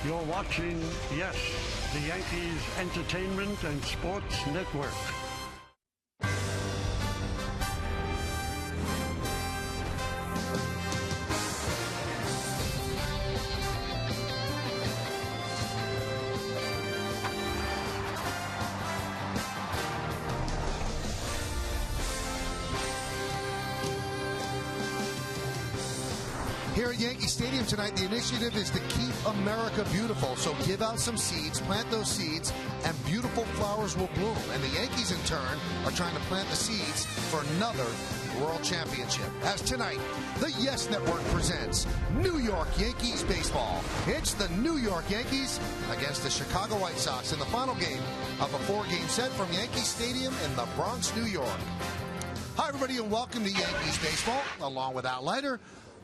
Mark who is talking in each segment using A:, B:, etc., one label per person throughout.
A: You're watching, yes, the Yankees Entertainment and Sports Network.
B: Here at Yankee Stadium tonight, the initiative is to keep America beautiful. So give out some seeds, plant those seeds, and beautiful flowers will bloom. And the Yankees, in turn, are trying to plant the seeds for another World Championship. As tonight, the Yes Network presents New York Yankees baseball. It's the New York Yankees against the Chicago White Sox in the final game of a 4-game set from Yankee Stadium in the Bronx, New York. Hi, everybody, and welcome to Yankees baseball, along with Outlighter.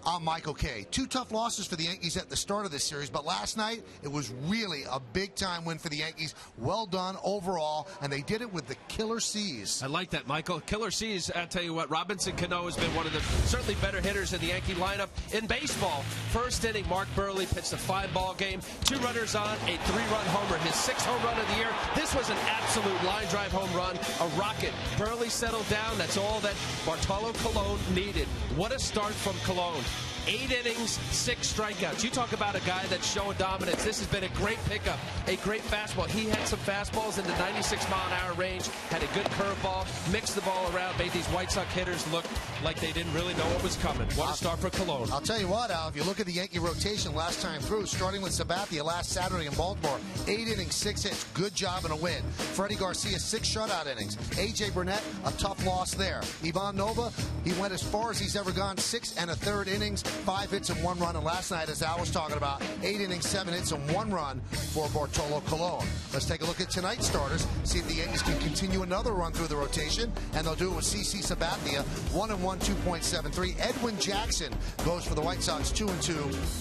B: I'm Michael Kay. 2 tough losses for the Yankees at the start of this series, but last night it was really a big-time win for the Yankees. Well done overall, and they did it with the killer C's.
C: I like that, Michael. Killer C's. I'll tell you what, Robinson Cano has been one of the certainly better hitters in the Yankee lineup in baseball. First inning, Mark Burley pitched a 5-ball game, 2 runners on, a 3-run homer, his 6th home run of the year. This was an absolute line drive home run, a rocket. Burley settled down. That's all that Bartolo Colon needed. What a start from Colon. 8 innings, 6 strikeouts. You talk about a guy that's showing dominance. This has been a great pickup, a great fastball. He had some fastballs in the 96-mile-an-hour range, had a good curveball, mixed the ball around, made these White Sox hitters look like they didn't really know what was coming. What a start for Colon.
B: I'll tell you what, Al, if you look at the Yankee rotation last time through, starting with Sabathia last Saturday in Baltimore, 8 innings, 6 hits, good job and a win. Freddie Garcia, 6 shutout innings. A.J. Burnett, a tough loss there. Ivan Nova, he went as far as he's ever gone, 6 1/3 innings, 5 hits and 1 run. And last night, as Al was talking about, 8 innings, 7 hits and 1 run for Bartolo Colon. Let's take a look at tonight's starters, see if the Yankees can continue another run through the rotation, and they'll do it with CC Sabathia, 1-1, 2.73. Edwin Jackson goes for the White Sox, 2-2,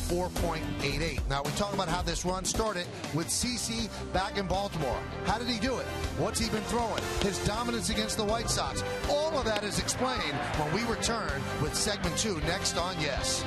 B: 4.88. Now, we talk about how this run started with CC back in Baltimore. How did he do it? What's he been throwing? His dominance against the White Sox. All of that is explained when we return with segment 2 next on Yes.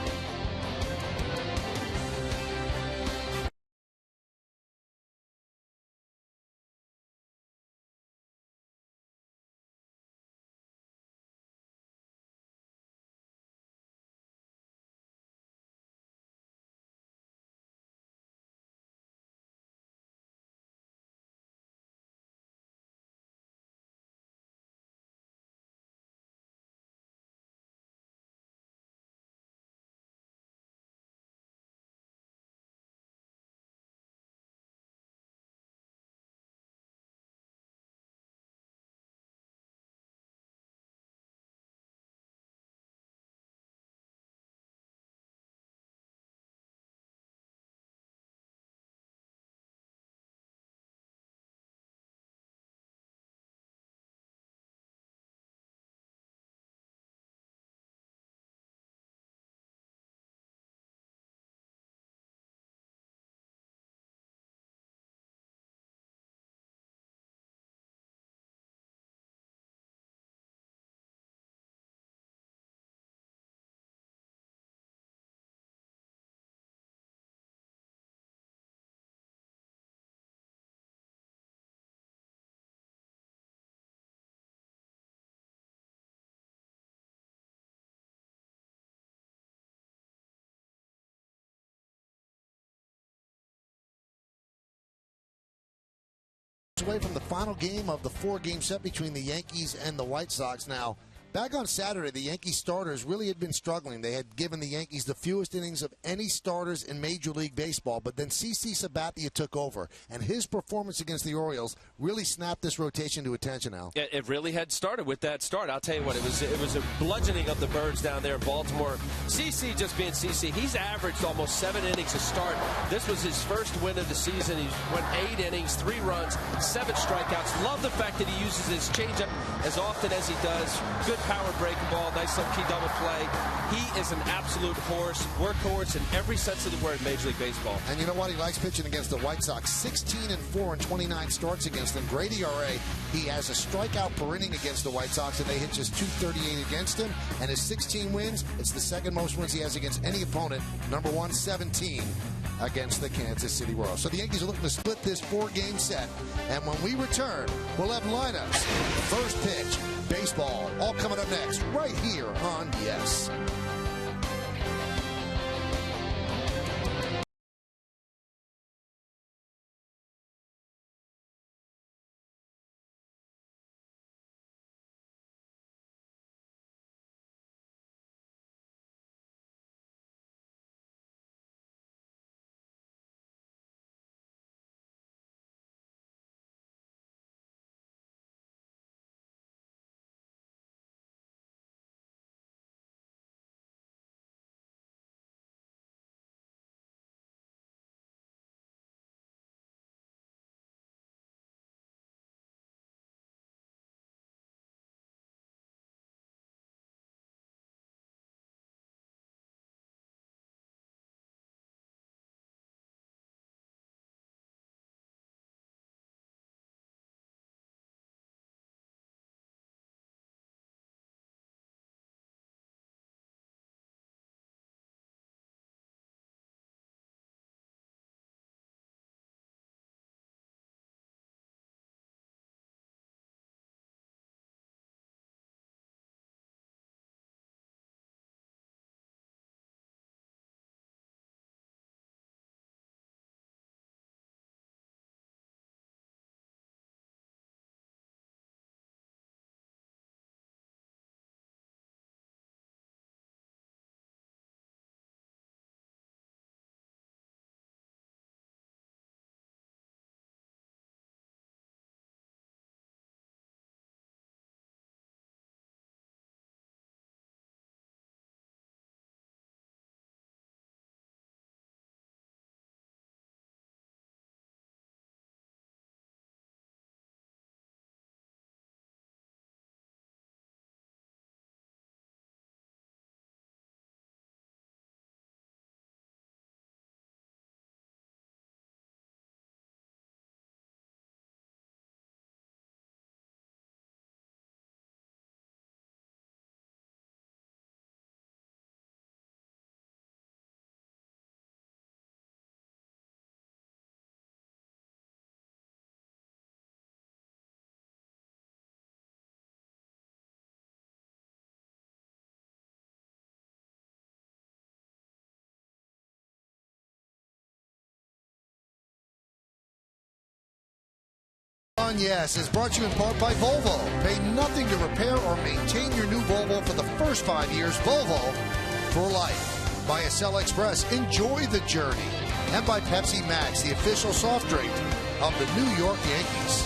B: Away from the final game of the 4-game set between the Yankees and the White Sox. Now, back on Saturday, the Yankee starters really had been struggling. They had given the Yankees the fewest innings of any starters in Major League Baseball, but then CC Sabathia took over, and his performance against the Orioles really snapped this rotation to attention, Al.
C: Yeah, it really had started with that start. I'll tell you what, it was a bludgeoning of the Birds down there in Baltimore. CC just being CC, he's averaged almost 7 innings a start. This was his first win of the season. He went 8 innings, 3 runs, 7 strikeouts. Love the fact that he uses his changeup as often as he does. Good power breaking ball, nice little key double play. He is an absolute horse, workhorse in every sense of the word in Major League Baseball.
B: And you know what? He likes pitching against the White Sox. 16-4 and 29 starts against them. Great ERA. He has a strikeout per inning against the White Sox, and they hit just 238 against him. And his 16 wins, it's the second most wins he has against any opponent. Number 117 against the Kansas City Royals. So the Yankees are looking to split this 4-game set. And when we return, we'll have lineups, first pitch, baseball, all coming up next, right here on Yes. Yes is brought to you in part by Volvo. Pay nothing to repair or maintain your new Volvo for the first 5 years. Volvo for life. By Acela Express. Enjoy the journey. And by Pepsi Max, the official soft drink of the New York Yankees.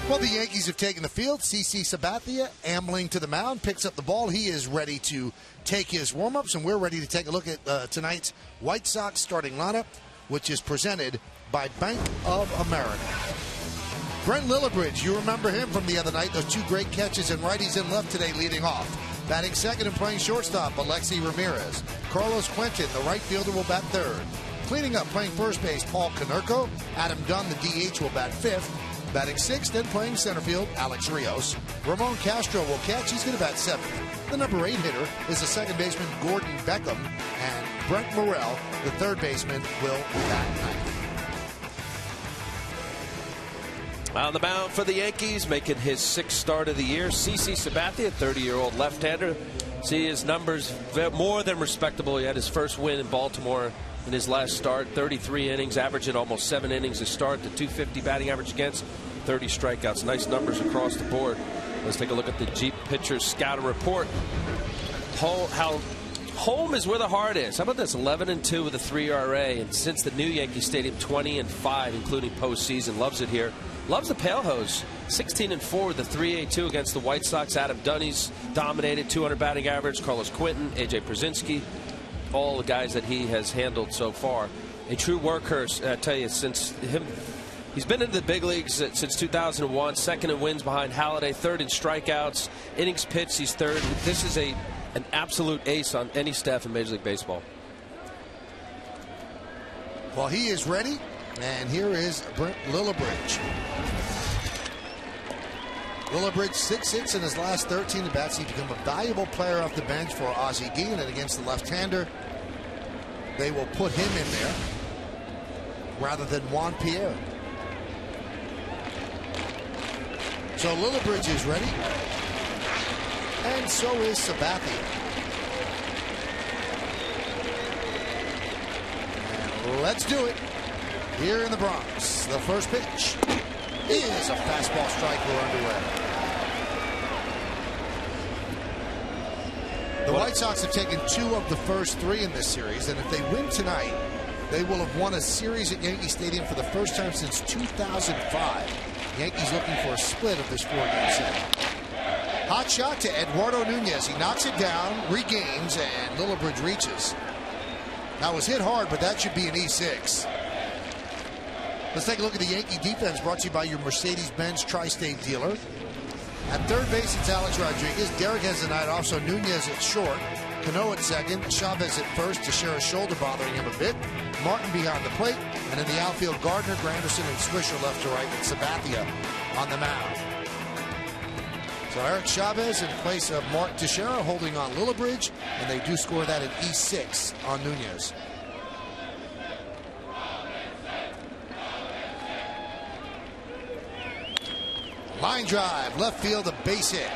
B: Well, the Yankees have taken the field. CC Sabathia ambling to the mound, picks up the ball. He is ready to take his warm-ups, and we're ready to take a look at tonight's White Sox starting lineup, which is presented by Bank of America. Brent Lillibridge, you remember him from the other night. Those two great catches and righties and left today leading off. Batting second and playing shortstop, Alexi Ramirez. Carlos Quentin, the right fielder, will bat third. Cleaning up, playing first base, Paul Konerko. Adam Dunn, the DH, will bat fifth. Batting sixth and playing center field, Alex Rios. Ramon Castro will catch. He's going to bat seventh. The number 8 hitter is the second baseman, Gordon Beckham. And Brent Morrell, the third baseman, will bat ninth.
C: On the mound for the Yankees, making his 6th start of the year, CC Sabathia, 30-year-old left-hander. See his numbers more than respectable. He had his first win in Baltimore in his last start, 33 innings, averaging almost 7 innings a start, the .250 batting average against, 30 strikeouts. Nice numbers across the board. Let's take a look at the Jeep Pitchers Scouting Report. Home is where the heart is. How about this? 11-2 with a 3 ERA, and since the new Yankee Stadium, 20-5, including postseason. Loves it here. Loves the Pale Hose. 16-4 with a 3.82 against the White Sox. Adam Dunny's dominated, 200 batting average. Carlos Quentin, AJ Przinsky, all the guys that he has handled so far. A true workhorse, I tell you, since him He's been in the big leagues since 2001, second in wins behind Halladay, third in strikeouts. Innings pitched, he's third. This is an absolute ace on any staff in Major League Baseball.
B: Well, he is ready, and here is Brent Lillibridge. Lillibridge, 6 hits in his last 13 at-bats. He's become a valuable player off the bench for Ozzie Guillen, and against the left-hander, they will put him in there rather than Juan Pierre. So Lillibridge is ready, and so is Sabathia. And let's do it here in the Bronx. The first pitch is a fastball strike. We're underway. The White Sox have taken 2 of the first 3 in this series, and if they win tonight, they will have won a series at Yankee Stadium for the first time since 2005. Yankees looking for a split of this 4-game set. Hot shot to Eduardo Nunez. He knocks it down, regains, and Lillibridge reaches. That was hit hard, but that should be an E6. Let's take a look at the Yankee defense, brought to you by your Mercedes-Benz Tri-State dealer. At third base, it's Alex Rodriguez. Derek has the night off, so Nunez at short. Cano at second. Chavez at first. Teixeira's shoulder bothering him a bit. Martin behind the plate. And in the outfield, Gardner, Granderson, and Swisher left to right, with Sabathia on the mound. So Eric Chavez in place of Mark Teixeira holding on Lillibridge, and they do score that at E6 on Nunez. Line drive, left field, a base hit.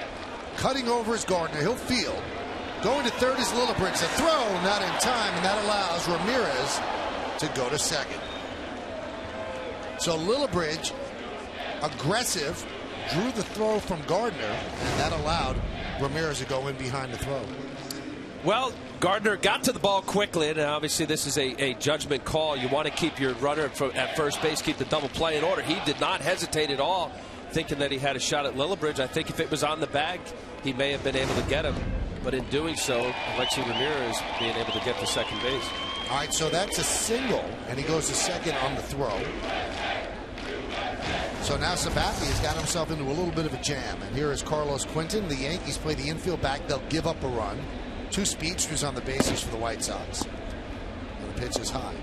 B: Cutting over is Gardner. He'll field. Going to third is Lillibridge. A throw, not in time, and that allows Ramirez to go to second. So Lillibridge, aggressive, drew the throw from Gardner, and that allowed Ramirez to go in behind the throw.
C: Well, Gardner got to the ball quickly, and obviously this is a judgment call. You want to keep your runner at first base, keep the double play in order. He did not hesitate at all, thinking that he had a shot at Lillibridge. I think if it was on the bag, he may have been able to get him. But in doing so, Alexi Ramirez being able to get to second base.
B: All right, so that's a single, and he goes to second on the throw. So now Sabathia has got himself into a little bit of a jam. And here is Carlos Quinton. The Yankees play the infield back. They'll give up a run. 2 speedsters on the bases for the White Sox. And the pitch is high.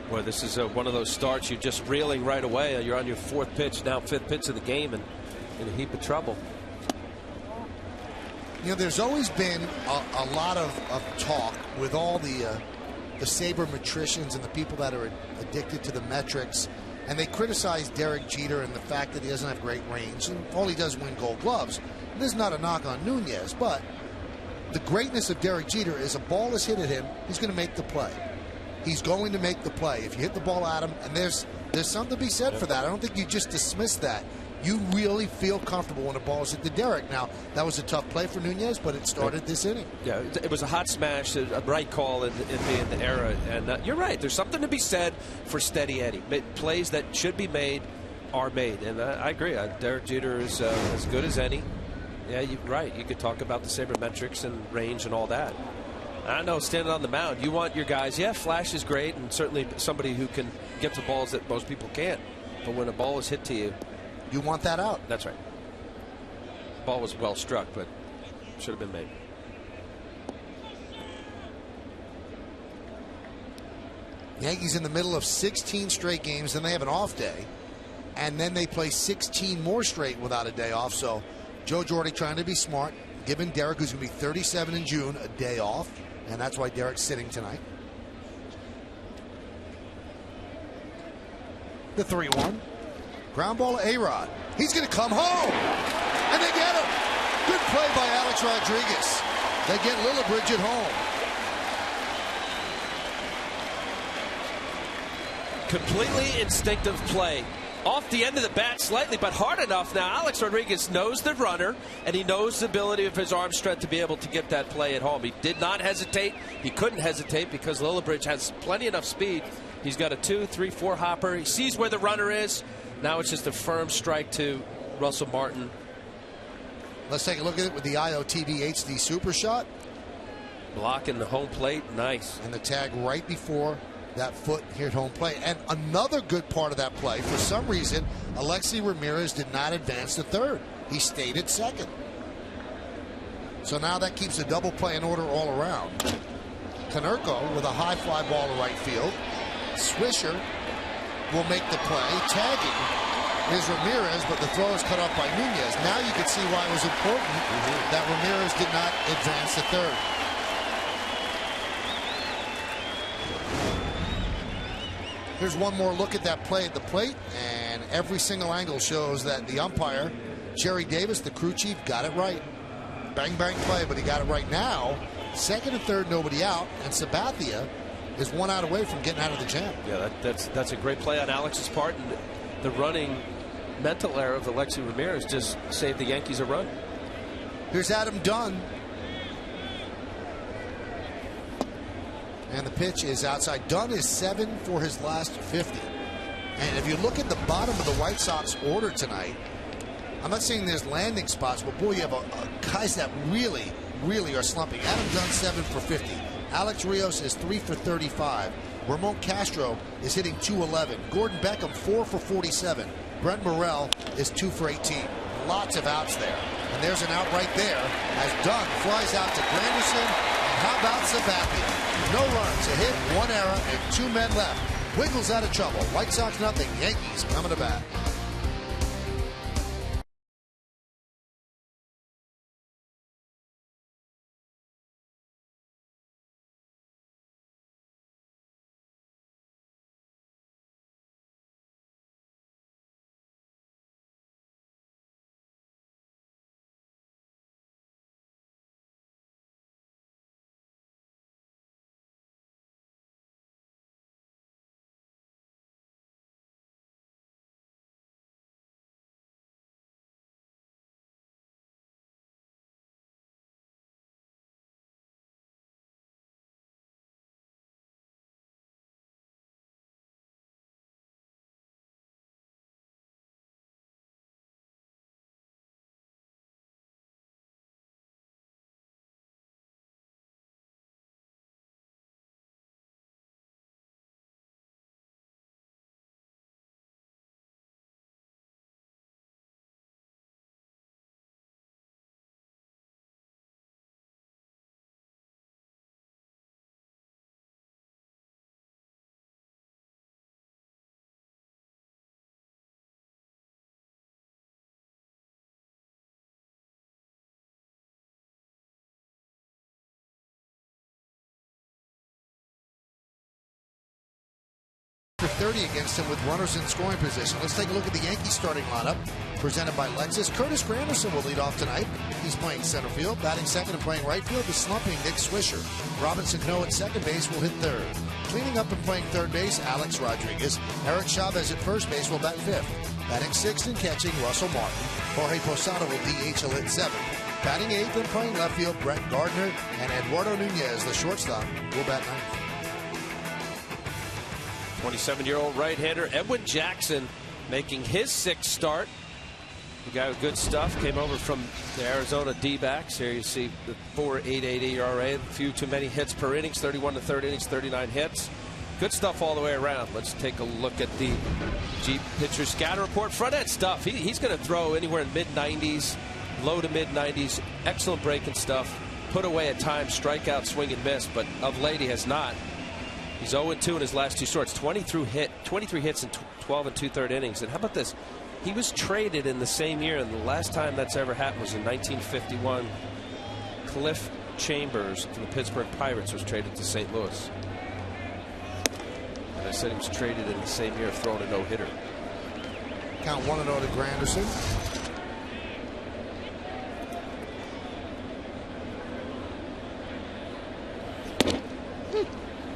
C: Boy, this is one of those starts you're just reeling right away. You're on your 4th pitch, now 5th pitch of the game, and in a heap of trouble.
B: You know, there's always been a lot of talk with all the sabermetricians and the people that are addicted to the metrics, and they criticize Derek Jeter and the fact that he doesn't have great range, and all he does is win Gold Gloves. And this is not a knock on Nunez, but the greatness of Derek Jeter is a ball is hit at him, he's going to make the play. He's going to make the play. If you hit the ball at him, and there's something to be said for that. I don't think you just dismiss that. You really feel comfortable when a ball is hit to Derek. Now, that was a tough play for Nunez, but it started this inning.
C: Yeah, it was a hot smash, a right call in the era. And you're right. There's something to be said for steady Eddie. Plays that should be made are made. And I agree. Derek Jeter is as good as any. Yeah, you're right. You could talk about the sabermetrics and range and all that. I know, standing on the mound, you want your guys, yeah, flash is great, and certainly somebody who can get to balls that most people can't. But when a ball is hit to you,
B: you want that out.
C: That's right. The ball was well struck, but should have been made.
B: Yankees in the middle of 16 straight games, then they have an off day, and then they play 16 more straight without a day off. So Joe Jordy trying to be smart, giving Derek, who's going to be 37 in June, a day off. And that's why Derek's sitting tonight. The 3-1. Ground ball to A-Rod. He's going to come home. And they get him. Good play by Alex Rodriguez. They get Lillibridge at home.
C: Completely instinctive play. Off the end of the bat slightly, but hard enough. Now Alex Rodriguez knows the runner, and he knows the ability of his arm strength to be able to get that play at home. He did not hesitate. He couldn't hesitate because Lillibridge has plenty enough speed. He's got a 2, 3, 4 hopper. He sees where the runner is. Now it's just a firm strike to Russell Martin.
B: Let's take a look at it with the IOTV HD Super Shot.
C: Blocking the home plate, nice.
B: And the tag right before that foot hit home plate. And another good part of that play, for some reason, Alexei Ramirez did not advance to third. He stayed at second. So now that keeps a double play in order all around. Konerko with a high fly ball to right field. Swisher will make the play. Tagging is Ramirez, but the throw is cut off by Nunez. Now you can see why it was important that Ramirez did not advance to third. Here's one more look at that play at the plate, and every single angle shows that the umpire, Jerry Davis, the crew chief, got it right. Bang, bang play, but he got it right. Now, second and third, nobody out, and Sabathia is 1 out away from getting out of the jam.
C: Yeah, that's a great play on Alex's part, and the running mental error of Alexei Ramirez just saved the Yankees a run.
B: Here's Adam Dunn. And the pitch is outside. Dunn is 7 for his last 50. And if you look at the bottom of the White Sox order tonight, I'm not saying there's landing spots, but boy, you have guys that really, really are slumping. Adam Dunn 7 for 50. Alex Rios is 3 for 35. Ramon Castro is hitting .211. Gordon Beckham 4 for 47. Brent Morrell is 2 for 18. Lots of outs there. And there's an out right there as Dunn flies out to Granderson. And how about Sabathia? No runs, a hit, 1 error, and 2 men left. Wiggles out of trouble. White Sox nothing. Yankees coming to bat. For 30 against him with runners in scoring position. Let's take a look at the Yankees starting lineup presented by Lexus. Curtis Granderson will lead off tonight. He's playing center field. Batting second and playing right field, the slumping Nick Swisher. Robinson Cano at second base will hit third. Cleaning up and playing third base, Alex Rodriguez. Eric Chavez at first base will bat fifth. Batting sixth and catching, Russell Martin. Jorge Posada will DH, he'll hit seventh. Batting eighth and playing left field, Brett Gardner. And Eduardo Nunez, the shortstop, will bat ninth.
C: 27-year-old right-hander Edwin Jackson making his sixth start. The guy with good stuff came over from the Arizona D-backs. Here you see the 4.88 ERA, a few too many hits per innings, 31 to third innings, 39 hits. Good stuff all the way around. Let's take a look at the Jeep pitcher scatter report. Front end stuff. He's going to throw anywhere in mid-90s, low to mid-90s. Excellent breaking stuff. Put away at times, strikeout, swing and miss, but of late he has not. He's 0-2 in his last two starts. 23 hits in 12 and 2/3 innings. And how about this? He was traded in the same year, and the last time that's ever happened was in 1951. Cliff Chambers from the Pittsburgh Pirates was traded to St. Louis. And I said he was traded in the same year, throwing a no-hitter.
B: Count 1-0 to Granderson.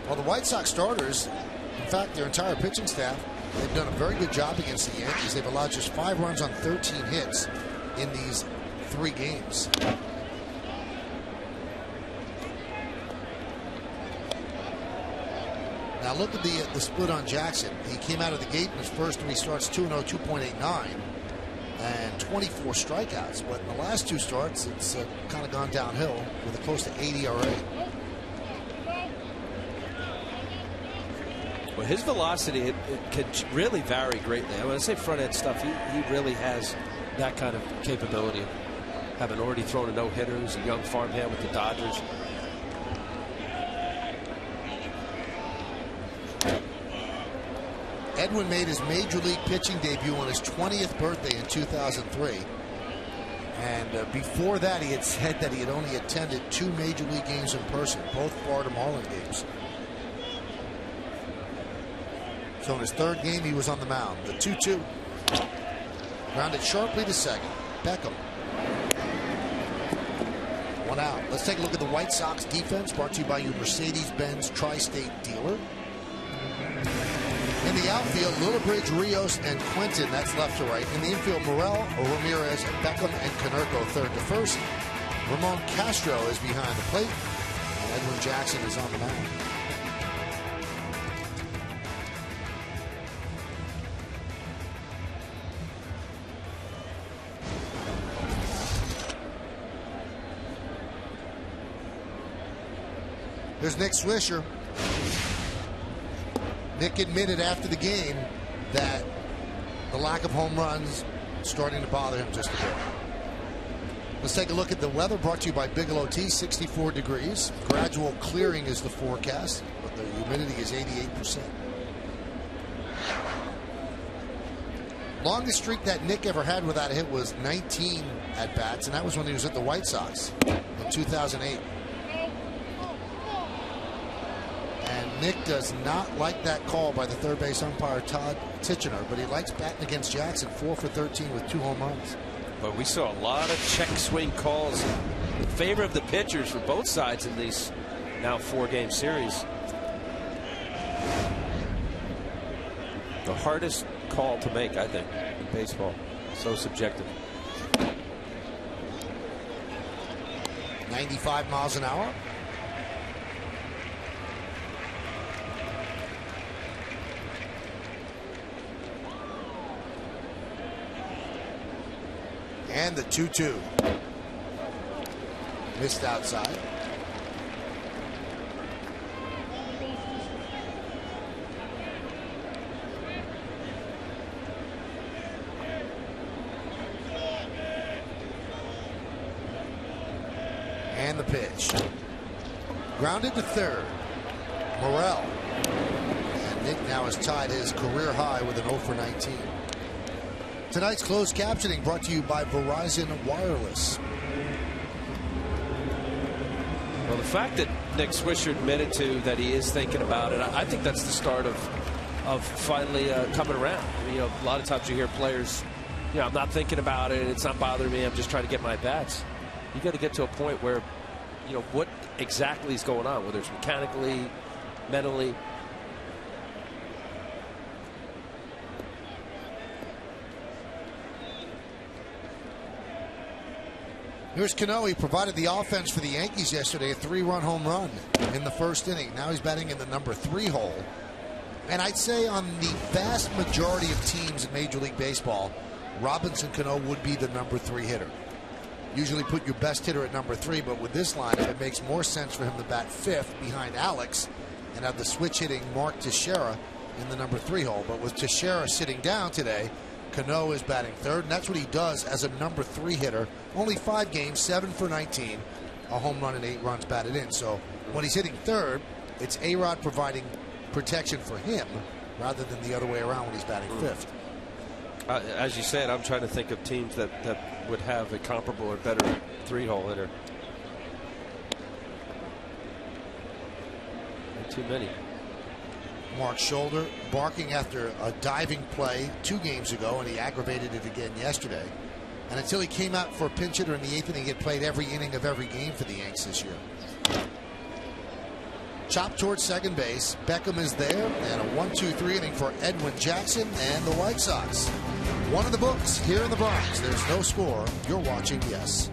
B: Well, the White Sox starters, in fact, their entire pitching staff, they've done a very good job against the Yankees. They've allowed just 5 runs on 13 hits in these 3 games. Now look at the split on Jackson. He came out of the gate in his first 3 starts 2-0, 2.89. and 24 strikeouts. But in the last 2 starts, it's kind of gone downhill with a close to 80 ERA.
C: Well, his velocity, it can really vary greatly. I say front end stuff, he really has that kind of capability. Having already thrown a no-hitter, he's a young farmhand with the Dodgers.
B: Edwin made his major league pitching debut on his 20th birthday in 2003. And before that, he had said that he had only attended 2 major league games in person, both Florida Marlin games. So in his 3rd game, he was on the mound. The 2-2. Grounded sharply to second. Beckham. 1 out. Let's take a look at the White Sox defense, brought to you by your Mercedes-Benz Tri-State dealer. In the outfield, Lillibridge, Rios, and Quinton. That's left to right. In the infield, Morel, Ramirez, Beckham, and Konerko, 3rd to 1st. Ramon Castro is behind the plate. And Edwin Jackson is on the mound. Here's Nick Swisher. Nick admitted after the game that the lack of home runs starting to bother him just a bit. Let's take a look at the weather, brought to you by Bigelow Tea. 64 degrees. Gradual clearing is the forecast, but the humidity is 88%. Longest streak that Nick ever had without a hit was 19 at-bats, and that was when he was at the White Sox in 2008. Nick does not like that call by the 3rd base umpire Todd Titchener, but he likes batting against Jackson. 4 for 13 with 2 home runs.
C: But we saw a lot of check swing calls in favor of the pitchers for both sides in these now 4-game series. The hardest call to make, I think, in baseball. So subjective.
B: 95 miles an hour. And the 2-2. Missed outside. And the pitch. Grounded to 3rd. Morel. And Nick now has tied his career high with an 0 for 19. Tonight's closed captioning brought to you by Verizon Wireless.
C: Well, the fact that Nick Swisher admitted to that he is thinking about it, I think that's the start of finally coming around. I mean, a lot of times you hear players, I'm not thinking about it, it's not bothering me, I'm just trying to get my bats. You got to get to a point where, what exactly is going on, whether it's mechanically, mentally.
B: Here's Cano. He provided the offense for the Yankees yesterday, a 3-run home run in the 1st inning. Now he's batting in the number 3 hole. And I'd say on the vast majority of teams in Major League Baseball, Robinson Cano would be the number 3 hitter. Usually put your best hitter at number 3, but with this lineup, it makes more sense for him to bat 5th behind Alex and have the switch hitting Mark Teixeira in the number 3 hole. But with Teixeira sitting down today, Cano is batting 3rd, and that's what he does as a number 3 hitter. Only 5 games, 7 for 19, a home run and 8 runs batted in. So when he's hitting 3rd, it's A-Rod providing protection for him rather than the other way around when he's batting 5th.
C: As you said, I'm trying to think of teams that would have a comparable or better 3-hole hitter. Not too many.
B: Mark Shoulder barking after a diving play 2 games ago, and he aggravated it again yesterday. And until he came out for a pinch hitter in the 8th inning, he had played every inning of every game for the Yanks this year. Chop towards second base. Beckham is there, and a 1-2-3 inning for Edwin Jackson and the White Sox. One of the books here in the Bronx. There's no score. You're watching Yes.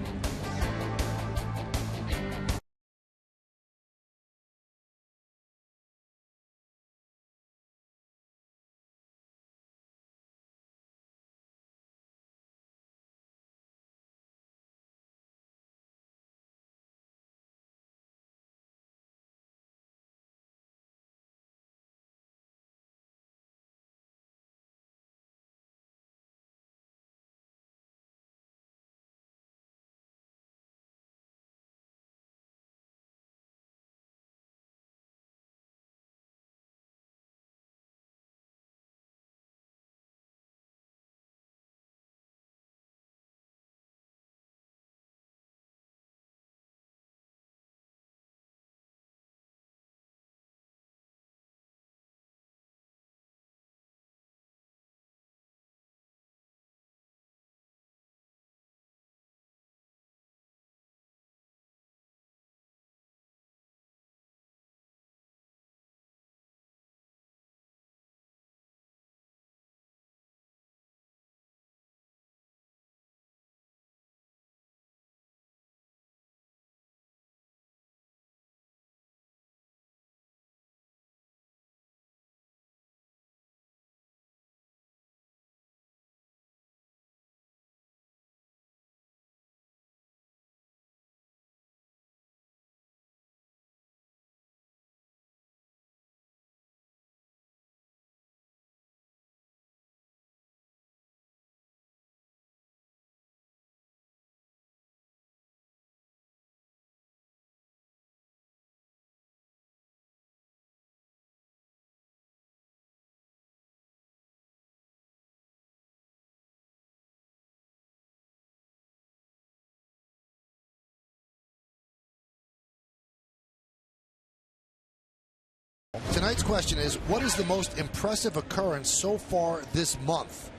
B: Tonight's question is, what is the most impressive occurrence so far this month?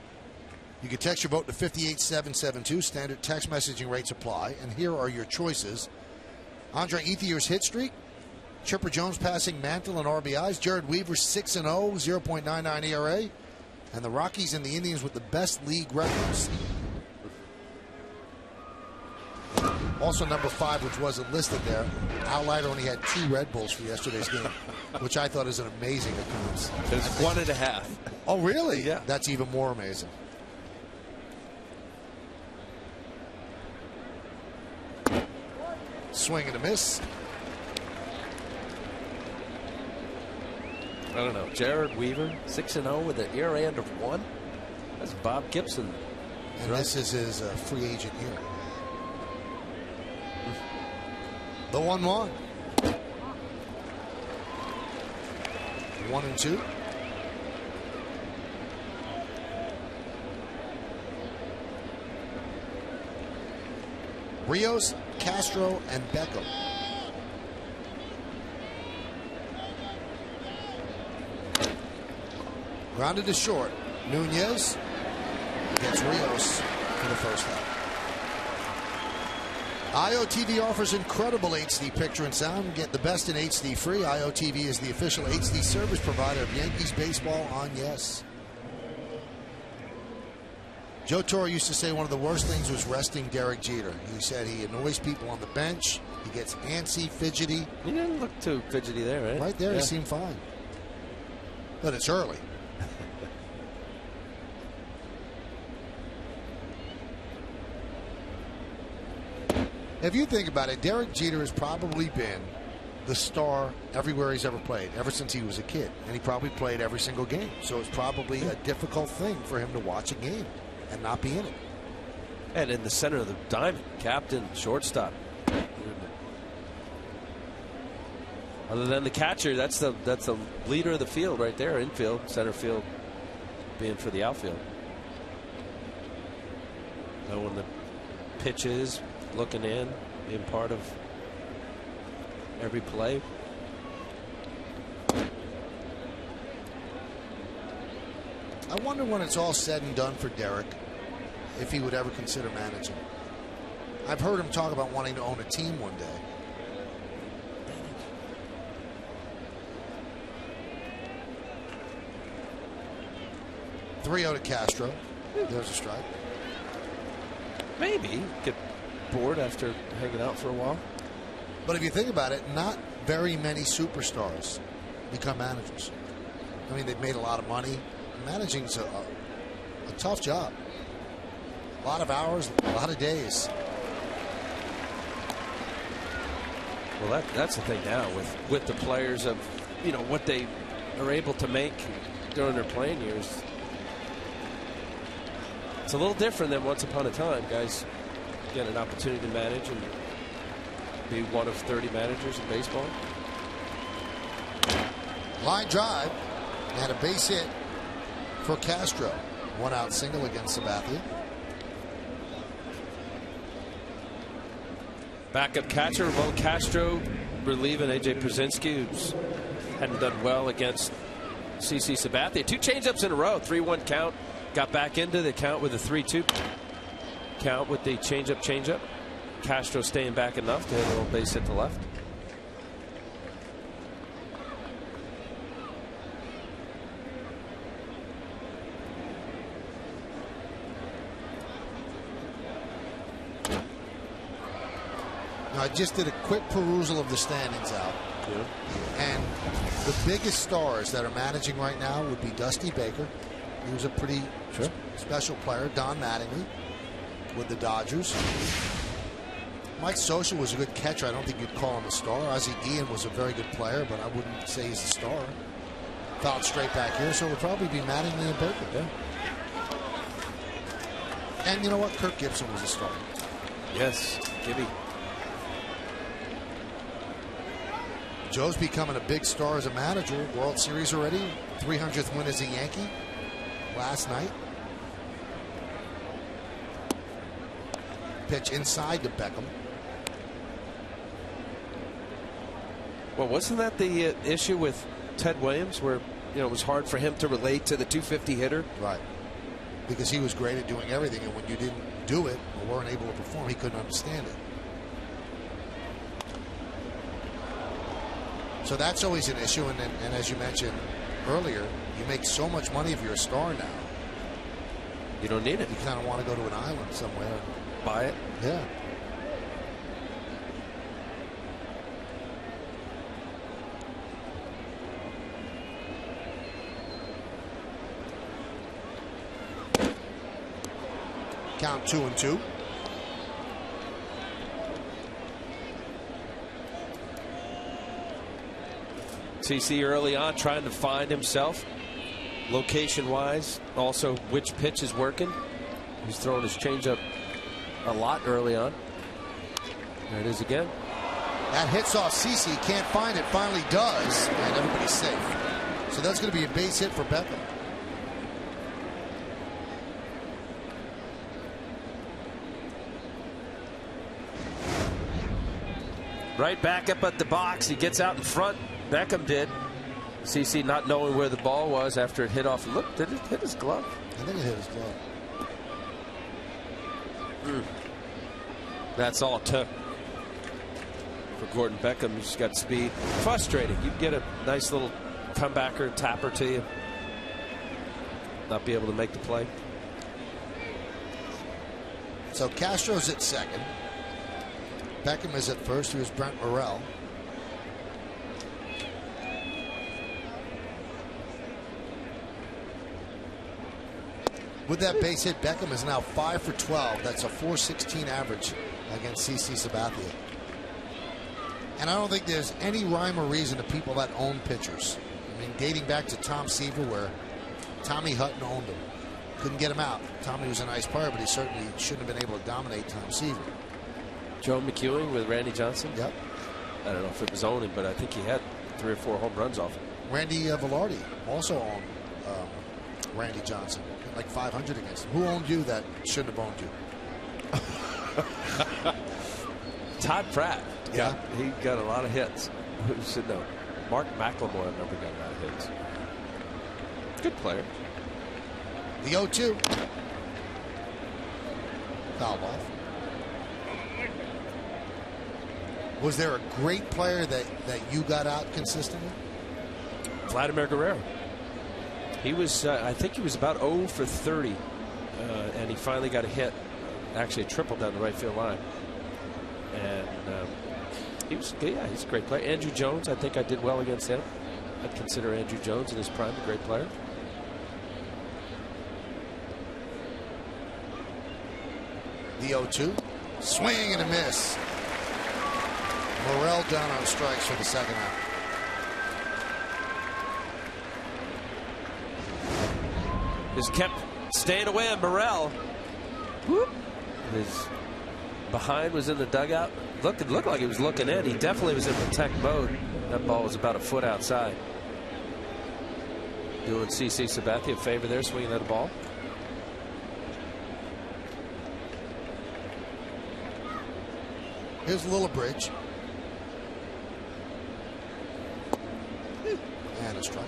B: You can text your vote to 58772. Standard text messaging rates apply. And here are your choices. Andre Ethier's hit streak. Chipper Jones passing Mantle and RBIs. Jared Weaver 6-0, 0.99 ERA. And the Rockies and the Indians with the best league records. Also number 5, which wasn't listed there, Al Leiter only had 2 Red Bulls for yesterday's game, which I thought is an amazing occurrence.
C: There's 1.5.
B: Oh, really?
C: Yeah.
B: That's even more amazing. Swing and a miss.
C: I don't know. Jared Weaver, 6-0 with an ERA under 1. That's Bob Gibson.
B: And this is his free agent year. The 1-1. 1-2. Rios, Castro, and Beckham. Grounded to short. Nunez gets Rios for the first out. IOTV offers incredible HD picture and sound. Get the best in HD free. IOTV is the official HD service provider of Yankees baseball on Yes. Joe Torre used to say one of the worst things was resting Derek Jeter. He said he annoys people on the bench. He gets antsy, fidgety.
C: He didn't look too fidgety there, right?
B: Right there,
C: yeah.
B: He seemed fine. But it's early. If you think about it, Derek Jeter has probably been the star everywhere he's ever played, ever since he was a kid. And he probably played every single game. So it's probably a difficult thing for him to watch a game and not be in it.
C: And in the center of the diamond, captain, shortstop. Other than the catcher, that's the leader of the field right there, infield, center field being for the outfield. Knowing the pitches, looking in, being part of every play.
B: I wonder when it's all said and done for Derek, if he would ever consider managing. I've heard him talk about wanting to own a team one day. Three out to Castro. There's a strike.
C: Maybe get bored after hanging out for a while.
B: But if you think about it, not very many superstars become managers. I mean, they've made a lot of money. Managing's a tough job. A lot of hours, a lot of days.
C: Well, that's the thing now with the players of, you know, what they are able to make during their playing years. It's a little different than once upon a time. Guys get an opportunity to manage and be one of 30 managers in baseball.
B: Line drive and a base hit for Castro. One out single against Sabathia.
C: Backup catcher, Will Castro relieving A.J. Przinsky, who's hadn't done well against CC Sabathia. 2 changeups in a row, 3-1 count. Got back into the count with a 3-2 count with the changeup. Castro staying back enough to hit a little base hit to left.
B: Now, I just did a quick perusal of the standings out.
C: Yeah.
B: And the biggest stars that are managing right now would be Dusty Baker. He was a pretty special player. Don Mattingly with the Dodgers. Mike Scioscia was a good catcher. I don't think you'd call him a star. Ozzie Guillen was a very good player, but I wouldn't say he's a star. Fouled straight back here, so it would probably be Mattingly and Baker.
C: Yeah.
B: And you know what? Kirk Gibson was a star.
C: Yes, Gibby.
B: Joe's becoming a big star as a manager. World Series already. 300th win as a Yankee last night. Pitch inside to Beckham.
C: Well, wasn't that the issue with Ted Williams, where it was hard for him to relate to the 250 hitter.
B: Right. Because he was great at doing everything, and when you didn't do it or weren't able to perform, he couldn't understand it. So that's always an issue, and as you mentioned earlier, you make so much money if you're a star now.
C: You don't need it.
B: You kind of want to go to an island somewhere and
C: buy it.
B: Yeah. Count 2-2.
C: CC early on trying to find himself location-wise. Also, which pitch is working. He's throwing his changeup a lot early on. There it is again.
B: That hits off CC. Can't find it. Finally does. And everybody's safe. So that's going to be a base hit for Beckham.
C: Right back up at the box. He gets out in front. Beckham did. CC not knowing where the ball was after it hit off. Look, did it hit his glove?
B: I think it hit his glove.
C: That's all it took for Gordon Beckham. He's got speed. Frustrating. You get a nice little comebacker, tapper to you. Not be able to make the play.
B: So Castro's at second. Beckham is at first. Here's Brent Morrell. With that base hit, Beckham is now 5 for 12. That's a .416 average against CC Sabathia. And I don't think there's any rhyme or reason to people that own pitchers. I mean, dating back to Tom Seaver, where Tommy Hutton owned him. Couldn't get him out. Tommy was a nice player, but he certainly shouldn't have been able to dominate Tom Seaver.
C: Joe McEwing with Randy Johnson.
B: Yep.
C: I don't know if it was owning, but I think he had 3 or 4 home runs off it.
B: Randy Velarde also owned Randy Johnson. Like 500 against him. Who owned you that shouldn't have owned you?
C: Todd Pratt.
B: Yeah.
C: He got a lot of hits. Who should know? Mark McLemore never got a lot of hits. Good player.
B: The 0-2. Fouled off. Was there a great player that you got out consistently?
C: Vladimir Guerrero. He was, I think he was about 0 for 30, and he finally got a hit, actually a triple down the right field line. And he's a great player. Andrew Jones, I think I did well against him. I'd consider Andrew Jones in his prime a great player.
B: The 0-2. Swing and a miss. Morrell down on strikes for the second out.
C: Just kept staying away on Morrell. Whoop. His behind was in the dugout. It looked like he was looking in. He definitely was in protect mode. That ball was about a foot outside. Doing CC Sabathia a favor there, swinging at a ball.
B: Here's Lillibridge. And a strike.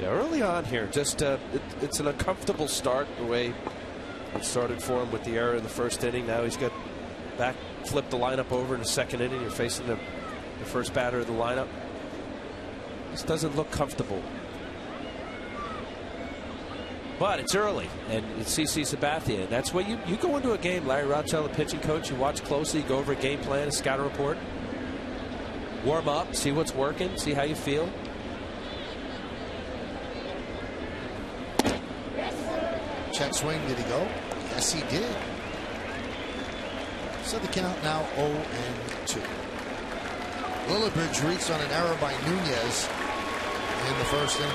C: Yeah, early on here, just it's an uncomfortable start the way it started for him with the error in the first inning. Now he's got flipped the lineup over in the second inning. You're facing the first batter of the lineup. This doesn't look comfortable. But it's early, and it's CC Sabathia. That's where you go into a game, Larry Rothschild, the pitching coach, you watch closely, you go over a game plan, a scouting report, warm up, see what's working, see how you feel.
B: Check swing, did he go? Yes, he did. So the count now 0-2. Lillibridge reached on an error by Nunez in the first inning.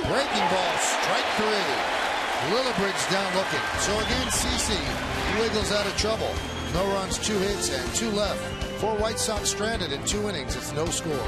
B: Breaking ball, strike 3. Lillibridge down looking. So again, CC wiggles out of trouble. No runs, 2 hits, and 2 left. 4 White Sox stranded in 2 innings. It's no score.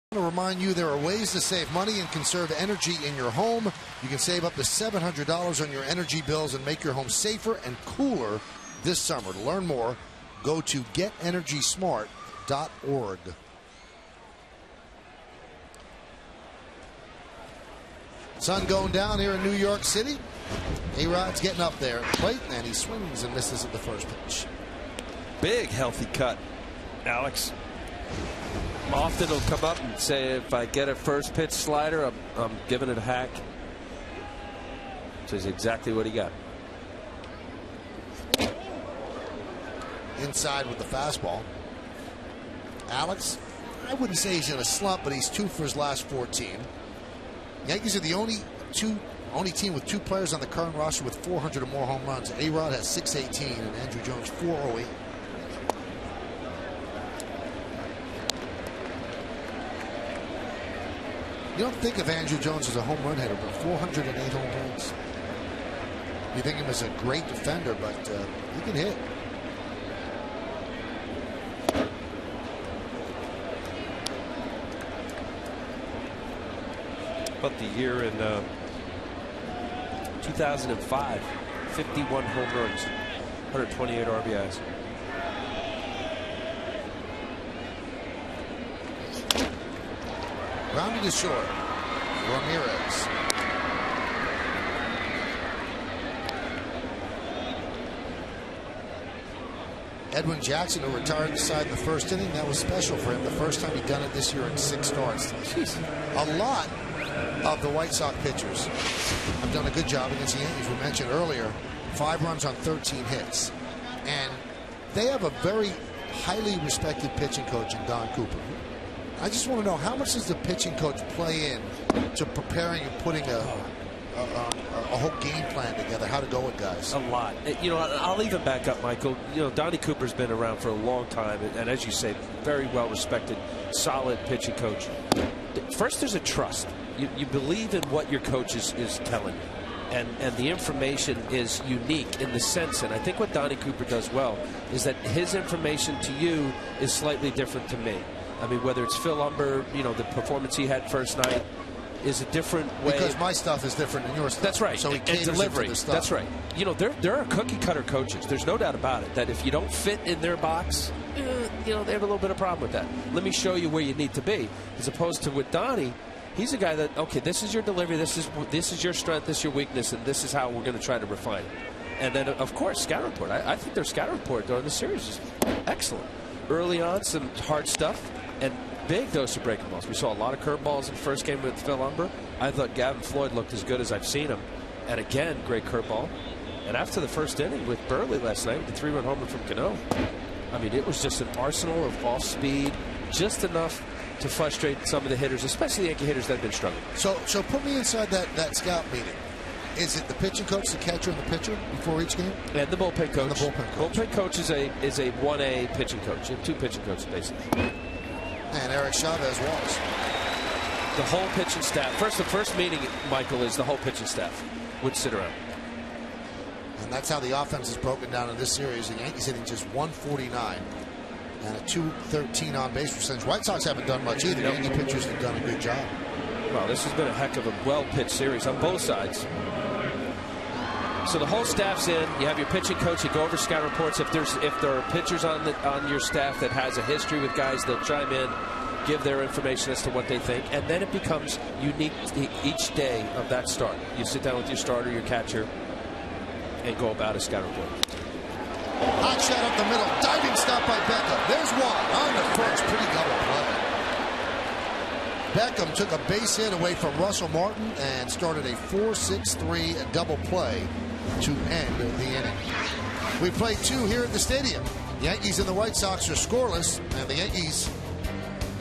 B: I want to remind you there are ways to save money and conserve energy in your home. You can save up to $700 on your energy bills and make your home safer and cooler this summer. To learn more, go to getenergysmart.org. Sun going down here in New York City. A-Rod's getting up there at the plate, and he swings and misses at the first pitch.
C: Big, healthy cut, Alex. Often he'll come up and say, if I get a first pitch slider, I'm giving it a hack. Which is exactly what he got.
B: Inside with the fastball. Alex, I wouldn't say he's in a slump, but he's 2 for his last 14. Yankees are the only team with 2 players on the current roster with 400 or more home runs. A-Rod has 618 and Andrew Jones 408. You don't think of Andrew Jones as a home run hitter, but 408 home runs. You think of him as a great defender, but he can hit.
C: But the year in 2005, 51 home runs, 128 RBIs.
B: Rounded to short. Ramirez. Edwin Jackson, who retired inside the first inning, that was special for him. The first time he'd done it this year in 6 starts. Jeez. A lot of the White Sox pitchers have done a good job against the Yankees. We mentioned earlier, 5 runs on 13 hits. And they have a very highly respected pitching coach in Don Cooper. I just want to know, how much does the pitching coach play in to preparing and putting a whole game plan together, how to go with guys?
C: A lot. You know, I'll even back up, Michael. You know, Donnie Cooper's been around for a long time, and as you say, very well respected, solid pitching coach. First, there's a trust. You believe in what your coach is telling you. And the information is unique in the sense, and I think what Donnie Cooper does well is that his information to you is slightly different to me. I mean, whether it's Phil Umber, you know, the performance he had first night is a different way.
B: Because my stuff is different than your stuff.
C: That's right.
B: So he caters
C: delivery.
B: to the stuff.
C: That's right. You know, there are cookie cutter coaches. There's no doubt about it. That if you don't fit in their box, you know, they have a little bit of problem with that. Let me show you where you need to be. As opposed to with Donnie, he's a guy that, okay, this is your delivery, this is your strength, this is your weakness, and this is how we're going to try to refine it. And then, of course, scout report. I think their scout report during the series is excellent. Early on, some hard stuff, and big dose of breaking balls. We saw a lot of curveballs in the first game with Phil Humber. I thought Gavin Floyd looked as good as I've seen him. And again, great curveball. And after the first inning with Burley last night, the 3-run homer from Cano, I mean, it was just an arsenal of off speed, just enough to frustrate some of the hitters, especially the Yankee hitters that have been struggling.
B: So put me inside that scout meeting. Is it the pitching coach, the catcher, and the pitcher before each game?
C: And the bullpen coach.
B: And the bullpen coach.
C: Bullpen coach is a 1A pitching coach. You have 2 pitching coaches, basically.
B: And Eric Chavez was.
C: The whole pitching staff. The first meeting, Michael, is the whole pitching staff would sit around.
B: And that's how the offense is broken down in this series. The Yankees hitting just 149 and a 213 on base percentage. White Sox haven't done much either. Yankee pitchers have done a good job.
C: Well, this has been a heck of a well-pitched series on both sides. So the whole staff's in. You have your pitching coach. You go over scout reports. If there are pitchers on your staff that has a history with guys, they'll chime in, give their information as to what they think, and then it becomes unique each day of that start. You sit down with your starter, your catcher, and go about a scout report.
B: Hot shot up the middle. Diving stop by Beckham. There's one on the first. Pretty double play. Beckham took a base hit away from Russell Martin and started a 4-6-3 double play to end the inning. We played 2 here at the stadium. The Yankees and the White Sox are scoreless, and the Yankees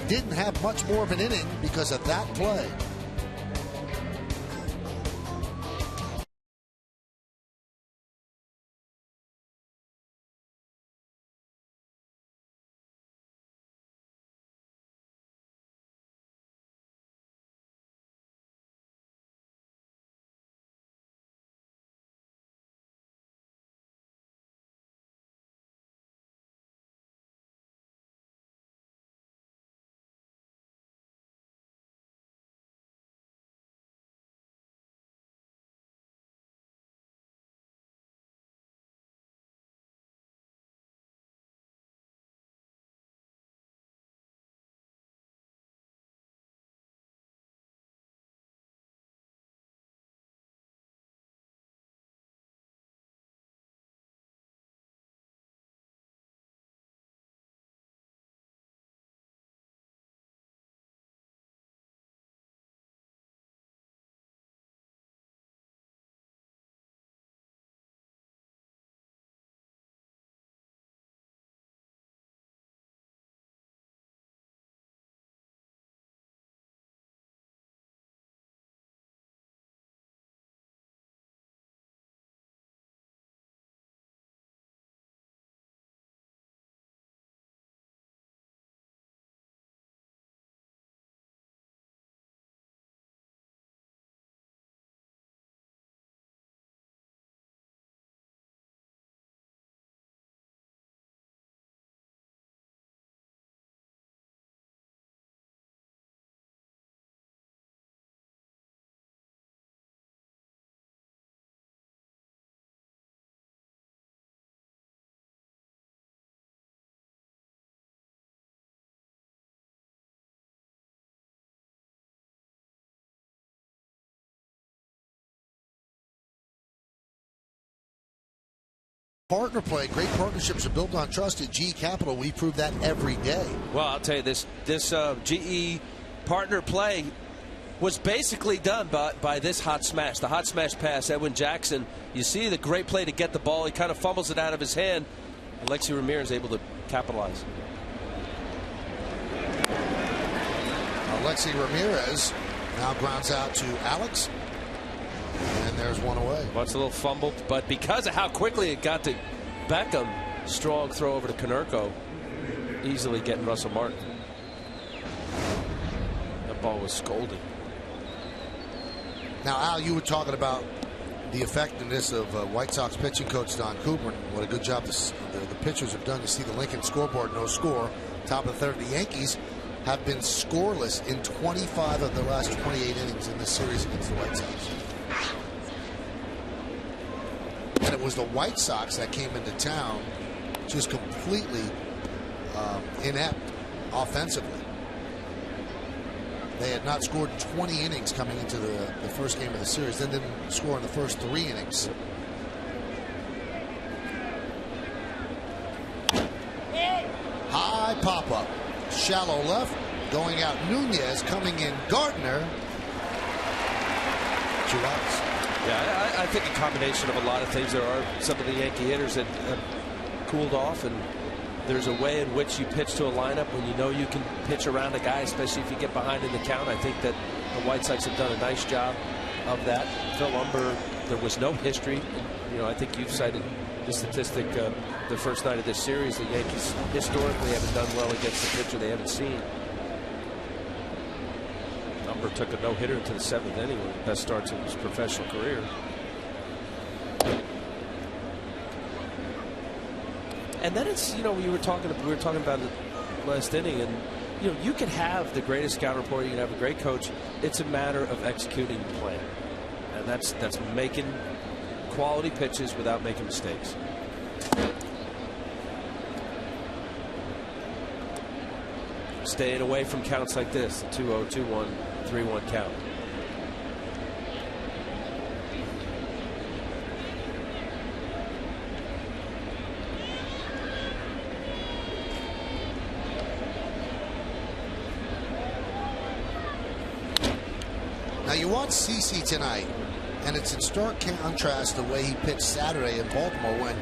B: didn't have much more of an inning because of that play. Partner play, great partnerships are built on trust at GE Capital. We prove that every day.
C: Well, I'll tell you, this GE partner play was basically done by this hot smash. The hot smash pass, Edwin Jackson. You see the great play to get the ball. He kind of fumbles it out of his hand. Alexi Ramirez able to capitalize.
B: Alexi Ramirez now grounds out to Alex. And there's one away.
C: Well, it's a little fumbled, but because of how quickly it got to Beckham, strong throw over to Konerko, easily getting Russell Martin. That ball was scolding.
B: Now, Al, you were talking about the effectiveness of White Sox pitching coach Don Cooper. What a good job the pitchers have done. You see the Lincoln scoreboard, no score. Top of the third. The Yankees have been scoreless in 25 of the last 28 innings in this series against the White Sox. And it was the White Sox that came into town just completely inept offensively. They had not scored 20 innings coming into the first game of the series, then didn't score in the first 3 innings. High pop-up. Shallow left. Going out Nunez. Coming in Gardner. 2 outs.
C: Yeah, I think a combination of a lot of things. There are some of the Yankee hitters that have cooled off, and there's a way in which you pitch to a lineup when you know you can pitch around a guy, especially if you get behind in the count. I think that the White Sox have done a nice job of that. Phil Humber, there was no history. I think you've cited the statistic the first night of this series. The Yankees historically haven't done well against the pitcher they haven't seen. Humber took a no-hitter into the 7th inning, one of the best starts of his professional career. And then it's, we were talking about it last inning, and you can have the greatest scout report, you can have a great coach. It's a matter of executing the plan, and that's making quality pitches without making mistakes. Staying away from counts like this, the 2-0, 2-1, 3-1 count.
B: Now you watch CC tonight, and it's in stark contrast the way he pitched Saturday in Baltimore, when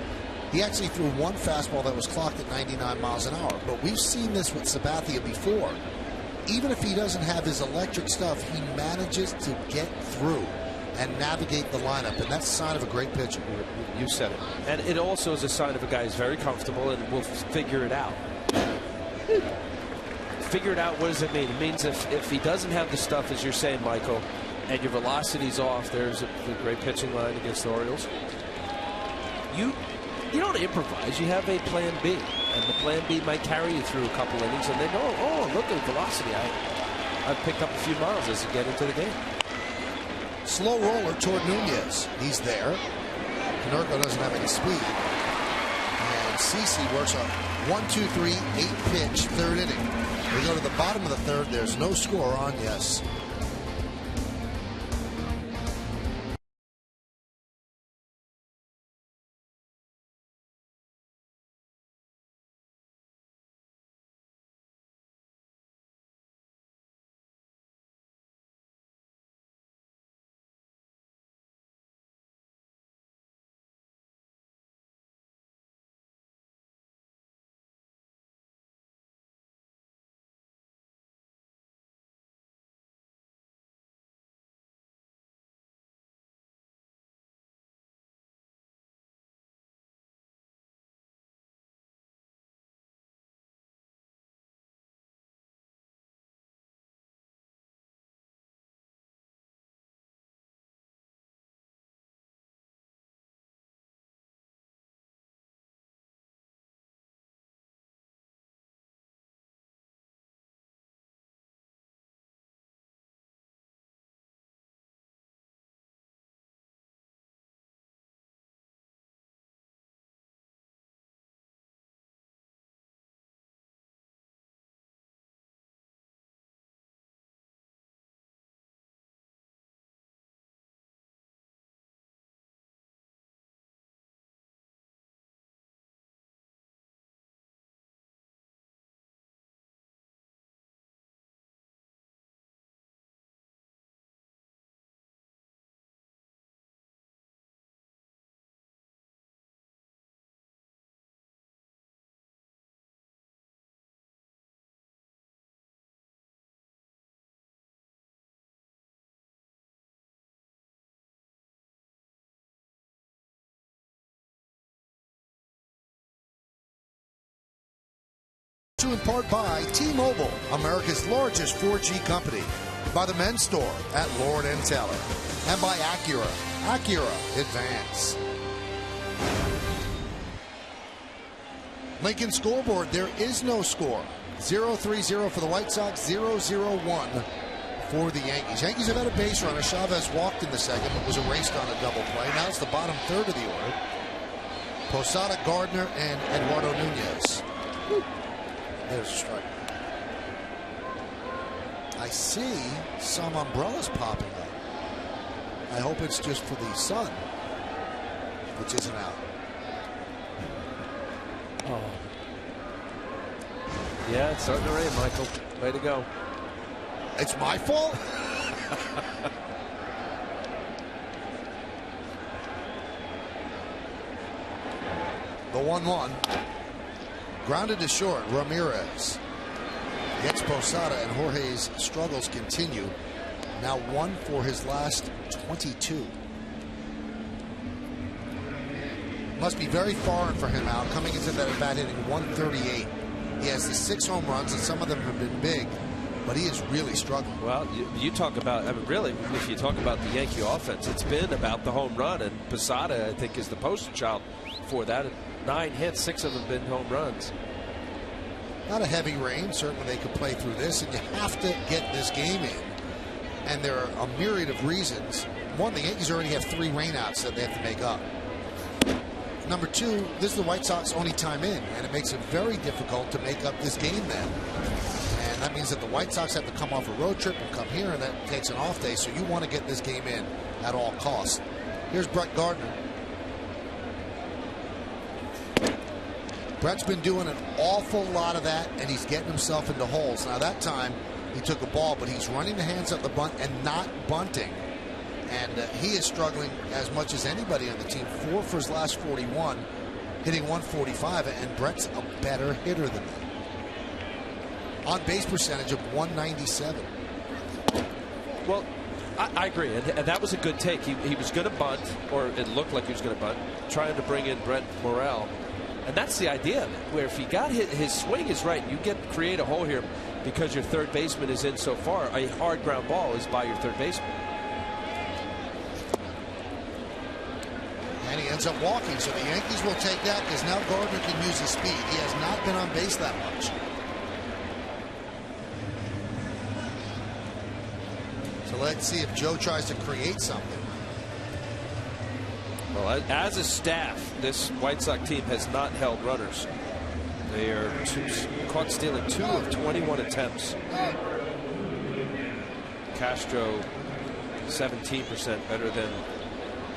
B: he actually threw one fastball that was clocked at 99 miles an hour. But we've seen this with Sabathia before. Even if he doesn't have his electric stuff, he manages to get through and navigate the lineup, and that's a sign of a great pitcher.
C: You said it. And it also is a sign of a guy who's very comfortable and will figure it out. Figure it out, what does it mean? It means if he doesn't have the stuff, as you're saying, Michael, and your velocity's off, there's a great pitching line against the Orioles. You don't improvise. You have a plan B, and the plan B might carry you through a couple innings, and then, oh, look at the velocity. I've picked up a few miles as you get into the game.
B: Slow roller toward Nunez. He's there. Canerco doesn't have any speed. And CC works on 1-2-3, 8-pitch, 3rd inning. We go to the bottom of the 3rd. There's no score on yes. In part by T-Mobile, America's largest 4G company, by the men's store at Lord & Taylor, and by Acura Advance. Lincoln scoreboard, there is no score. 0-3-0 for the White Sox, 0-0-1 for the Yankees. Yankees have had a base runner. Chavez walked in the 2nd, but was erased on a double play. Now it's the bottom 3rd of the order. Posada, Gardner, and Eduardo Nunez. There's a strike. I see some umbrellas popping up. I hope it's just for the sun, which isn't out.
C: Oh. Yeah, it's starting to rain, Michael. Way to go.
B: It's my fault? The 1-1. Grounded to short, Ramirez. Gets Posada, and Jorge's struggles continue. Now 1 for his last 22. Must be very foreign for him out, coming into that at bat hitting 138. He has the 6 home runs, and some of them have been big, but he is really struggling.
C: Well, you talk about, I mean, really, if you talk about the Yankee offense, it's been about the home run, and Posada, I think, is the poster child for that. 9 hits, 6 of them have been home runs.
B: Not a heavy rain. Certainly they could play through this, and you have to get this game in. And there are a myriad of reasons. One, the Yankees already have 3 rainouts that they have to make up. Number 2, this is the White Sox only time in, and it makes it very difficult to make up this game then. And that means that the White Sox have to come off a road trip and come here, and that takes an off day. So you want to get this game in at all costs. Here's Brett Gardner. Brett's been doing an awful lot of that, and he's getting himself into holes. Now that time he took a ball, but he's running the hands up the bunt and not bunting. And he is struggling as much as anybody on the team. 4 for his last 41, hitting 145, and Brett's a better hitter than that. On base percentage of 197.
C: Well, I agree, and that was a good take. He was going to bunt, or it looked like he was going to bunt, trying to bring in Brent Morel. And that's the idea of it, where if he got his swing is right, you create a hole here because your third baseman is in so far. A hard ground ball is by your third baseman.
B: And he ends up walking, so the Yankees will take that because now Gardner can use his speed. He has not been on base that much. So let's see if Joe tries to create something.
C: Well, as a staff, this White Sox team has not held runners. They are caught stealing 2 of 21 attempts. Castro 17% better than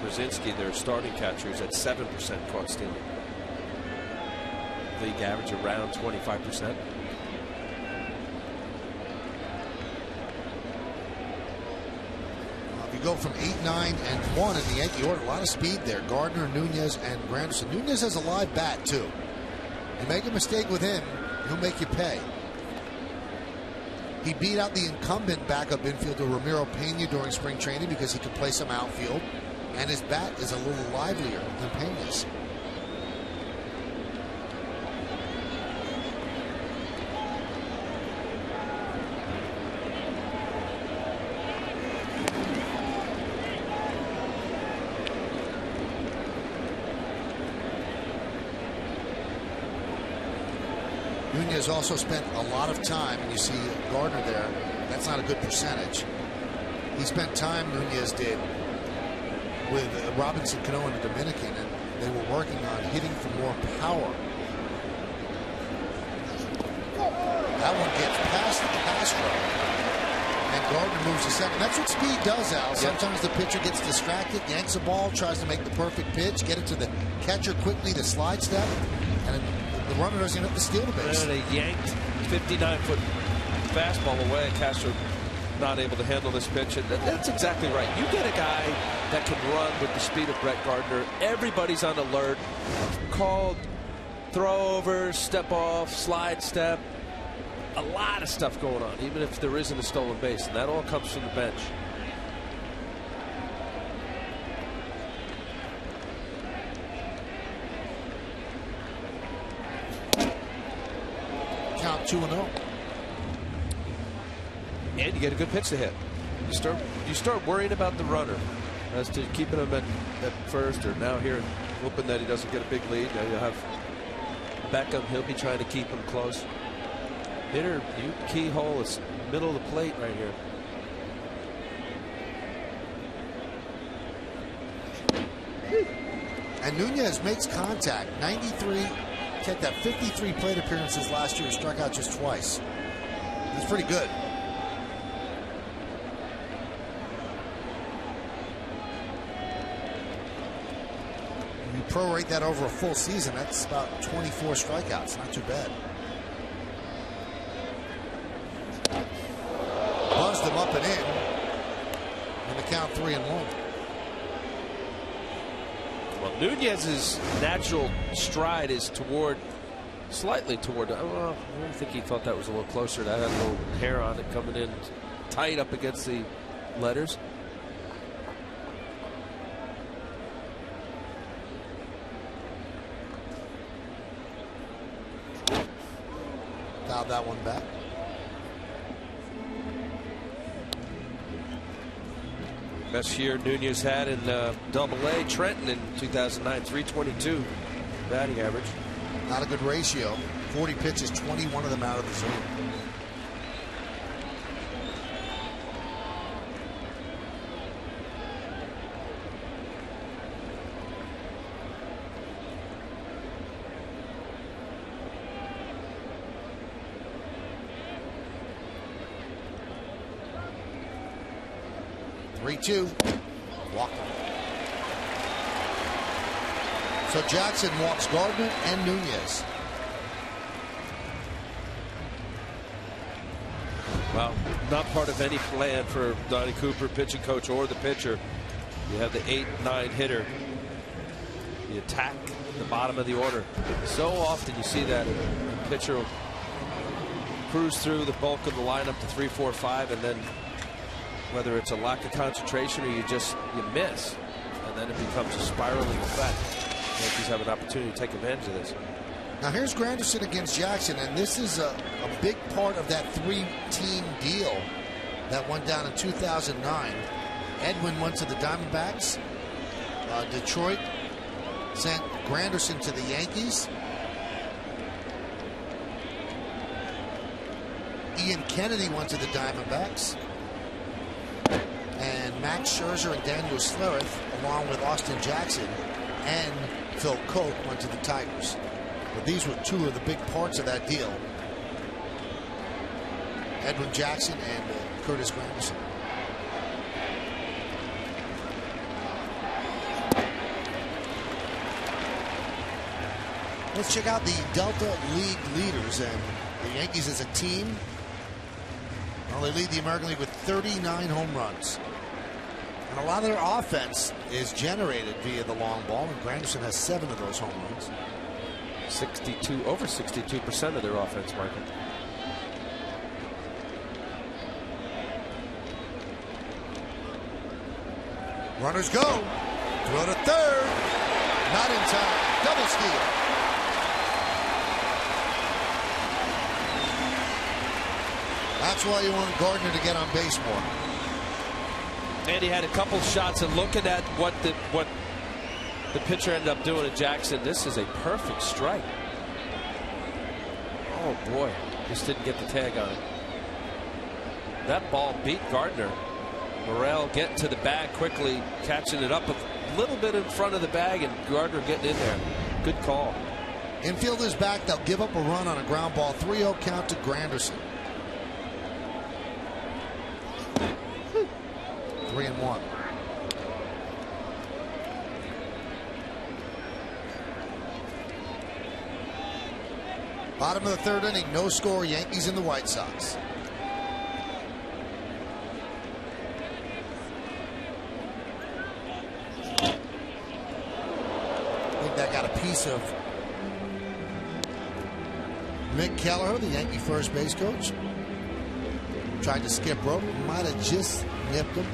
C: Brzezinski, their starting catcher, is at 7% caught stealing. League average around 25%.
B: You go from 8, 9, and 1 in the Yankee order. A lot of speed there. Gardner, Nunez, and Granderson. Nunez has a live bat, too. You make a mistake with him, he'll make you pay. He beat out the incumbent backup infielder Ramiro Pena during spring training because he could play some outfield, and his bat is a little livelier than Pena's. Nunez also spent a lot of time, and you see Gardner there. That's not a good percentage. He spent time, Nunez did, with Robinson Cano and the Dominican, and they were working on hitting for more power. That one gets past Castro, and Gardner moves to second. That's what speed does, Al. Sometimes the pitcher gets distracted, yanks a ball, tries to make the perfect pitch, get it to the catcher quickly, the slide step, and the runner doesn't have to steal the base.
C: And a yanked 59-foot fastball away. Castro not able to handle this pitch. And that's exactly right. You get a guy that can run with the speed of Brett Gardner. Everybody's on alert. Called throw over, step off, slide step. A lot of stuff going on, even if there isn't a stolen base. And that all comes from the bench.
B: Count 2-0.
C: And you get a good pitch to hit. You start worrying about the runner as to keeping him at first, or now here hoping that he doesn't get a big lead. Now you'll have Beckham. He'll be trying to keep him close. Hitter, you keyhole is middle of the plate right here.
B: And Nunez makes contact. 93. Check that. 53 plate appearances last year. Struck out just twice. That's pretty good. prorate that over a full season, that's about 24 strikeouts. Not too bad. Buzzed him up and in. And the count 3-1.
C: Well, Nunez's natural stride is slightly toward. Well, I think he thought that was a little closer. That had a little hair on it coming in tight up against the letters.
B: Fouled that one back.
C: Best year Nunez had in Double-A. Trenton in 2009, 322 batting average.
B: Not a good ratio. 40 pitches, 21 of them out of the zone. Two. Walker. So Jackson walks Gardner and Nunez.
C: Well, not part of any plan for Donnie Cooper, pitching coach, or the pitcher. You have the 8-9 hitter. You attack the bottom of the order. So often you see that a pitcher will cruise through the bulk of the lineup to 3, 4, 5, and then whether it's a lack of concentration or you miss, and then it becomes a spiraling effect. Yankees have an opportunity to take advantage of this.
B: Now here's Granderson against Jackson, and this is a big part of that 3-team deal that went down in 2009. Edwin went to the Diamondbacks. Detroit sent Granderson to the Yankees. Ian Kennedy went to the Diamondbacks. And Max Scherzer and Daniel Schlereth, along with Austin Jackson and Phil Koch, went to the Tigers. But these were two of the big parts of that deal. Edwin Jackson and Curtis Granderson. Let's check out the Delta League leaders. And the Yankees as a team, well, they lead the American League with 39 home runs. And a lot of their offense is generated via the long ball, and Granderson has 7 of those home runs.
C: Over 62% of their offense, Michael.
B: Runners go. Throw to third. Not in time. Double steal. That's why you want Gardner to get on base more.
C: And he had a couple shots, and looking at what the pitcher ended up doing to Jackson, this is a perfect strike. Oh boy, just didn't get the tag on it. That ball beat Gardner. Morel getting to the bag quickly, catching it up a little bit in front of the bag, and Gardner getting in there. Good call.
B: Infielders back, they'll give up a run on a ground ball. 3-0 count to Granderson. 3-1. Bottom of the third inning, no score. Yankees and the White Sox. I think that got a piece of Mick Kelleher, the Yankee first base coach. Tried to skip rope, might have just nipped him.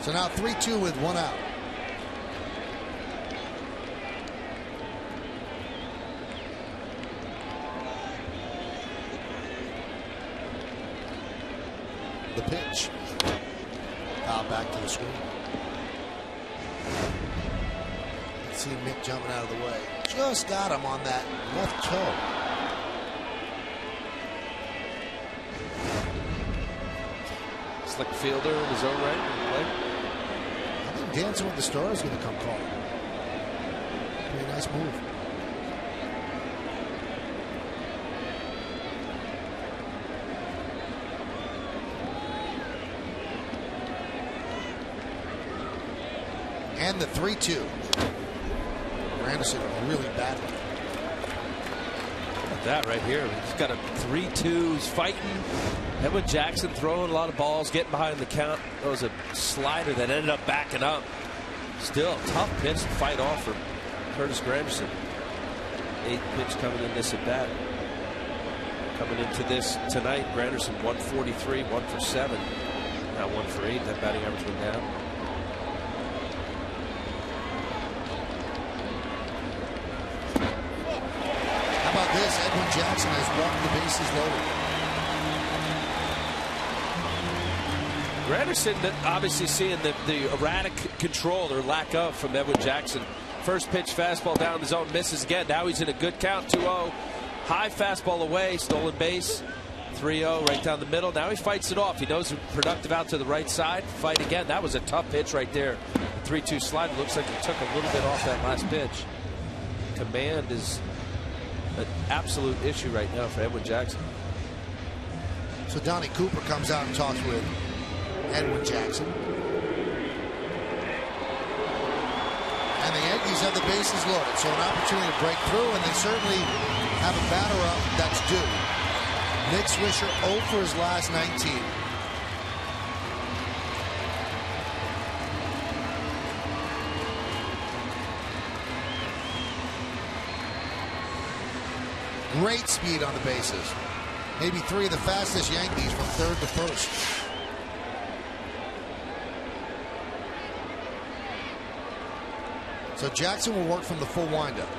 B: So now 3-2 with 1 out. The pitch. Foul back to the screen. Let's see Mick jumping out of the way. Just got him on that left toe.
C: Slick fielder in his own right.
B: I think Dancing with the Stars is going to come call. Pretty nice move. And the 3-2. Anderson really bad.
C: Look at that right here. He's got a 3-2. He's fighting. Edwin Jackson throwing a lot of balls, getting behind the count. That was a slider that ended up backing up. Still a tough pitch to fight off for Curtis Granderson. 8th pitch coming in this at bat. Coming into this tonight, Granderson 143, 1 for 7. Now 1 for 8. That batting average went down.
B: How about this? Edwin Jackson has walked the bases loaded.
C: Granderson obviously seeing the erratic control or lack of from Edwin Jackson. First pitch fastball down the zone, misses again. Now he's in a good count, 2-0. High fastball away, stolen base, 3-0 right down the middle. Now he fights it off. He knows productive out to the right side. Fight again. That was a tough pitch right there. 3-2 slide. Looks like he took a little bit off that last pitch. Command is an absolute issue right now for Edwin Jackson.
B: So Donnie Cooper comes out and talks with Edwin Jackson. And the Yankees have the bases loaded, so an opportunity to break through, and they certainly have a batter up that's due. Nick Swisher 0 for his last 19. Great speed on the bases. Maybe 3 of the fastest Yankees from third to first. So Jackson will work from the full windup.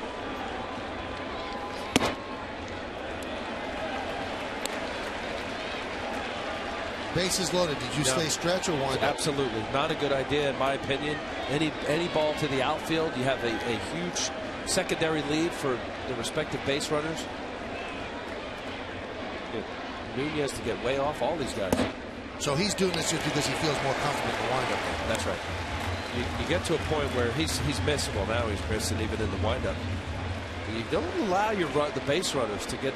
B: Bases loaded. Did you say stretch or wind up?
C: Absolutely. Not a good idea in my opinion. Any ball to the outfield, you have a huge secondary lead for the respective base runners. Nunez to get way off all these guys.
B: So he's doing this just because he feels more comfortable in the windup.
C: That's right. You get to a point where he's missable now. He's missing even in the windup. You don't allow the base runners to get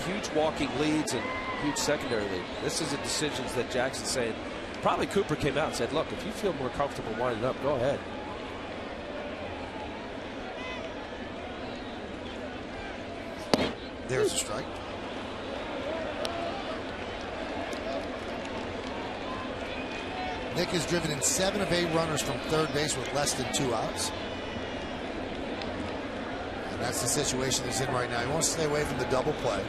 C: huge walking leads and huge secondary lead. This is a decision that Jackson's saying. Probably Cooper came out and said, look, if you feel more comfortable winding up, go ahead.
B: There's a strike. Nick has driven in 7 of 8 runners from third base with less than 2 outs. And that's the situation he's in right now. He wants to stay away from the double play.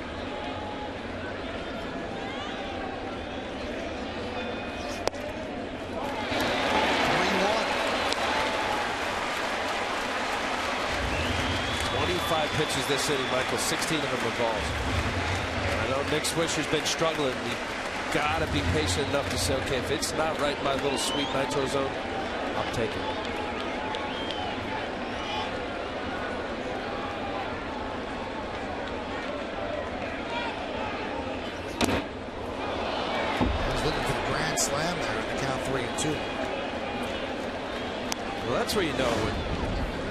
C: Pitches this inning, Michael. 16 of them are balls. I know Nick Swisher's been struggling. You got to be patient enough to say, okay, if it's not right in my little sweet nitro zone, I'll take it.
B: He's looking for the grand slam there in the count 3-2.
C: Well, that's where you know when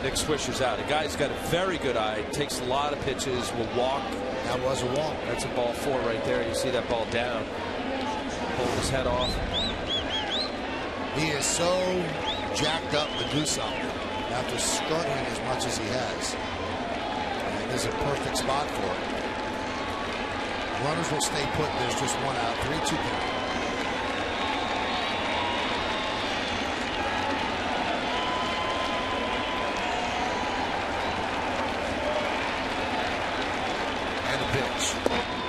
C: Nick Swisher's out. A guy's got a very good eye, takes a lot of pitches, will walk.
B: That was a walk.
C: That's a ball 4 right there. You see that ball down. Pull his head off.
B: He is so jacked up to do something after struggling as much as he has. And there's a perfect spot for it. Runners will stay put. There's just 1 out. 3-2 count.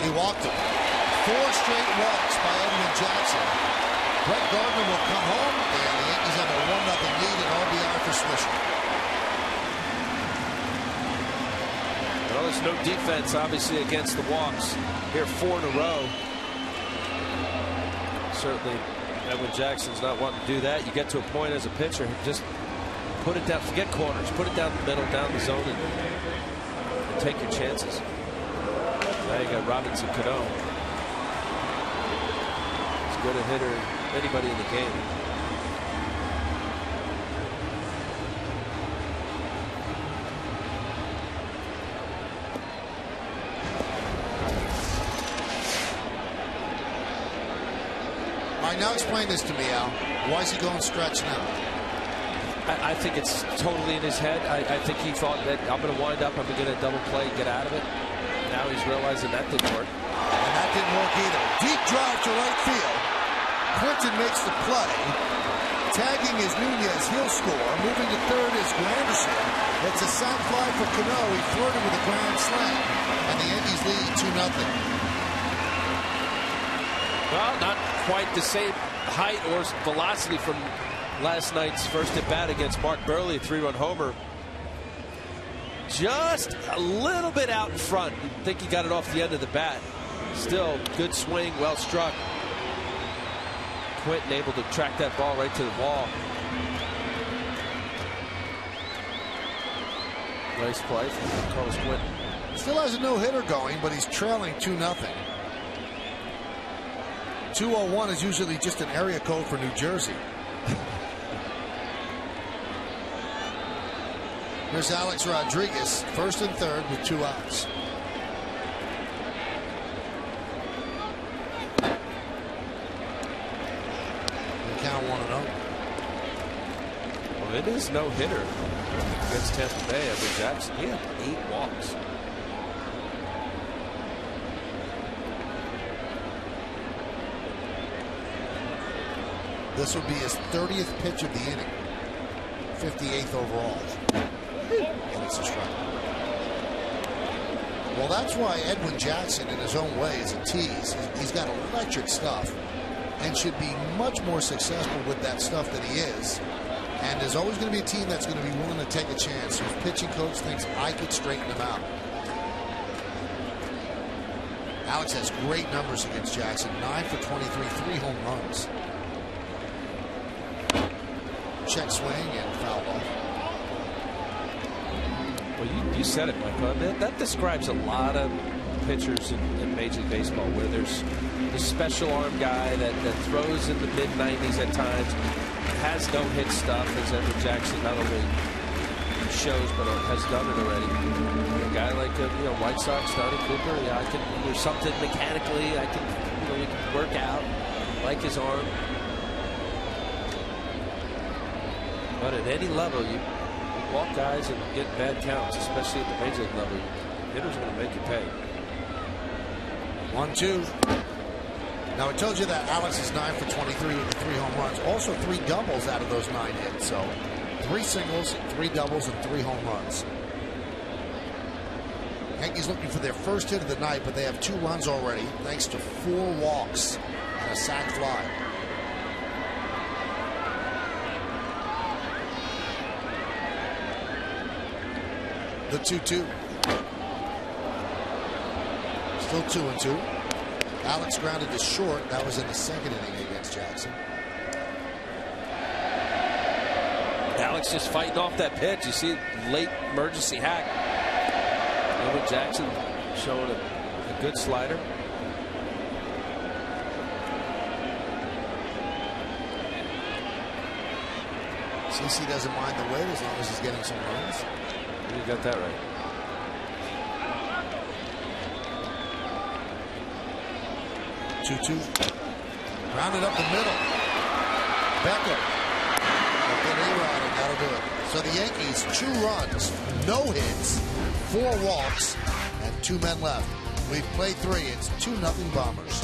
B: He walked him. 4 straight walks by Edwin Jackson. Brett Gardner will come home, and the Yankees have a 1-0 lead and RBI for Swisher.
C: Well, there's no defense, obviously, against the walks. Here 4 in a row. Certainly, Edwin Jackson's not wanting to do that. You get to a point as a pitcher, just put it down. Forget corners. Put it down the middle, down the zone, and take your chances. Now you got Robinson Cano. As good a hitter as anybody in the game.
B: All right, now explain this to me, Al. Why is he going stretch now?
C: I think it's totally in his head. I think he thought that I'm going to wind up, I'm going to get a double play, get out of it. Now he's realizing that didn't work.
B: And that didn't work either. Deep drive to right field. Clinton makes the play. Tagging is Nunez. He'll score. Moving to third is Granderson. It's a sac fly for Cano. He flirted with a grand slam. And the Yankees lead 2-0.
C: Well, not quite the same height or velocity from last night's first at bat against Mark Burley, a 3-run homer. Just a little bit out in front. I think he got it off the end of the bat. Still, good swing, well struck. Quinton able to track that ball right to the wall. Nice play from Carlos Quinton.
B: Still has a no-hitter going, but he's trailing 2-0. 201 is usually just an area code for New Jersey. Here's Alex Rodriguez, first and third with 2 outs. The count 1-0.
C: Well, it is no hitter against Tampa Bay. Edwin Jackson, he had 8 walks.
B: This would be his 30th pitch of the inning. 58th overall. And it's a strike. Well, that's why Edwin Jackson, in his own way, is a tease. He's got electric stuff and should be much more successful with that stuff than he is. And there's always going to be a team that's going to be willing to take a chance. Whose pitching coach thinks I could straighten him out. Alex has great numbers against Jackson. 9 for 23, 3 home runs. Check swing and foul off.
C: Well, you said it, Michael. That describes a lot of pitchers in Major League Baseball, where there's the special arm guy that throws in the mid-90s at times, has no-hit stuff, as Edwin Jackson not only shows but has done it already. A guy like White Sox, Tony Cooper, there's something mechanically we can work out, like his arm. But at any level, you walk guys and get bad counts, especially at the major league level. Hitters are going to make you pay.
B: 1-2. Now, I told you that Alex is 9 for 23 with the 3 home runs. Also 3 doubles out of those 9 hits. So 3 singles, 3 doubles, and 3 home runs. Yankees looking for their first hit of the night, but they have 2 runs already, thanks to 4 walks and a sac fly. The 2-2. Still 2-2. Alex grounded to short. That was in the second inning against Jackson.
C: Alex just fighting off that pitch. You see late emergency hack. Edwin Jackson showing a good slider.
B: CC doesn't mind the wait as long as he's getting some runs.
C: You got that right.
B: Two. Rounded up the middle. Becker. That'll do it. So the Yankees, 2 runs, no hits, 4 walks, and 2 men left. We've played 3. It's 2-0 Bombers.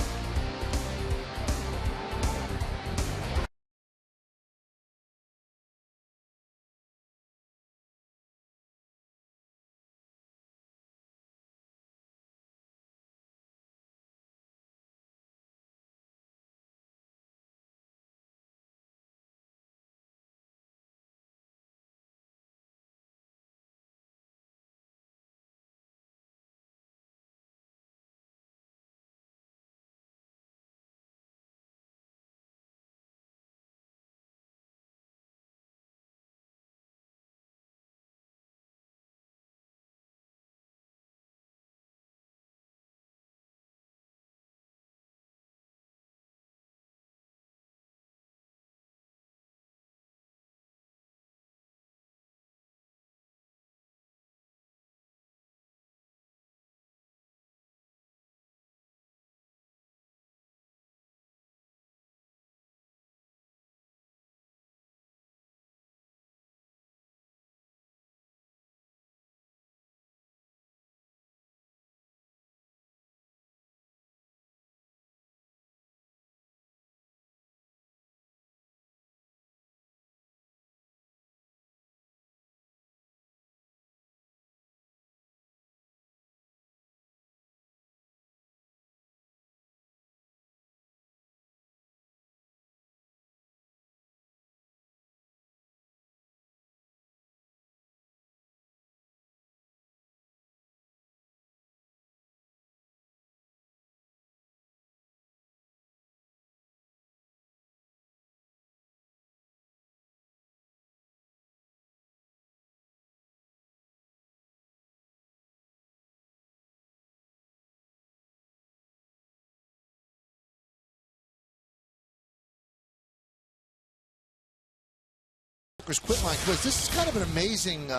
B: Quit line quiz. This is kind of an amazing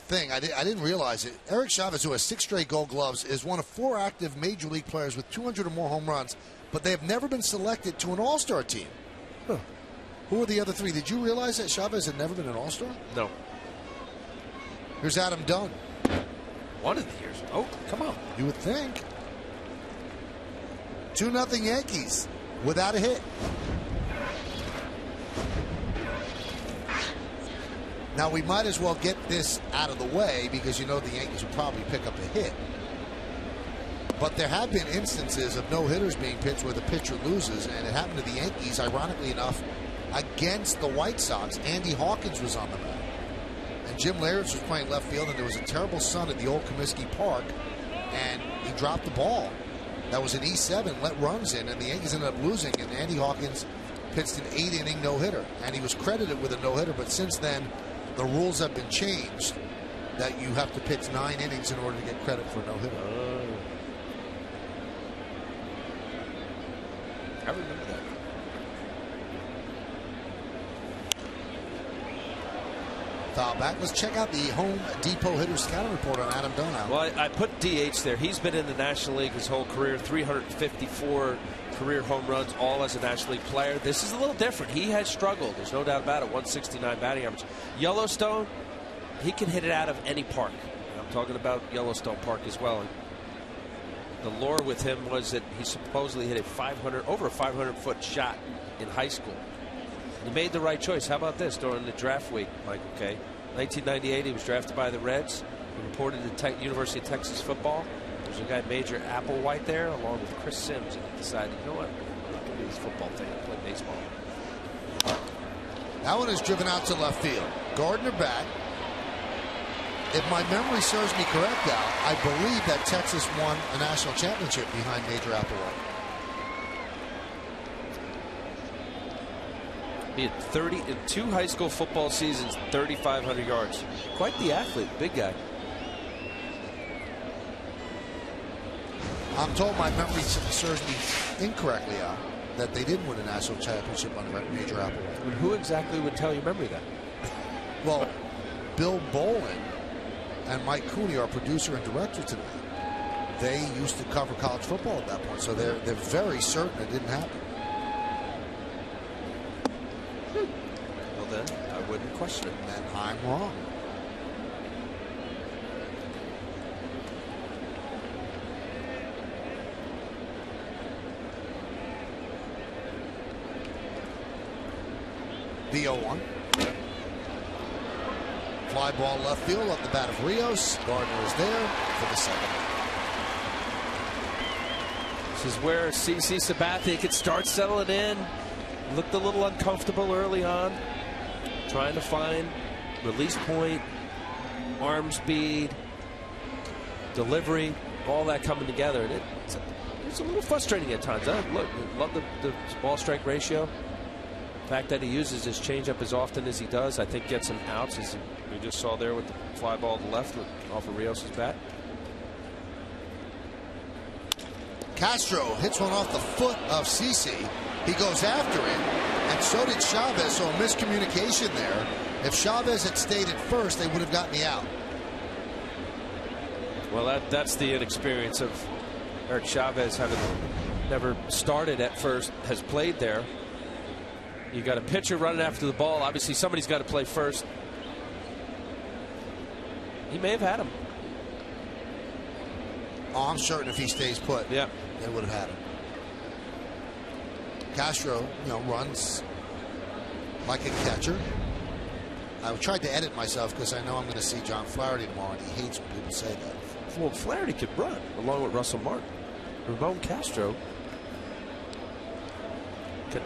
B: thing. I didn't realize it. Eric Chavez, who has 6 straight Gold Gloves, is one of 4 active Major League players with 200 or more home runs, but they have never been selected to an All-Star team. Huh. Who are the other 3? Did you realize that Chavez had never been an All-Star?
C: No.
B: Here's Adam Dunn.
C: One of the years. Oh, come on.
B: You would think. 2-0 Yankees without a hit. Now, we might as well get this out of the way because you know the Yankees will probably pick up a hit. But there have been instances of no-hitters being pitched where the pitcher loses, and it happened to the Yankees, ironically enough, against the White Sox. Andy Hawkins was on the mound. And Jim Leyritz was playing left field, and there was a terrible sun at the old Comiskey Park, and he dropped the ball. That was an E7, let runs in, and the Yankees ended up losing, and Andy Hawkins pitched an 8-inning no-hitter. And he was credited with a no-hitter, but since then, the rules have been changed that you have to pitch 9 innings in order to get credit for a no-hitter.
C: I remember that.
B: Foul back. Let's check out the Home Depot hitter scouting report on Adam Dunn.
C: Well, I put DH there. He's been in the National League his whole career, 354 career home runs, all as a National League player. This is a little different. He has struggled. There's no doubt about it. 169 batting average. Yellowstone, he can hit it out of any park. I'm talking about Yellowstone Park as well. And the lore with him was that he supposedly hit over a 500-foot shot in high school. He made the right choice. How about this during the draft week, Michael K? 1998, he was drafted by the Reds. He reported to University of Texas football. There's a guy, Major Applewhite, there, along with Chris Sims, and he decided, you know what, I'm not going to be this football thing. I'll play baseball.
B: That one is driven out to left field. Gardner back. If my memory serves me correct, Al, I believe that Texas won a national championship behind Major Applewhite.
C: He had 30 in 2 high school football seasons, 3,500 yards. Quite the athlete, big guy.
B: I'm told my memory serves me incorrectly, Al, that they did win a national championship under Major Applewhite.
C: And who exactly would tell your memory that?
B: Well, Bill Bolin and Mike Cooney, our producer and director today, they used to cover college football at that point, so they're very certain it didn't happen.
C: Well, then I wouldn't question it.
B: And I'm wrong. The 0-1. Fly ball left field off the bat of Rios. Gardner is there for the second.
C: This is where CC Sabathia could start settling in. Looked a little uncomfortable early on. Trying to find release point, arm speed, delivery, all that coming together. And it's a little frustrating at times. Love the ball strike ratio. The fact that he uses his changeup as often as he does, I think gets him outs, as we just saw there with the fly ball to the left off of Rios' bat.
B: Castro hits one off the foot of CC. He goes after it, and so did Chavez, so a miscommunication there. If Chavez had stayed at first, they would have gotten the out.
C: Well, that's the inexperience of Eric Chavez, having never started at first, has played there. You got a pitcher running after the ball. Obviously, somebody's got to play first. He may have had him.
B: Oh, I'm certain if he stays put,
C: yeah,
B: they would have had him. Castro, runs like a catcher. I tried to edit myself because I know I'm going to see John Flaherty tomorrow, and he hates when people say that.
C: Well, Flaherty could run along with Russell Martin. Ramon Castro could.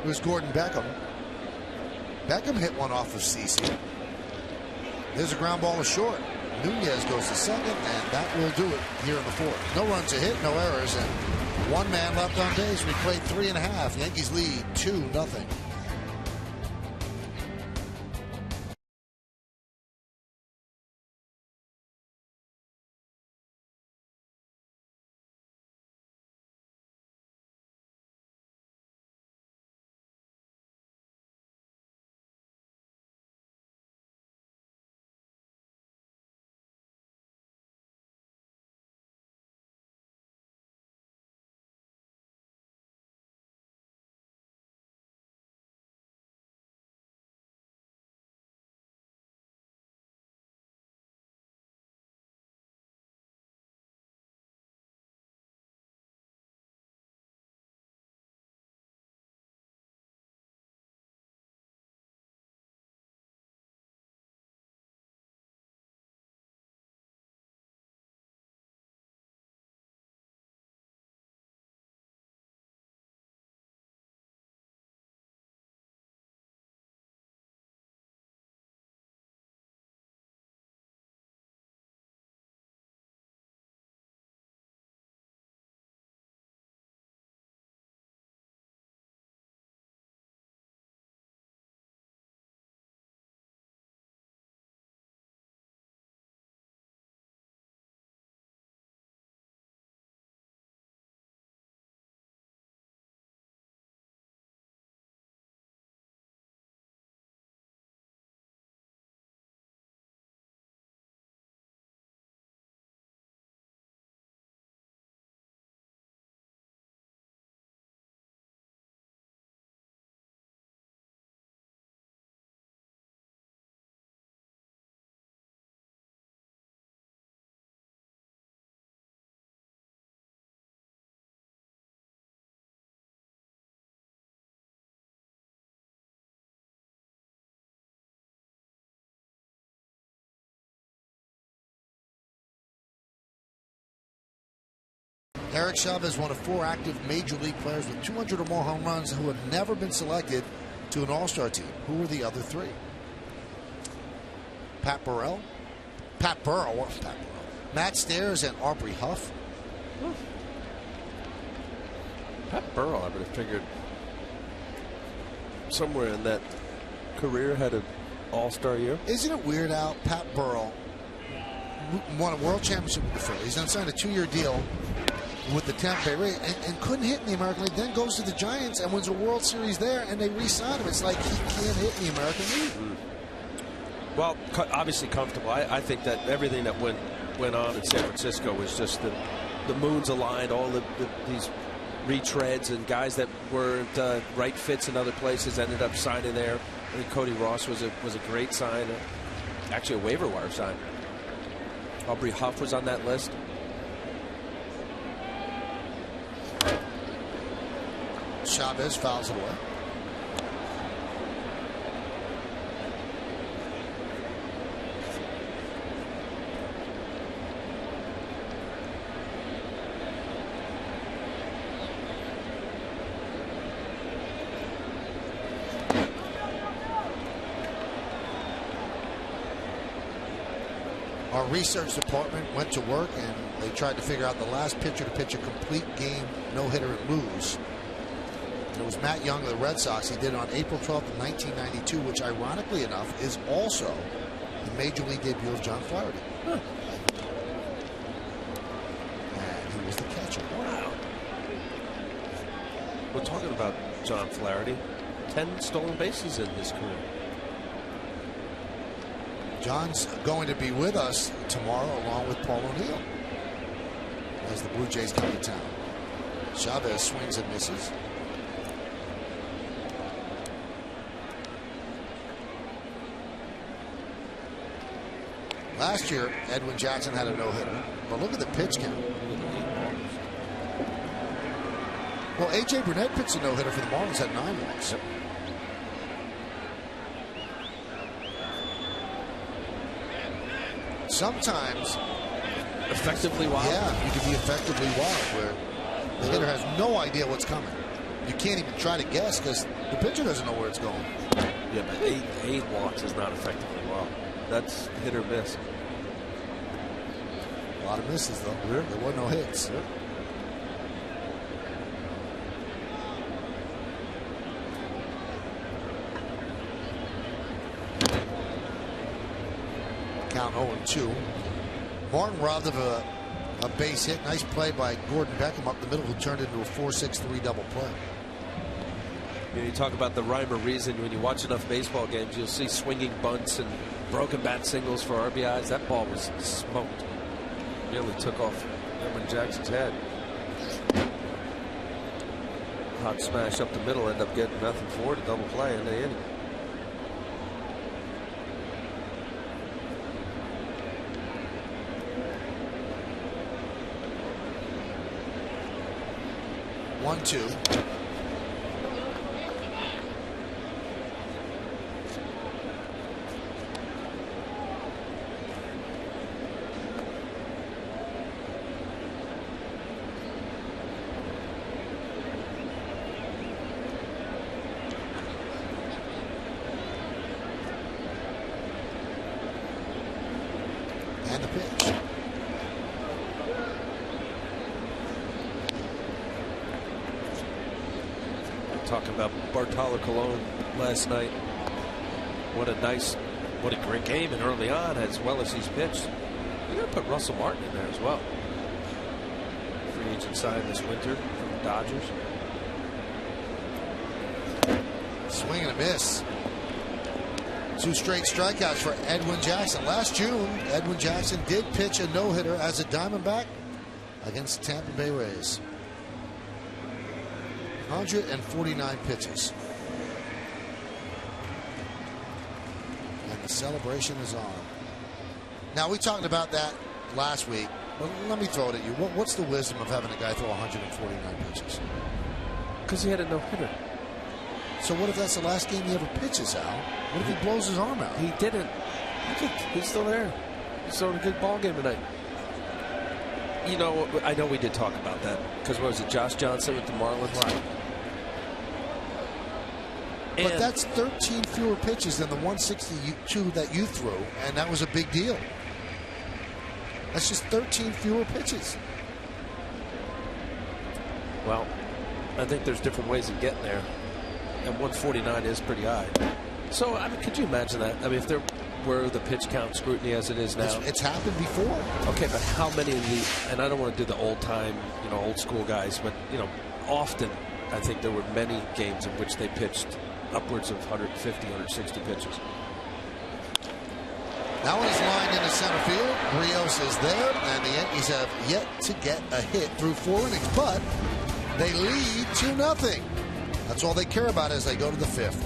B: It was Gordon Beckham. Beckham hit one off of CC. There's a ground ball to short. Nunez goes to second, and that will do it here in the fourth. No runs a hit, no errors, and one man left on base. We played 3.5. Yankees lead 2-0. Eric Chavez, one of 4 active Major League players with 200 or more home runs who have never been selected to an All-Star team. Who were the other 3? Pat Burrell, Matt Stairs, and Aubrey Huff.
C: Pat Burrell, I would have figured somewhere in that career had an all-star year.
B: Isn't it weird how Pat Burrell won a world championship with the Phillies, then signed a 2-year deal with the Tampa Bay Rays and couldn't hit in the American League, then goes to the Giants and wins a World Series there, and they re-sign him. It's like he can't hit in the American League.
C: Well, obviously comfortable. I think that everything that went on in San Francisco was just the moons aligned, all these retreads, and guys that weren't right fits in other places ended up signing there. I think Cody Ross was a great sign, actually a waiver wire sign. Aubrey Huff was on that list.
B: Chavez fouls it away. Our research department went to work and they tried to figure out the last pitcher to pitch a complete game no-hitter and lose. And it was Matt Young of the Red Sox. He did it on April 12th of 1992, which ironically enough is also the Major League debut of John Flaherty. And he was the catcher.
C: Wow. We're talking about John Flaherty. 10 stolen bases in his career.
B: John's going to be with us tomorrow along with Paul O'Neill as the Blue Jays come to town. Chavez swings and misses. Last year, Edwin Jackson had a no-hitter, but look at the pitch count. Well, AJ Burnett pitched a no-hitter for the Marlins, had 9 walks.
C: Yep.
B: Sometimes
C: effectively wild.
B: Yeah, you can be effectively wild where the hitter has no idea what's coming. You can't even try to guess because the pitcher doesn't know where it's going.
C: Yeah, but 8 walks is not effectively wild. That's hit or miss.
B: A lot of misses though. Yeah. There were no hits.
C: Yeah.
B: Count 0-2. Martin robbed of a base hit. Nice play by Gordon Beckham up the middle, who turned into a 4-6-3 double play.
C: You talk about the rhyme or reason. When you watch enough baseball games, you'll see swinging bunts and broken bat singles for RBIs. That ball was smoked. Nearly took off Edwin Jackson's head. Hot smash up the middle, end up getting nothing for it. A double play in the inning.
B: One, two. And the pitch.
C: Talking about Bartolo Colon last night. What a great game and early on, as well as he's pitched. You're going to put Russell Martin in there as well. Free agent signed this winter from the Dodgers.
B: Swing and a miss. 2 straight strikeouts for Edwin Jackson. Last June, Edwin Jackson did pitch a no-hitter as a Diamondback against the Tampa Bay Rays. 149 pitches. And the celebration is on. Now, we talked about that last week. But let me throw it at you. What's the wisdom of having a guy throw 149 pitches?
C: Because he had a no-hitter.
B: So what if that's the last game he ever pitches, Al? What if he blows his arm out?
C: He didn't. He's still there. He's throwing a good ball game tonight. You know, I know we did talk about that because what was it, Josh Johnson with the Marlins?
B: Right. But that's 13 fewer pitches than the 162 that you threw, and that was a big deal. That's just 13 fewer pitches.
C: Well, I think there's different ways of getting there, and 149 is pretty high. So, I mean, could you imagine that? I mean, if there were the pitch count scrutiny as it is now.
B: It's happened before.
C: Okay, but how many of the, and I don't want to do the old time, you know, old school guys, but, you know, often I think there were many games in which they pitched upwards of 150, 160 pitches.
B: That one is lined into center field. Rios is there, and the Yankees have yet to get a hit through 4 innings, but they lead 2-0. That's all they care about as they go to the 5th.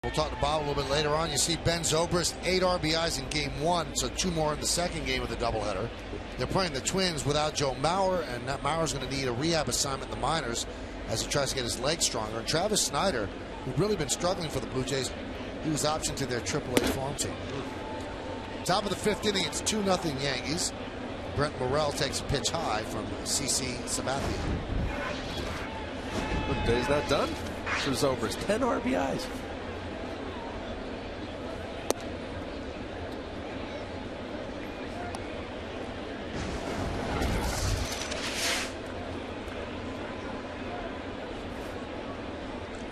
B: We'll talk to Bob a little bit later on. You see Ben Zobrist, 8 RBIs in game 1, so 2 more in the second game of the doubleheader. They're playing the Twins without Joe Mauer, and that Mauer's going to need a rehab assignment in the minors as he tries to get his legs stronger. And Travis Snyder, who's really been struggling for the Blue Jays, he was optioned to their AAA farm team. Top of the 5th inning, it's 2-0 Yankees. Brent Morrell takes a pitch high from CC Sabathia.
C: The day's not done for Zobrist. 10 RBIs.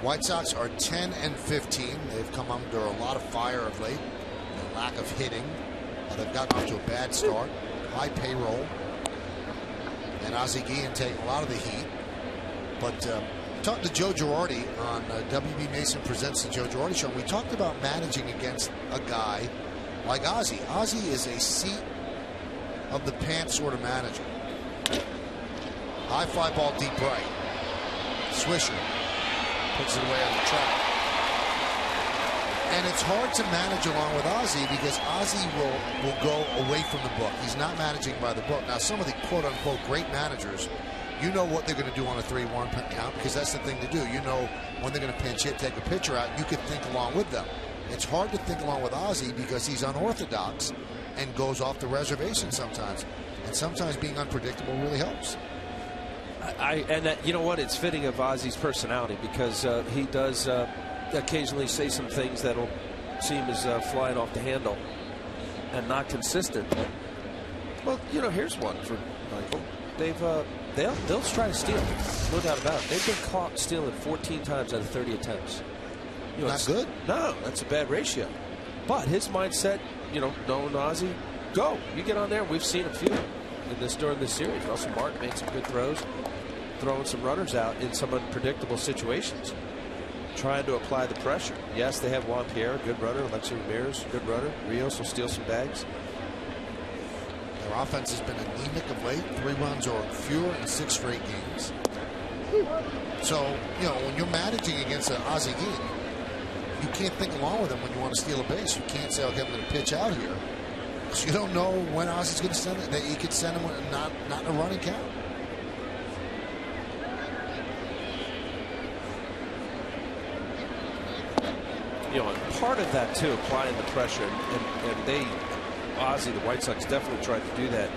B: White Sox are 10-15. They've come under a lot of fire of late. The lack of hitting. They've gotten off to a bad start. High payroll. And Ozzie Guillen taking a lot of the heat. But talked to Joe Girardi on WB Mason Presents the Joe Girardi Show. And we talked about managing against a guy like Ozzie. Ozzie is a seat of the pants sort of manager. High fly ball deep right. Swisher. Puts it away on the track. And it's hard to manage along with Ozzie because Ozzie will go away from the book. He's not managing by the book. Now, some of the quote-unquote great managers, you know what they're going to do on a 3-1 count because that's the thing to do. You know when they're going to pinch hit, take a pitcher out. You can think along with them. It's hard to think along with Ozzie because he's unorthodox and goes off the reservation sometimes. And sometimes being unpredictable really helps.
C: You know what? It's fitting of Ozzie's personality because he does occasionally say some things that'll seem as flying off the handle and not consistent. Well, you know, here's one for Michael. They've they'll try to steal. No doubt about it. They've been caught stealing 14 times out of 30 attempts.
B: Not good?
C: No, that's a bad ratio. But his mindset, knowing Ozzie, go. You get on there. We've seen a few during this series. Russell Martin made some good throws, throwing some runners out in some unpredictable situations, trying to apply the pressure. Yes, they have Juan Pierre, good runner. Alexi Ramirez, good runner. Rios will steal some bags.
B: Their offense has been anemic of late. 3 runs or fewer in 6 straight games. So, when you're managing against an Ozzie game, you can't think along with him when you want to steal a base. You can't say, okay, I'm going to pitch out here. Because you don't know when Ozzie's going to send it. That you could send him not in a running count.
C: And part of that too, applying the pressure, and Ozzie, the White Sox, definitely tried to do that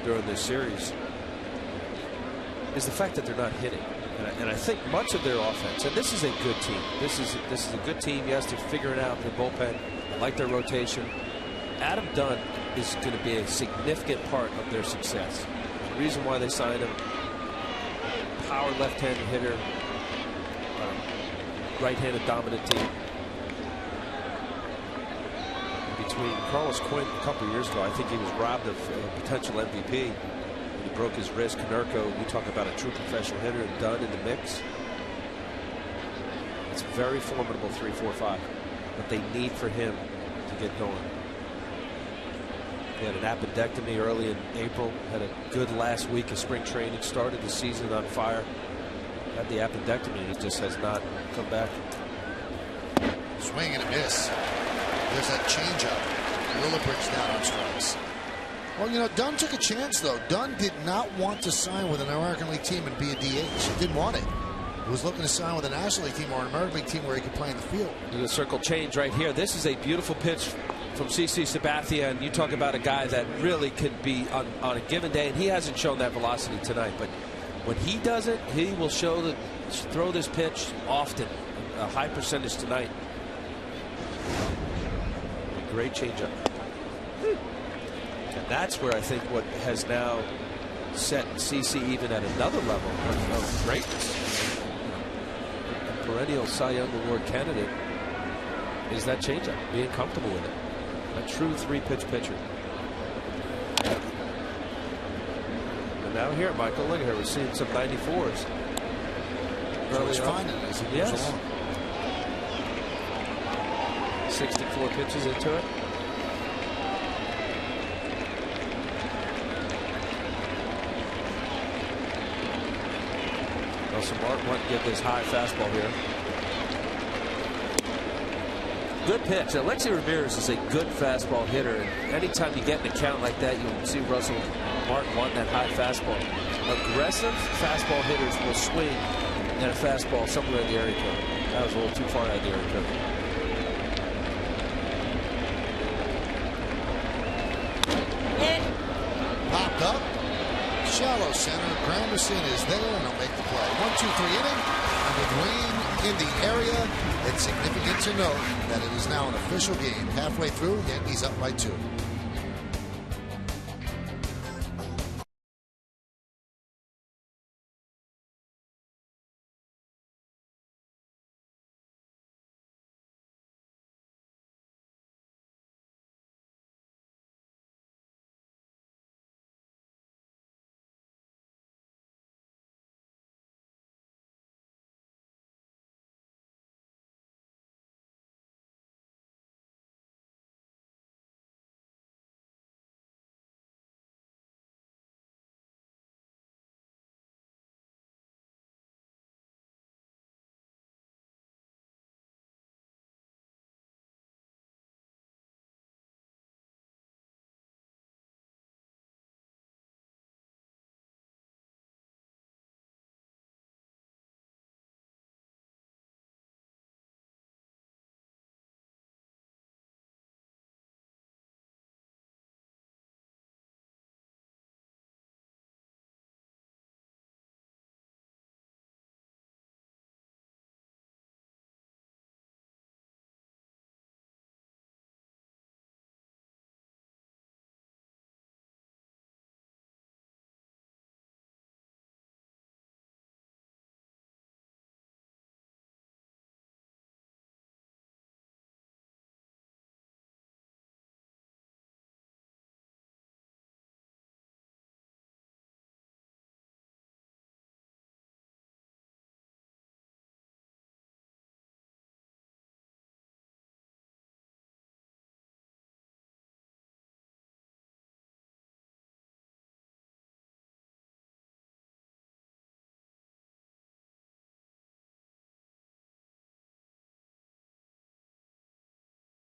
C: during this series, is the fact that they're not hitting. And I think much of their offense, and this is a good team. This is a good team. Yes, they're figuring out their bullpen. I like their rotation. Adam Dunn is going to be a significant part of their success. The reason why they signed him: power left-handed hitter, right-handed dominant team. Between Carlos Quinn a couple of years ago, I think he was robbed of potential MVP. He broke his wrist. Konerko, we talk about a true professional hitter, and Dunn in the mix. It's very formidable 3-4-5, but they need for him to get going. He had an appendectomy early in April, had a good last week of spring training, started the season on fire, had the appendectomy, and he just has not come back.
B: Swing and a miss. There's that changeup. Lillibridge down on strikes. Well, Dunn took a chance, though. Dunn did not want to sign with an American League team and be a DH. He didn't want it. He was looking to sign with a National League team or an American League team where he could play in the field.
C: There's a circle change right here. This is a beautiful pitch from CC Sabathia, and you talk about a guy that really could be on a given day, and he hasn't shown that velocity tonight. But when he does it, he will throw this pitch often, a high percentage tonight. Great changeup. And that's where I think what has now set CC even at another level of greatness. A perennial Cy Young Award candidate is that changeup, being comfortable with it. A true 3-pitch pitcher. And now here, Michael, look at her. We're seeing some 94s.
B: So he's finding it as he goes along.
C: 64 pitches into it. So Martin wants to get this high fastball here. Good pitch. Alexi Ramirez is a good fastball hitter, and anytime you get in a count like that, you'll see Russell Martin wanting that high fastball. Aggressive fastball hitters will swing at a fastball somewhere in the area code. That was a little too far out of the area code.
B: Popped up. Shallow center. Granderson is there, and he'll make the play. 1-2-3 inning. And with rain in the area, it's significant to note that it is now an official game. Halfway through, Yankees up by 2.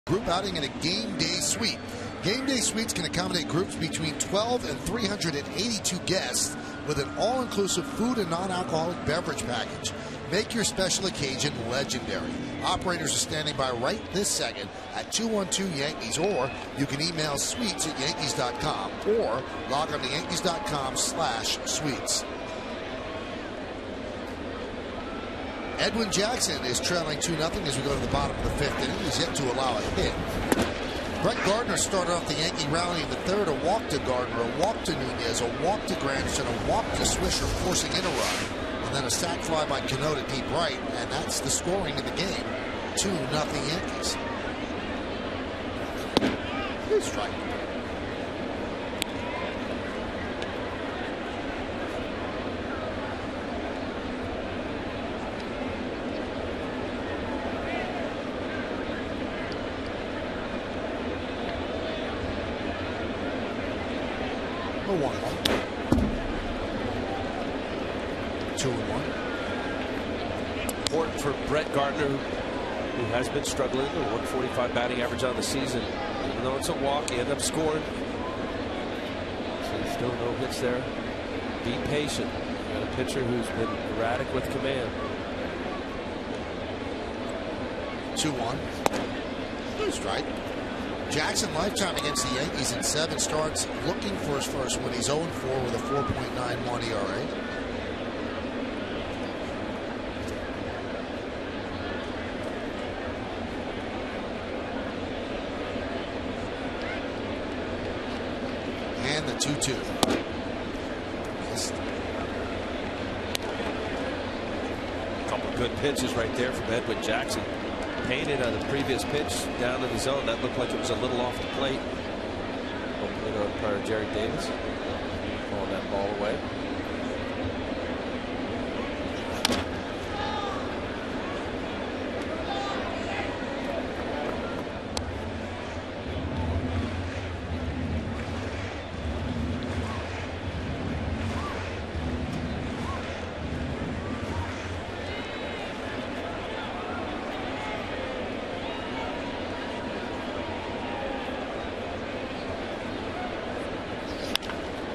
B: group outing and a game day suite. Game day suites can accommodate groups between 12 and 382 guests with an all-inclusive food and non-alcoholic beverage package. Make your special occasion legendary. Operators are standing by right this second at 212-YANKEES, or you can email suites@yankees.com or log on to yankees.com/suites. Edwin Jackson is trailing 2-0 as we go to the bottom of the 5th inning. He's yet to allow a hit. Brett Gardner started off the Yankee rally in the 3rd. A walk to Gardner, a walk to Nunez, a walk to Granderson, a walk to Swisher, forcing in a run. And then a sac fly by Cano to deep right. And that's the scoring in the game. 2-0 Yankees. Good strike. A 1-1. 2-1.
C: Important for Brett Gardner, who has been struggling. A 145 batting average on the season. Even though it's a walk, he ended up scoring. So still no hits there. Be patient. You got a pitcher who's been erratic with command.
B: 2-1. Strike. Jackson lifetime against the Yankees in 7 starts, looking for his first win. He's 0-4 with a 4.91 ERA. And the 2-2.
C: A couple good pitches right there from Edwin Jackson. Painted on the previous pitch down in the zone. That looked like it was a little off the plate. Opening on part of Jerry Davis. Pulling that ball away.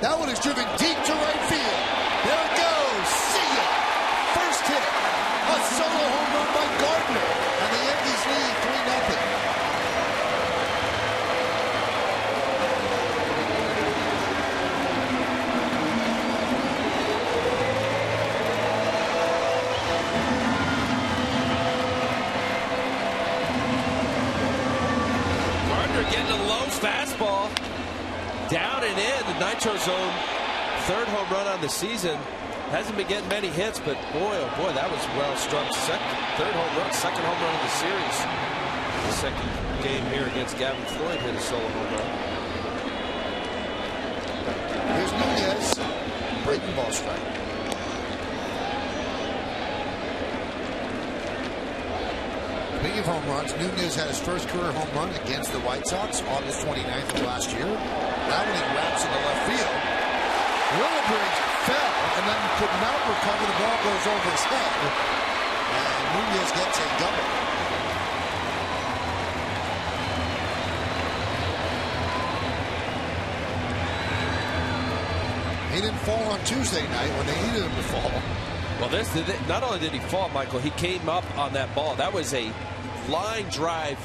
B: That one is driven deep to right field. There it goes. See ya. First hit. A solo home run by Gardner. And the Yankees lead 3-0.
C: Gardner getting a low fastball. Down and in the nitro zone. 3rd home run on the season. Hasn't been getting many hits, but boy, oh boy, that was well struck. 3rd home run, 2nd home run of the series. The 2nd game here against Gavin Floyd hit a solo home run.
B: Here's Nunez. Breaking ball strike. Speaking of home runs, Nunez had his first career home run against the White Sox August 29th of last year. That one he wraps in the left field. Willibridge fell and then could not recover. The ball goes over his head. And Nunez gets a double. He didn't fall on Tuesday night when they needed him to fall.
C: Well, not only did he fall, Michael, he came up on that ball. That was a line drive,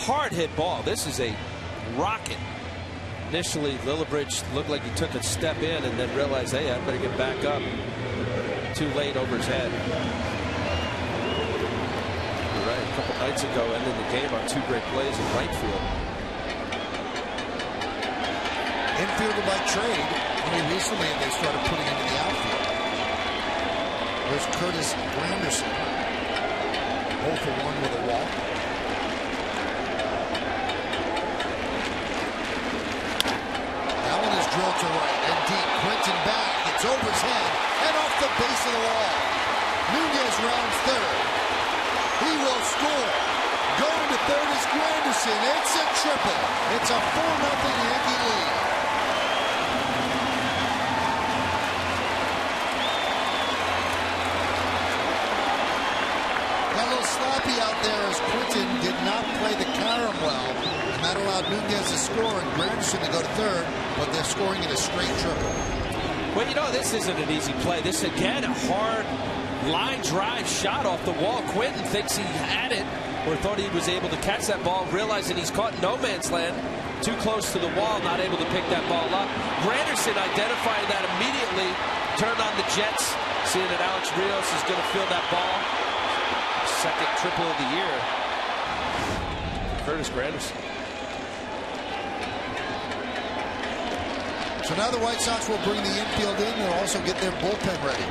C: hard hit ball. This is a rocket. Initially, Willibridge looked like he took a step in and then realized, hey, I better get back up. Too late over his head. You're right. A couple nights ago, ended the game on 2 great plays in right field.
B: Infielder by trade. Only recently they started putting him in the outfield. There's Curtis Granderson. 0 for 1 with a walk. That one is drilled to right and deep. Quentin back. It's over his head and off the base of the wall. Nunez rounds 3rd. He will score. Going to 3rd is Granderson. It's a triple. It's a 4-0 Yankee lead. Slap happy out there as Quinton did not play the carom well, and that allowed Nunez to score and Granderson to go to third, but they're scoring in a straight triple.
C: Well, you know, this isn't an easy play. This, again, a hard line drive shot off the wall. Quinton thinks he had it or thought he was able to catch that ball, realizing he's caught in no man's land, too close to the wall, not able to pick that ball up. Granderson identifying that immediately, turned on the Jets, seeing that Alex Rios is going to field that ball. Second triple of the year. Curtis Granderson.
B: So now the White Sox will bring the infield in. They'll also get their bullpen ready.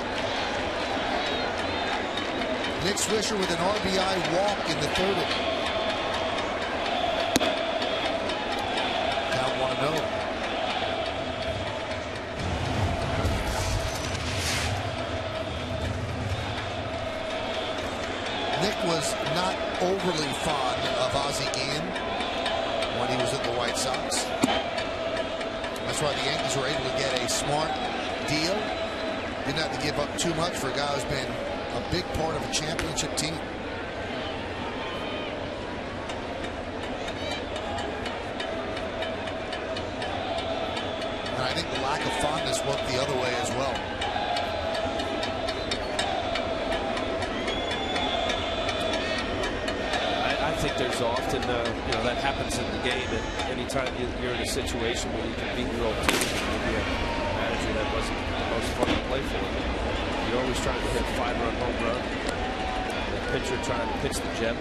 B: Nick Swisher with an RBI walk in the third inning. Count 1-0. Nick was not overly fond of Ozzie Guillen when he was at the White Sox. That's why the Yankees were able to get a smart deal. Didn't have to give up too much for a guy who's been a big part of a championship team. And I think the lack of fondness worked the other way as well.
C: I think there's often, that happens in the game. And anytime you're in a situation where you can beat your old team, maybe a manager that wasn't the most fun to play for. You're always trying to hit a 5-run home run. The pitcher trying to pitch the gem.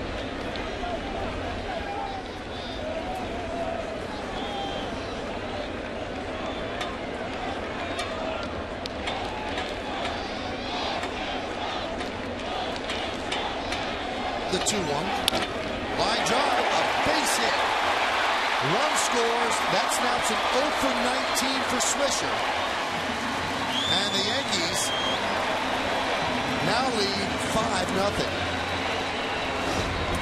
B: The 2-1. Line drive, a base hit. Run scores. That snaps an 0 for 19 for Swisher. And the Yankees now lead 5-0.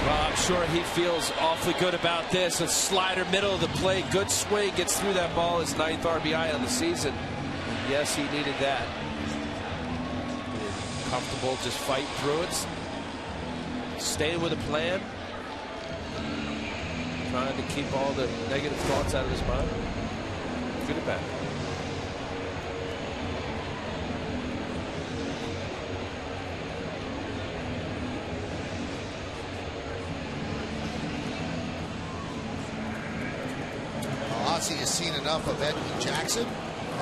C: Well, I'm sure he feels awfully good about this. A slider middle of the plate. Good swing. Gets through that ball. His 9th RBI on the season. Yes, he needed that. Comfortable just fighting through it. Staying with a plan. Trying to keep all the negative thoughts out of his mind. Good at bat.
B: Ozzie has seen enough of Edwin Jackson.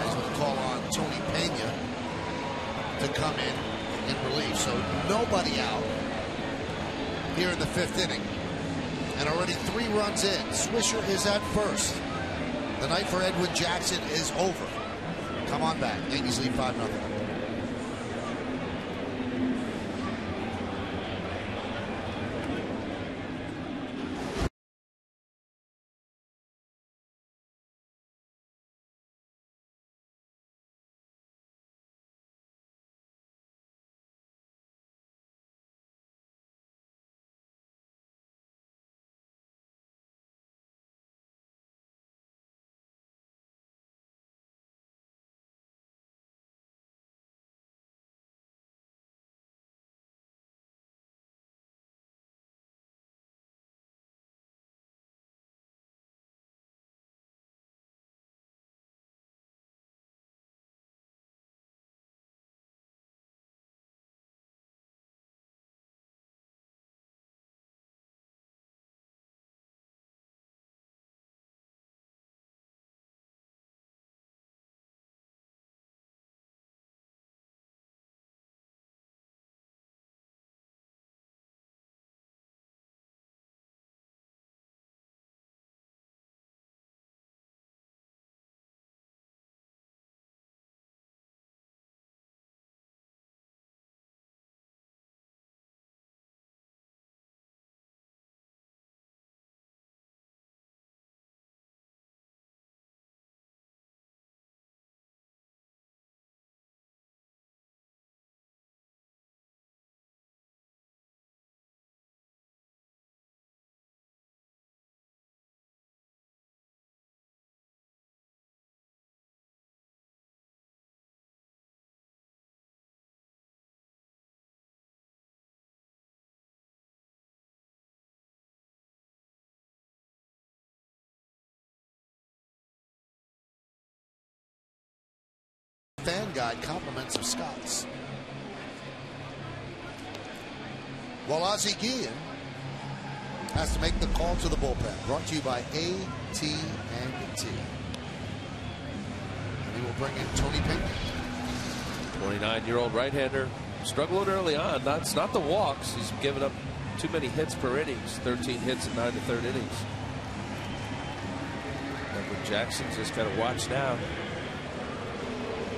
B: He's going to call on Tony Pena to come in relief. So nobody out here in the 5th inning. And already 3 runs in. Swisher is at first. The night for Edwin Jackson is over. Come on back. Yankees lead 5-0. fan guide, compliments of Scott's. Well, Ozzie Guillen has to make the call to the bullpen. Brought to you by AT NYA. And he will bring in Tony Pena.
C: 29-year-old right-hander struggling early on. It's not the walks. He's given up too many hits per innings. 13 hits in 9 1/3 innings. Edwin Jackson just got to watch now.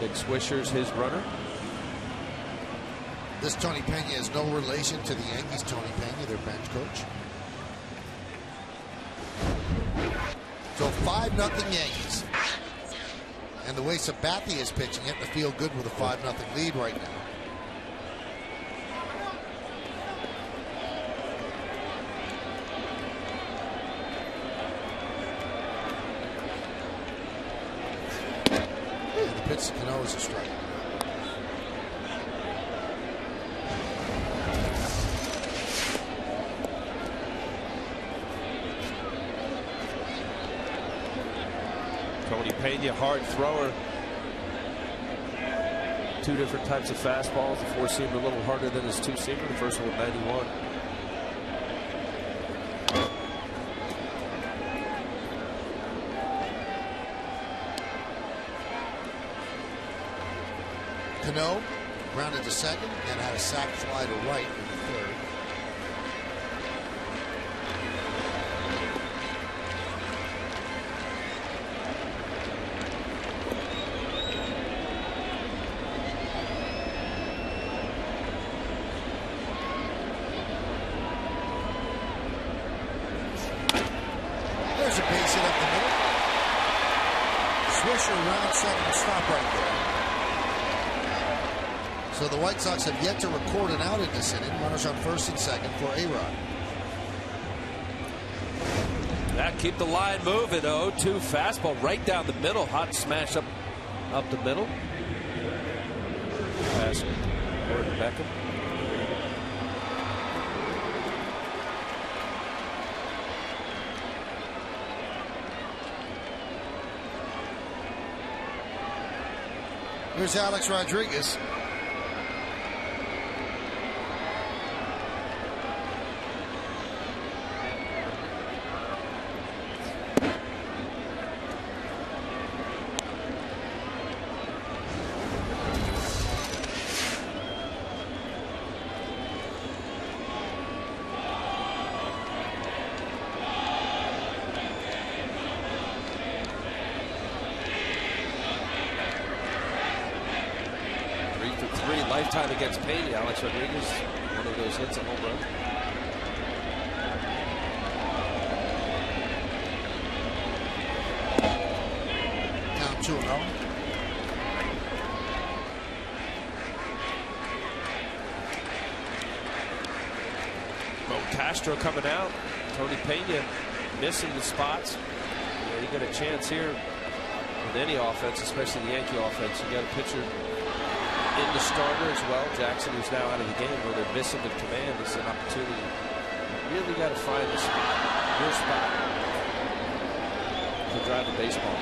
C: Big Swisher's his runner.
B: This Tony Pena is no relation to the Yankees' Tony Pena, their bench coach. So 5-0 Yankees. And the way Sabathia is pitching it, to feel good with a 5-0 lead right now. And the pitch to Cano is a strike.
C: Tony Pena, hard thrower. Two different types of fastballs. The four-seamer a little harder than his two-seamer. The first one with 91.
B: Cano grounded to second and had a sac fly to right in the third. There's a base hit up the middle. Swisher round second to stop right there. So the White Sox have yet to record an out in this inning. Runners on first and second for A-Rod.
C: That keep the line moving. 0-2 fastball right down the middle. Hot smash up the middle. Pass Gordon Beckham.
B: Here's Alex Rodriguez.
C: Lifetime against Pena. Alex Rodriguez, one of those hits, a home run.
B: Count 2-0.
C: Castro coming out. Tony Pena missing the spots. You get a chance here with any offense, especially the Yankee offense. You got a pitcher in the starter as well. Jackson, who's now out of the game, where they're missing the command. This is an opportunity. You really got to find the spot, your spot, to drive the baseball.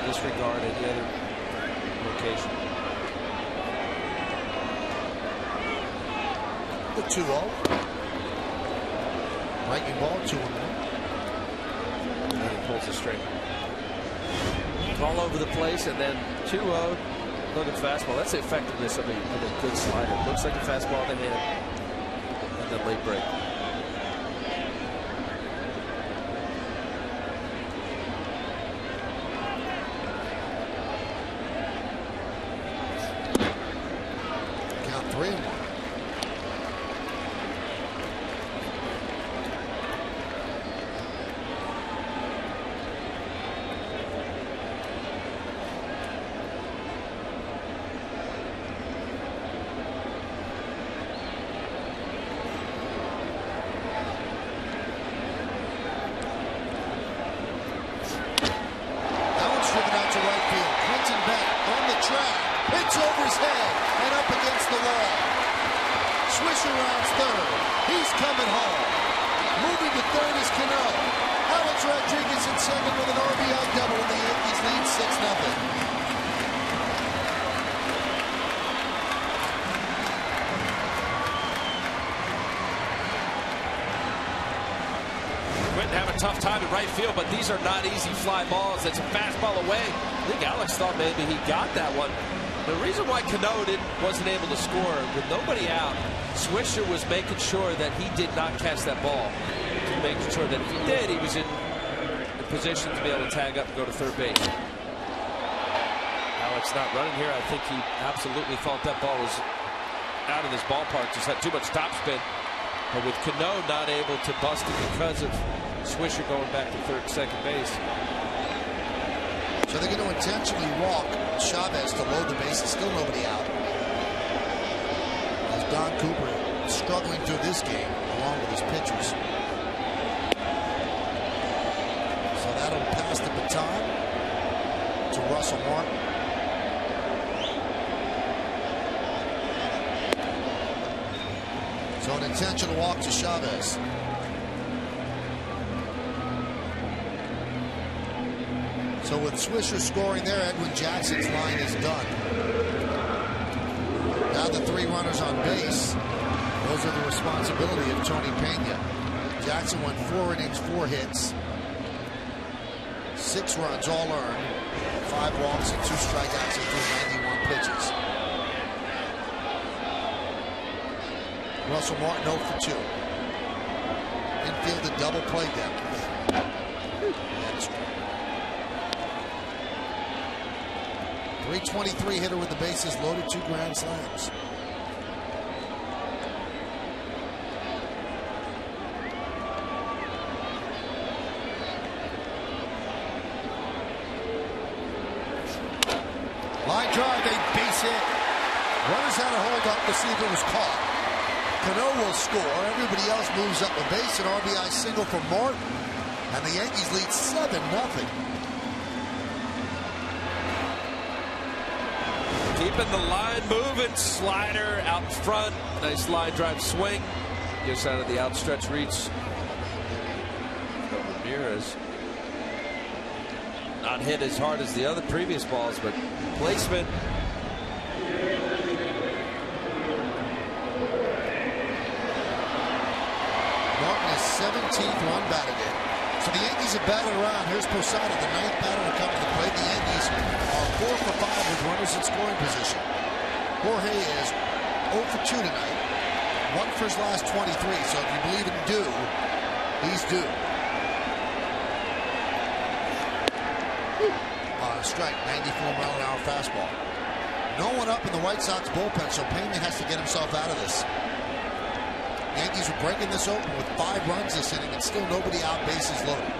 C: Disregard any other location.
B: The 2-0. Breaking ball, 2-1.
C: And then he pulls the string. All over the place, and then 2-0. Look at fastball. That's the effectiveness of a good slider. Looks like a fastball in the hand. And then late break.
B: Count 3-1. Swisher rounds third. He's coming home. Moving to third is Cano. Alex Rodriguez in second with an RBI double, and the Yankees lead 6-0.
C: time in right field, but these are not easy fly balls. It's a fastball away. I think Alex thought maybe he got that one. The reason why Cano wasn't able to score, with nobody out, Swisher was making sure that he did not catch that ball. Making sure that if he did, he was in the position to be able to tag up and go to third base. Alex not running here. I think he absolutely thought that ball was out of this ballpark. Just had too much topspin. But with Cano not able to bust it because of Swisher going back to second base.
B: So they're going to intentionally walk Chavez to load the bases. Still nobody out. As Don Cooper struggling through this game along with his pitchers. So that'll pass the baton to Russell Martin. So an intentional walk to Chavez. So with Swisher scoring there, Edwin Jackson's line is done. Now the 3 runners on base. Those are the responsibility of Tony Pena. Jackson went 4 innings, 4 hits. 6 runs, all earned. 5 walks and 2 strikeouts and threw 91 pitches. Russell Martin 0 for 2. Infield a double play them. 323 hitter with the bases loaded, 2 grand slams. Line drive, a base hit. Runners had a hold up to see if it was caught. Cano will score. Everybody else moves up a base. An RBI single for Martin. And the Yankees lead 7-0.
C: Keeping the line moving. Slider out front. Nice line drive swing. Gets out of the outstretched reach. Ramirez. Not hit as hard as the other previous balls, but placement.
B: Martin is 17th run batted in. So the Yankees have batted around. Here's Posada, the 9th batter to come to the plate. The Yankees are 4 for 5 with runners in scoring position. Jorge is 0 for 2 tonight. 1 for his last 23. So if you believe in due, he's due. Strike, 94-mile-an-hour fastball. No one up in the White Sox bullpen, so Pena has to get himself out of this. Yankees are breaking this open with 5 runs this inning and still nobody out, bases loaded.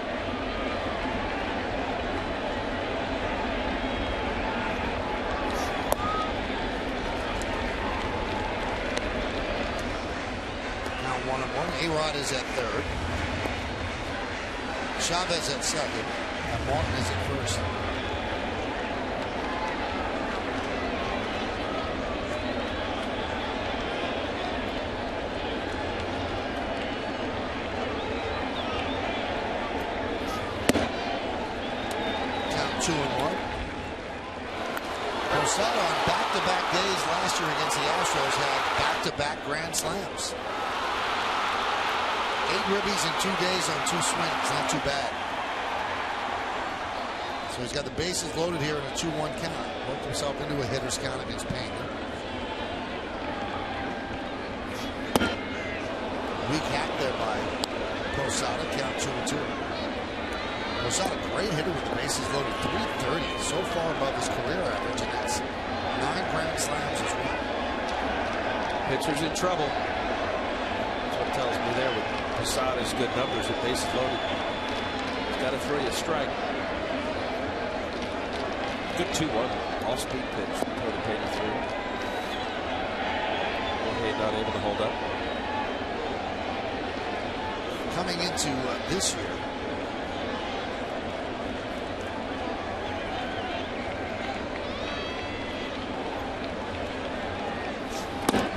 B: Now 1-1. A-Rod is at third. Chavez at second. And Martin is at first. Posada on back-to-back days last year against the Astros had back-to-back grand slams. 8 ribbies in 2 days on 2 swings. Not too bad. So he's got the bases loaded here in a 2-1 count. Worked himself into a hitter's count against Pena. Weak hack there by Posada. Count 2-2. Posada, great hitter with the bases loaded. 330, so far above his career average, and that's 9 grand slams as well.
C: Pitcher's in trouble. That's what it tells me there with Posada's good numbers with bases loaded. He's got to throw you a strike. Good 2-1 off-speed pitch. Throw the Pena through. Jorge not able to hold up.
B: Coming into this year,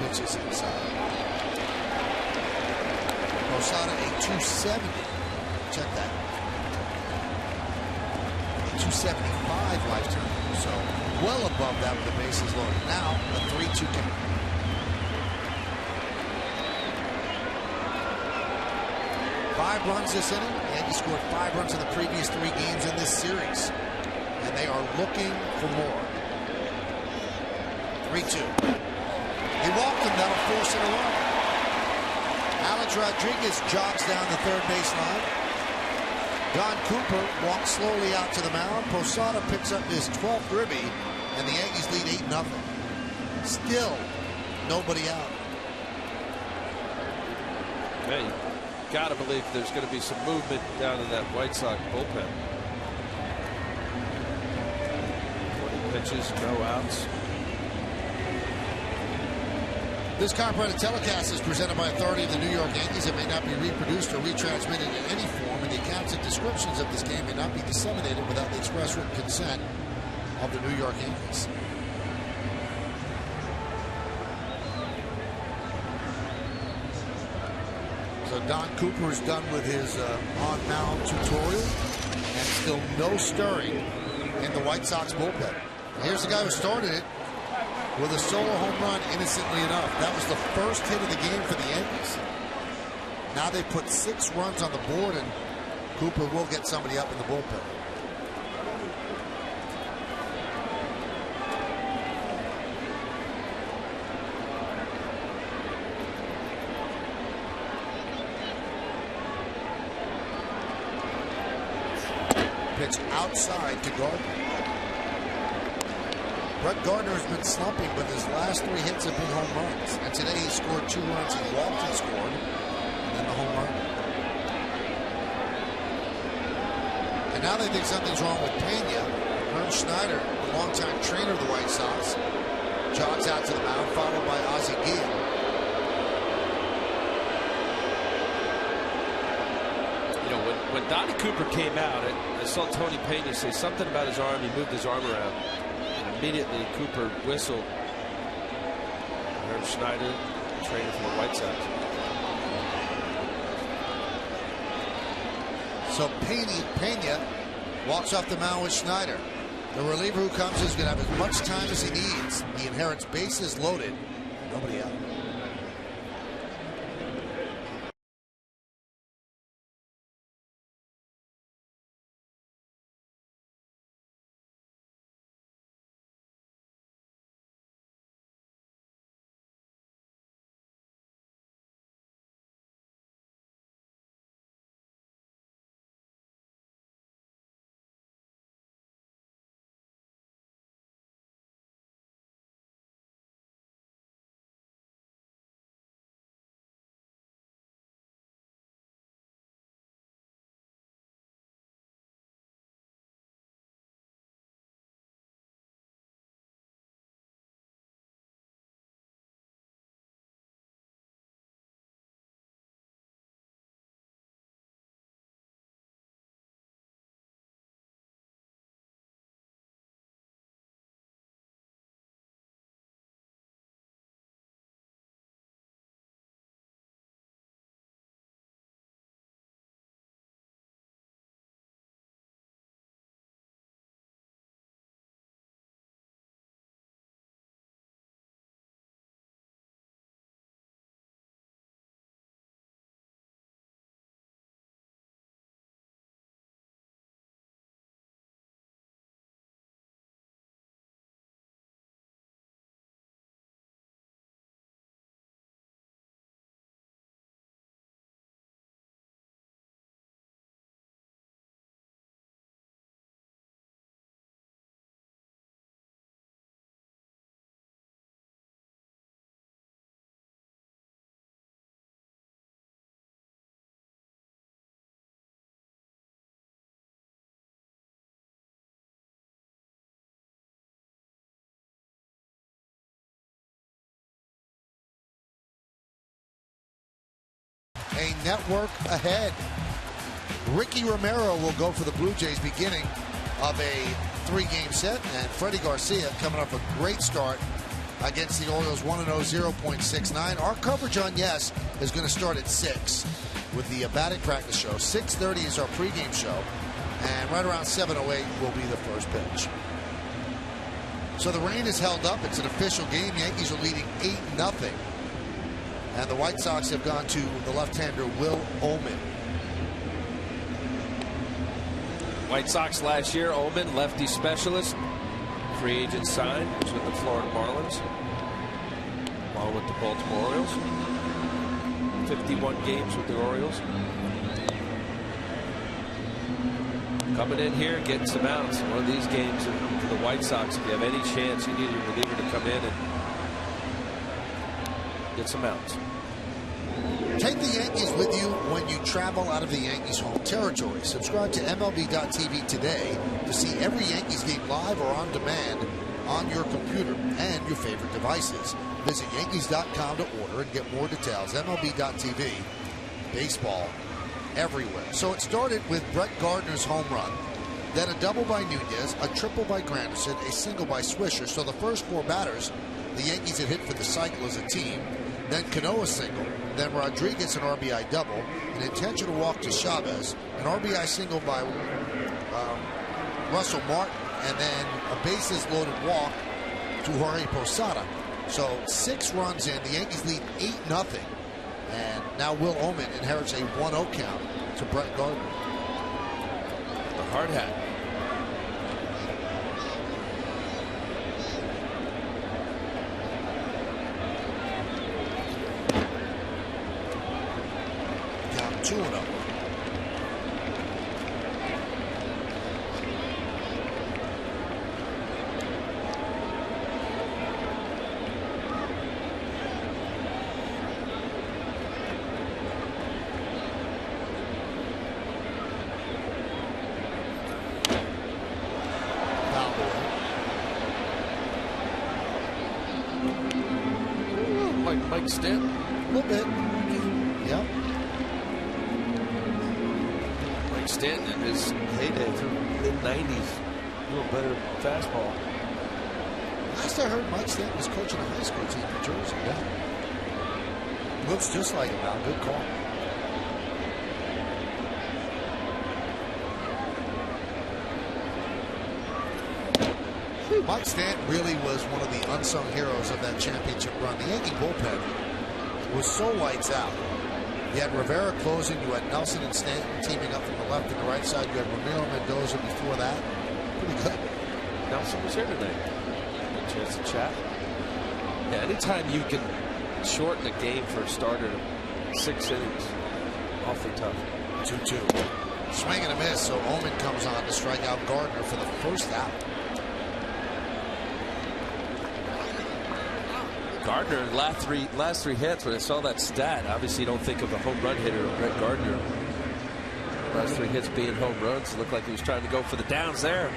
B: pitches inside. Posada a 270. Check that. A 275 lifetime. So well above that with the bases loaded. Now a 3-2 count. 5 runs this inning. The Yankees scored 5 runs in the previous 3 games in this series. And they are looking for more. 3-2. He walked him, that'll force it a run. Alex Rodriguez jogs down the third baseline. Don Cooper walks slowly out to the mound. Posada picks up his 12th ribby, and the Yankees lead 8-0. Still nobody out.
C: Hey, you gotta believe there's going to be some movement down in that White Sox bullpen. 20 pitches, no outs.
B: This copyrighted telecast is presented by authority of the New York Yankees. It may not be reproduced or retransmitted in any form, and the accounts and descriptions of this game may not be disseminated without the express written consent of the New York Yankees. So Don Cooper is done with his on-mound tutorial, and still no stirring in the White Sox bullpen. Here's the guy who started it with a solo home run, innocently enough. That was the first hit of the game for the Yankees. Now they put 6 runs on the board, and Cooper will get somebody up in the bullpen. Pitch outside to Gardner. Brett Gardner has been slumping, but his last 3 hits have been home runs. And today he scored 2 runs. He walked and scored, and then the home run. And now they think something's wrong with Pena. Herm Schneider, the longtime trainer of the White Sox, jogs out to the mound, followed by Ozzie Guillen.
C: You know, when Donnie Cooper came out, I saw Tony Pena say something about his arm. He moved his arm around. Immediately, Cooper whistled. Herm Schneider, trainer for the White Sox.
B: So Pena walks off the mound with Schneider. The reliever who comes is going to have as much time as he needs. He inherits bases loaded. Nobody out. A network ahead. Ricky Romero will go for the Blue Jays beginning of a 3-game set, and Freddie Garcia coming off a great start against the Orioles, 1-0, 0.69. Our coverage on Yes is going to start at 6 with the batting practice show. 6:30 is our pregame show, and right around 7:08 will be the first pitch. So the rain is held up. It's an official game. Yankees are leading 8-0. And the White Sox have gone to the left-hander Will Ullman.
C: White Sox last year, Omen, lefty specialist, free agent signed, was with the Florida Marlins, along with the Baltimore Orioles. 51 games with the Orioles. Coming in here, getting some outs. One of these games for the White Sox, if you have any chance, you need your reliever to come in and get some outs.
B: Take the Yankees with you when you travel out of the Yankees' home territory. Subscribe to MLB.tv today to see every Yankees game live or on demand on your computer and your favorite devices. Visit Yankees.com to order and get more details. MLB.tv, baseball everywhere. So it started with Brett Gardner's home run, then a double by Nunez, a triple by Granderson, a single by Swisher. So the first 4 batters the Yankees had hit for the cycle as a team. Then Cano a single, then Rodriguez an RBI double, an intentional walk to Chavez, an RBI single by Russell Martin, and then a bases loaded walk to Jorge Posada. So 6 runs in, the Yankees lead 8-0, and now Will Omen inherits a 1-0 count to Brett Gardner.
C: The hard hat.
B: Count 2-0.
C: Mike Stanton.
B: A little bit. Yep.
C: Mike Stanton in his heyday through mid-90s. A little better fastball.
B: Last I heard, Mike Stanton was coaching a high school team in Jersey. Yeah. Looks just like him now. Good call. Mike Stanton really was one of the unsung heroes of that championship run. The Yankee bullpen was so lights out. You had Rivera closing. You had Nelson and Stanton teaming up from the left and the right side. You had Ramiro Mendoza before that. Pretty good.
C: Nelson was here tonight. Good chance to chat. Yeah, anytime you can shorten a game for a starter to 6 innings, awfully tough.
B: 2-2. Swing and a miss, so Omen comes on to strike out Gardner for the first out.
C: Gardner, last three hits, when I saw that stat, obviously you don't think of the home run hitter, Brett Gardner. Last 3 hits being home runs. It looked like he was trying to go for the downs there.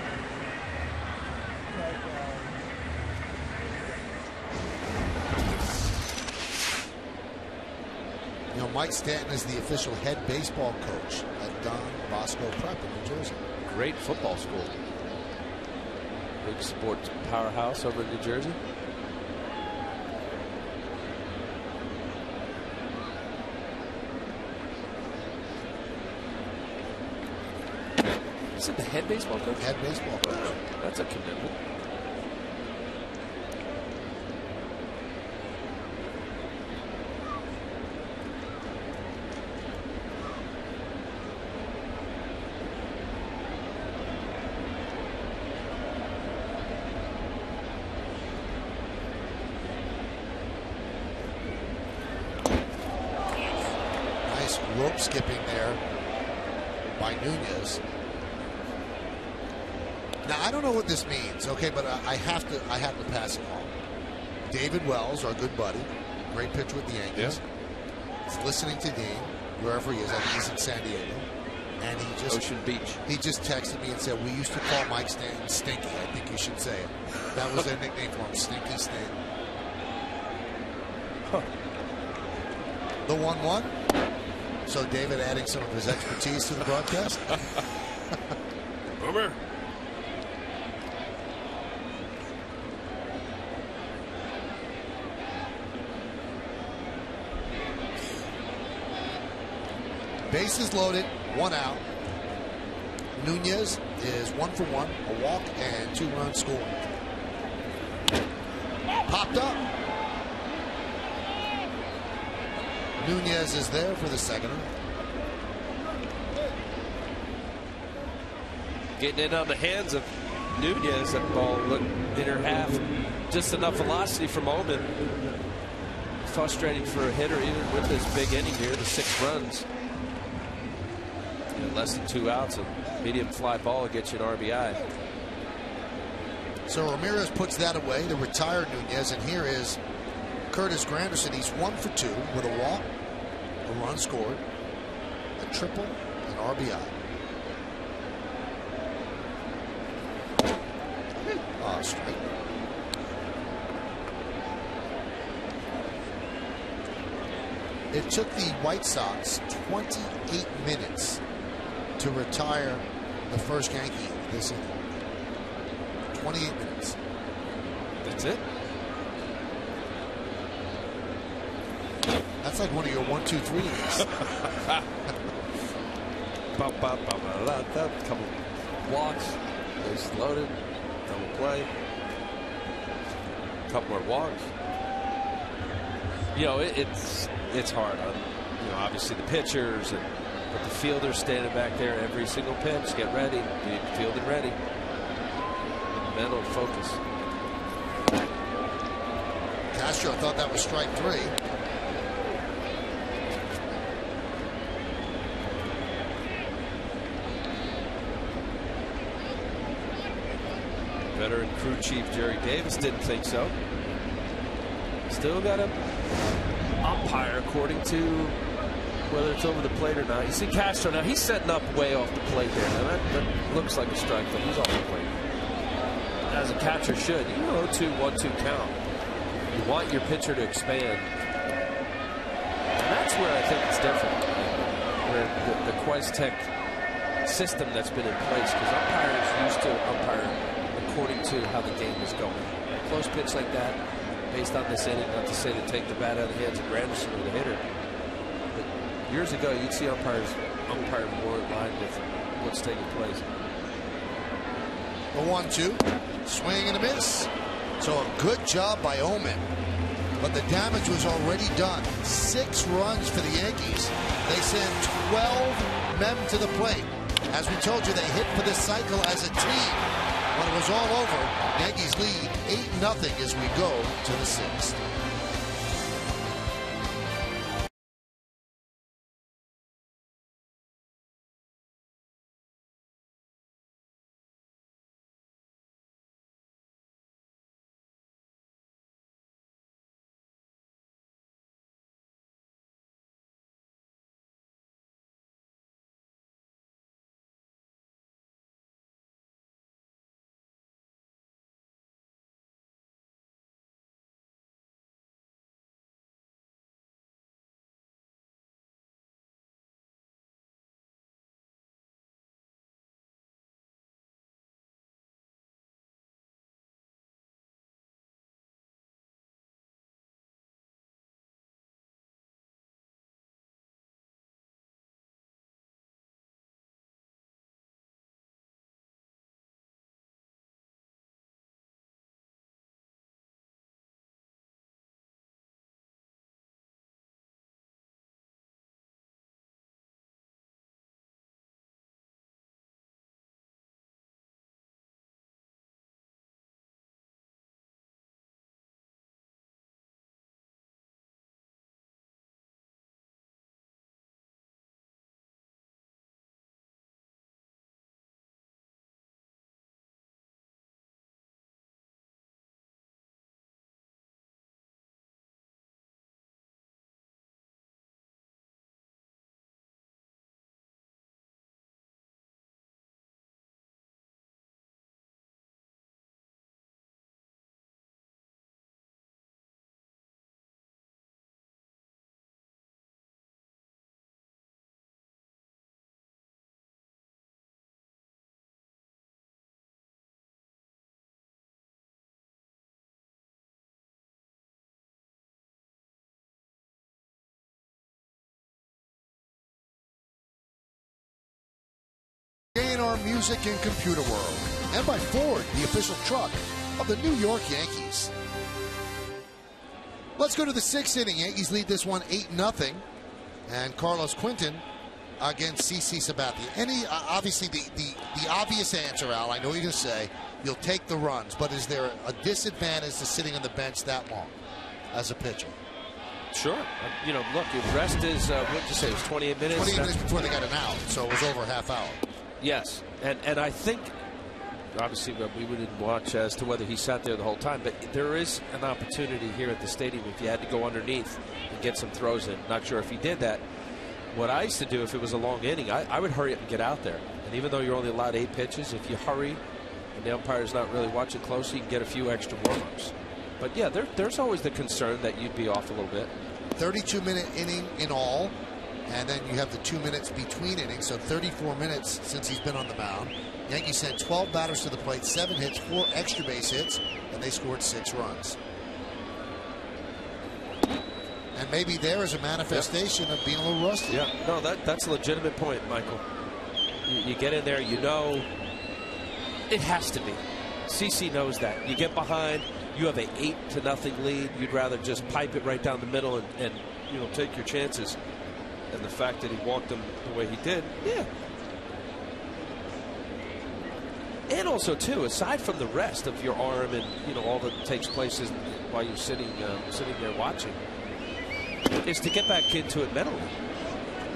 B: You know, Mike Stanton is the official head baseball coach at Don Bosco Prep in New Jersey.
C: Great football school. Big sports powerhouse over in New Jersey. Is it the head baseball coach?
B: Head baseball coach.
C: That's a commitment.
B: Nice rope skipping there by Nunez. Now I don't know what this means, okay, but I have to pass it on. David Wells, our good buddy, great pitcher with the Yankees, is listening to Dean wherever he is. I think he's in San Diego, and he just
C: Ocean Beach.
B: He just texted me and said, "We used to call Mike Stanton Stinky. I think you should say it." That was their nickname for him, Stinky Stanton.
C: Huh.
B: The 1-1. So David adding some of his expertise to the broadcast.
C: Boomer.
B: Bases loaded, 1 out. Nunez is 1 for 1, a walk and 2 runs scored. Popped up. Nunez is there for the second.
C: getting in on the hands of Nunez. That ball looked in her half. Just enough velocity from Omen. Frustrating for a hitter, even with this big inning here, the 6 runs. And less than 2 outs, a medium fly ball will get you an RBI.
B: So Ramirez puts that away, the retired Nunez, and here is Curtis Granderson. He's 1 for 2 with a walk, a run scored, a triple, and RBI. Strike. It took the White Sox 28 minutes to retire the first Yankee this inning. 28 minutes.
C: That's it?
B: That's like one of your 1, 2, 3s.
C: Couple walks, base loaded, double play, couple more walks. You know, it's hard on, you know, obviously the pitchers and but the fielders standing back there every single pitch. Get ready, be fielded ready. Mental focus.
B: Castro thought that was strike 3.
C: Veteran crew chief Jerry Davis didn't think so. Still got a umpire according to whether it's over the plate or not. You see Castro now, he's setting up way off the plate there. Now that looks like a strike, but he's off the plate. As a catcher should. You know, 2-1-2 count. You want your pitcher to expand. And that's where I think it's different. Where the Quest-Tech system that's been in place, because umpires used to umpire according to how the game is going. A close pitch like that, based on this inning, not to say to take the bat out of the hands of Granderson or the hitter. But years ago, you'd see umpires umpire more in line with what's taking place.
B: A 1-2, swing and a miss. So a good job by Omen, but the damage was already done. 6 runs for the Yankees. They send 12 men to the plate. As we told you, they hit for this cycle as a team. When it was all over, Yankees lead 8-0 as we go to the 6th. In our music and computer world, and by Ford, the official truck of the New York Yankees. Let's go to the 6th inning. Yankees lead this one 8-0, and Carlos Quinton against CC Sabathia? Obviously, the obvious answer, Al, I know you're going to say you'll take the runs, but is there a disadvantage to sitting on the bench that long as a pitcher?
C: Sure. You know, look, your rest is, what did you say, it was 28 minutes?
B: 28 minutes before they got an out, so it was over a half hour.
C: Yes, and I think, obviously, we didn't watch as to whether he sat there the whole time, but there is an opportunity here at the stadium if you had to go underneath and get some throws in. Not sure if he did that. What I used to do if it was a long inning, I would hurry up and get out there. And even though you're only allowed 8 pitches, if you hurry and the umpire's not really watching closely, you can get a few extra warm-ups. But yeah, there's always the concern that you'd be off a little bit. 32-minute
B: inning in all, and then you have the 2 minutes between innings, so 34 minutes since he's been on the mound. Yankees sent 12 batters to the plate, 7 hits, 4 extra base hits, and they scored 6 runs. And maybe there is a manifestation of being a little rusty.
C: Yeah, no, that's a legitimate point, Michael. You get in there, you know it has to be. CC knows that. You get behind, you have an 8-0 lead. You'd rather just pipe it right down the middle and you know, take your chances. And the fact that he walked them the way he did, yeah. And also, too, aside from the rest of your arm and, you know, all that takes place while you're sitting there watching, is to get back into it mentally.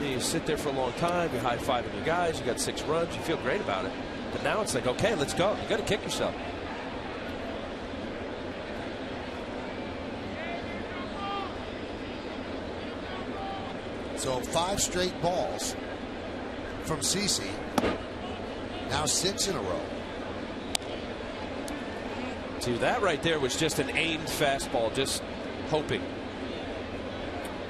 C: You sit there for a long time, you're high-fiving your guys, you got 6 runs, you feel great about it. But now it's like, okay, let's go. You got to kick yourself.
B: So 5 straight balls from CC. Now 6 in a row.
C: See, that right there was just an aimed fastball, just hoping.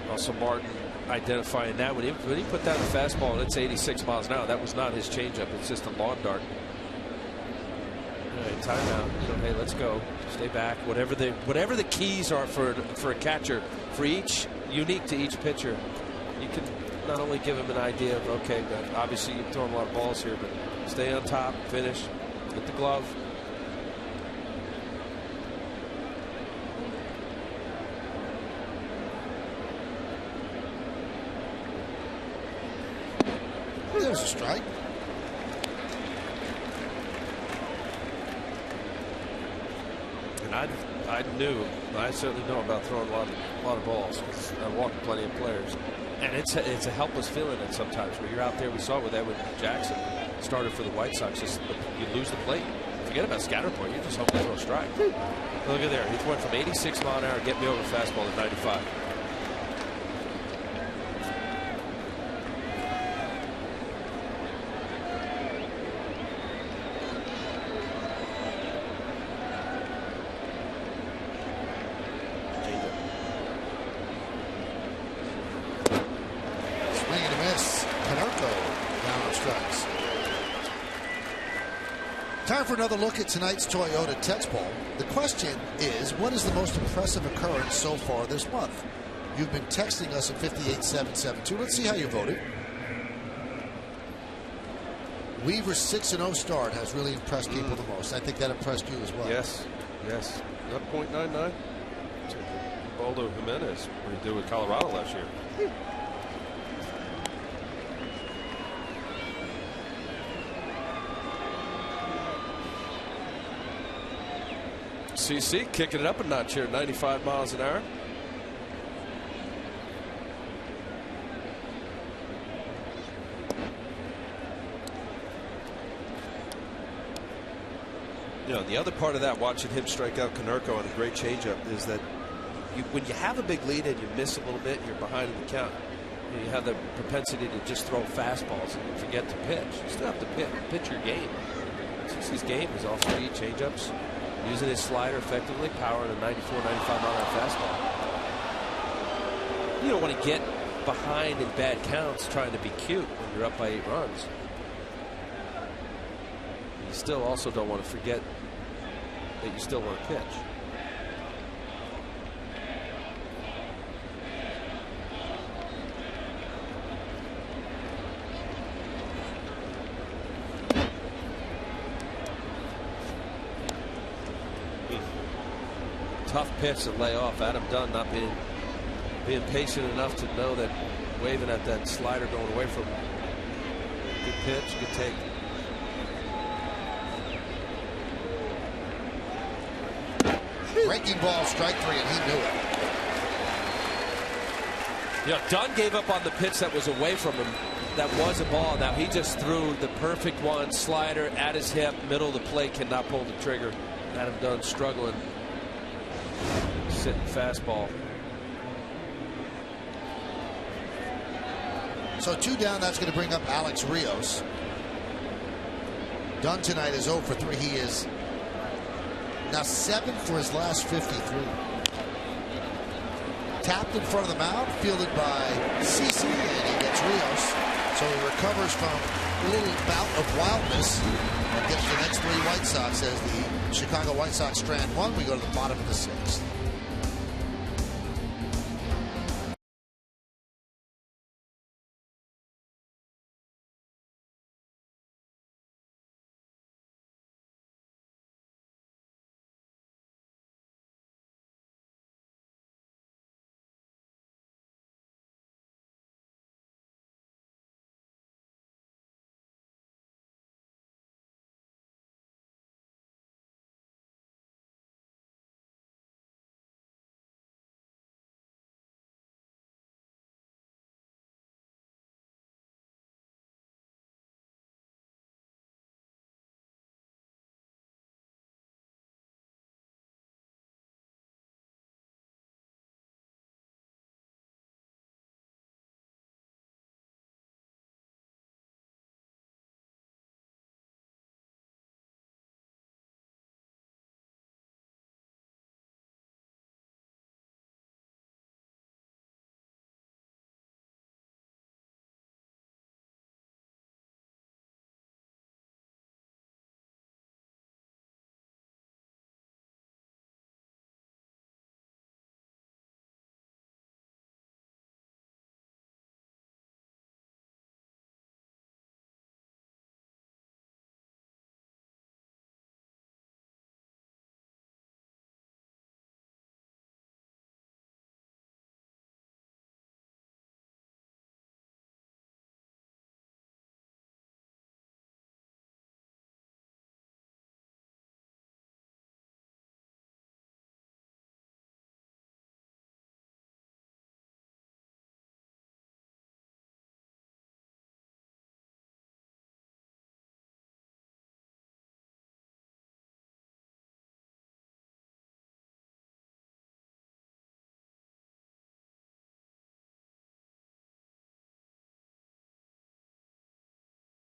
C: Also, Martin identifying that when he put down the fastball and it's 86 miles an hour, that was not his changeup. It's just a lawn dart. All right, timeout. So, hey, let's go. Stay back. Whatever the keys are for a catcher, for each unique to each pitcher, you can not only give him an idea of, okay, obviously you're throwing a lot of balls here, but stay on top, finish, get the glove.
B: There's a strike.
C: And I certainly know about throwing a lot of balls. I walk plenty of players, and it's a helpless feeling at sometimes where you're out there. We saw it with Edwin Jackson, started for the White Sox. You lose the plate. Forget about scatter point. You just hope to throw a strike. Look at there. He went from 86 mile an hour, get me over fastball to 95.
B: Time for another look at tonight's Toyota text poll. The question is, what is the most impressive occurrence so far this month? You've been texting us at 58772. Let's see how you voted. Weaver's 6-0 start has really impressed people the most. I think that impressed you as well.
C: Yes, yes. That .99. Baldo Jimenez, what did he do with Colorado last year? CC kicking it up a notch here, 95 miles an hour. You know, the other part of that, watching him strike out Konerko on a great changeup, is that when you have a big lead and you miss a little bit and you're behind in the count, you have the propensity to just throw fastballs and forget to pitch. You still have to pitch your game. CC's game is off speed, changeups, using his slider effectively, power in a 94, 95 mile an hour fastball. You don't want to get behind in bad counts trying to be cute when you're up by 8 runs. You still also don't want to forget that you still want to pitch. Tough pitch to lay off. Adam Dunn not being patient enough to know that waving at that slider going away from Good pitch, good take.
B: Breaking ball, strike 3, and he knew it.
C: Yeah, Dunn gave up on the pitch that was away from him. That was a ball. Now he just threw the perfect one, slider at his hip, middle of the plate, cannot pull the trigger. Adam Dunn struggling. Sitting fastball.
B: So 2 down, that's going to bring up Alex Rios. Dunn tonight is 0 for 3. He is now 7 for his last 53. Tapped in front of the mound, fielded by CeCe, and he gets Rios. So he recovers from a little bout of wildness and gets the next 3 White Sox as the Chicago White Sox strand 1. We go to the bottom of the 6th.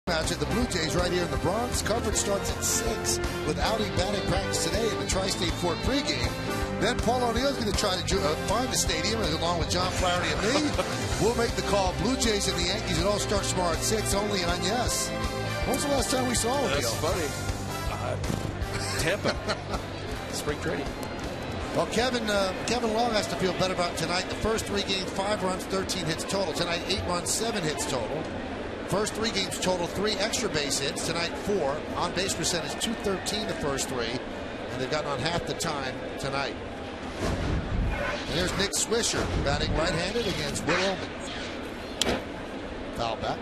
B: Match at the Blue Jays right here in the Bronx. Coverage starts at 6 with outing batting practice today in the Tri-State Fort pregame. Then Paul O'Neill's going to try to find the stadium along with John Flaherty and me. We'll make the call. Blue Jays and the Yankees. It all starts tomorrow at 6 only on Yes. When was the last time we saw O'Neill?
C: That's funny. Tampa. Spring training.
B: Well, Kevin Long has to feel better about tonight. The first 3 games, 5 runs, 13 hits total. Tonight, 8 runs, 7 hits total. First 3 games total 3 extra base hits. Tonight 4. On base percentage .213 the first 3. And they've gotten on half the time tonight. And there's Nick Swisher batting right-handed against Will Ullman. Foul back.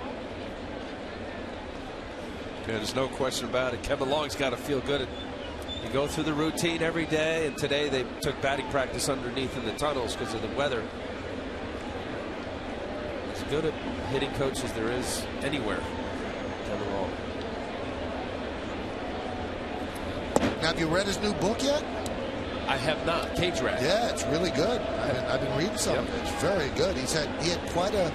C: Yeah, there's no question about it. Kevin Long's got to feel good. You go through the routine every day, and today they took batting practice underneath in the tunnels because of the weather. As good a hitting coach as there is anywhere. Kevin Long.
B: Now, have you read his new book yet?
C: I have not. Cage Rat.
B: Yeah, it's really good. I've been reading some of it. It's very good. He had quite a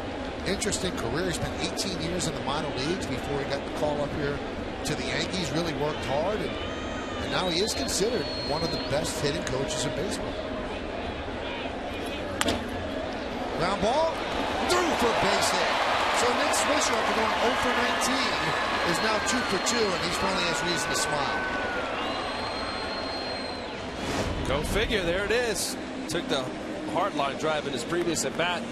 B: interesting career. He spent 18 years in the minor leagues before he got the call up here to the Yankees. Really worked hard, and now he is considered one of the best hitting coaches in baseball. Ground ball, through for a base hit. So Nick Swisher, after going 0 for 19, is now 2 for 2, and he finally has reason to smile.
C: Go figure. There it is. Took the hard line drive in his previous at bat.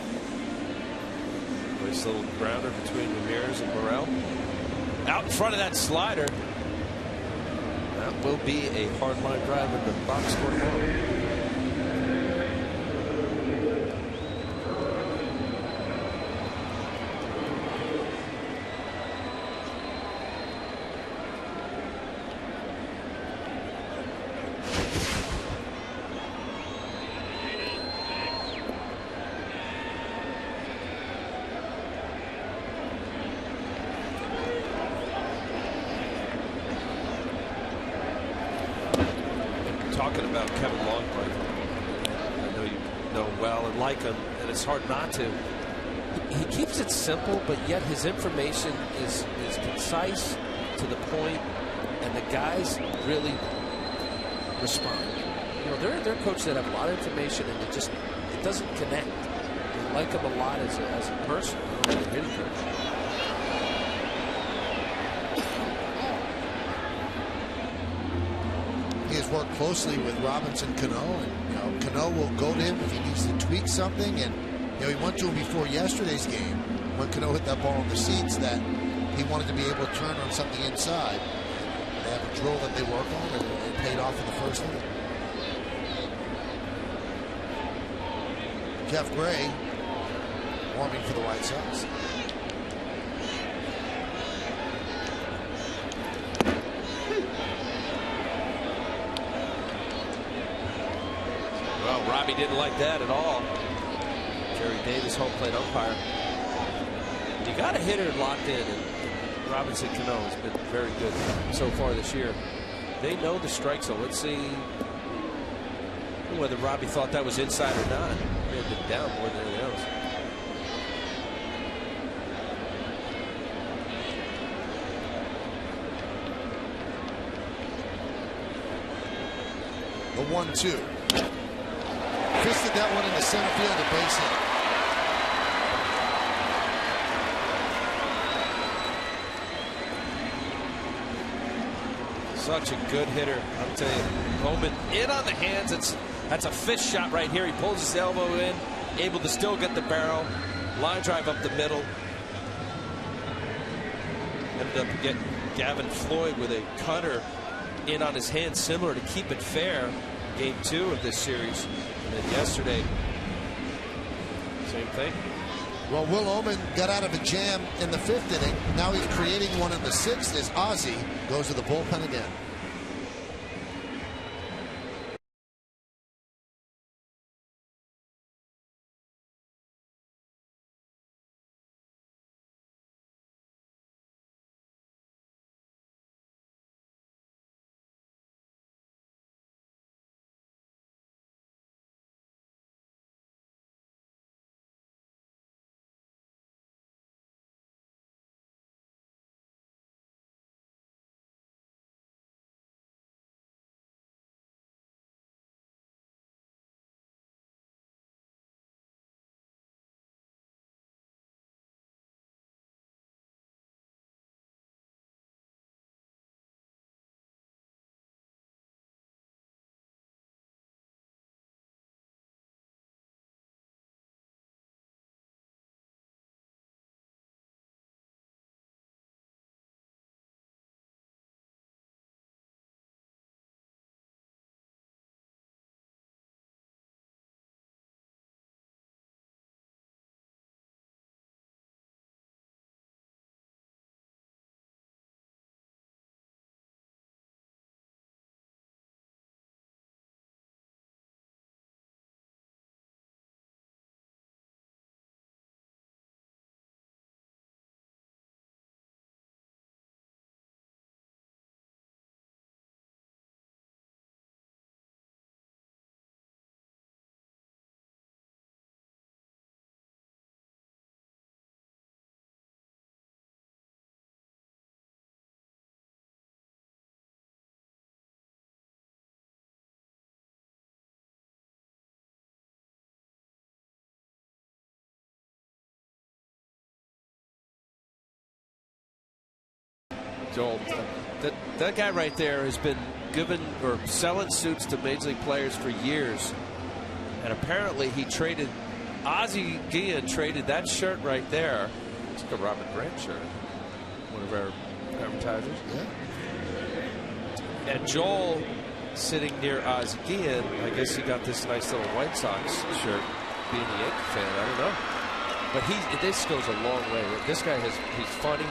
C: Nice little grounder between Ramirez and Morel. Out in front of that slider. That will be a hard line drive in the box score tomorrow. talking about Kevin Longbright. I know you know him well and like him, and it's hard not to. He keeps it simple, but yet his information is concise, to the point, and the guys really respond. You know, there are coaches that have a lot of information, and it doesn't connect. They like him a lot as a person, as a hitting coach.
B: He has worked closely with Robinson Cano, and Cano will go to him if he needs to tweak something. And he went to him before yesterday's game when Cano hit that ball in the seats that he wanted to be able to turn on something inside. They have a drill that they work on, and it paid off in the first inning. Jeff Gray warming for the White Sox.
C: Well, Robbie didn't like that at all. Jerry Davis, home plate umpire. You got a hitter locked in, and Robinson Cano has been very good so far this year. They know the strike zone. Let's see whether Robbie thought that was inside or not. May have been down more than anything else.
B: The 1-2. Fisted that one into center field, a base hit.
C: Such a good hitter, I'll tell you. Bowman in on the hands. That's a fish shot right here. He pulls his elbow in, able to still get the barrel. Line drive up the middle. Ended up getting Gavin Floyd with a cutter in on his hand, similar to Keep It Fair, game 2 of this series. And then yesterday, same thing.
B: Well, Will Oman got out of a jam in the 5th inning. Now he's creating one in the 6th as Ozzie goes to the bullpen again.
C: Joel, that guy right there has been given or selling suits to major league players for years, and apparently he traded Ozzie Guillen traded that shirt right there. It's like a Robert Grant shirt, one of our advertisers.
B: Yeah.
C: And Joel sitting near Ozzie Guillen, I guess he got this nice little White Sox shirt. Being a Yankee fan, I don't know, but this goes a long way. This guy he's funny.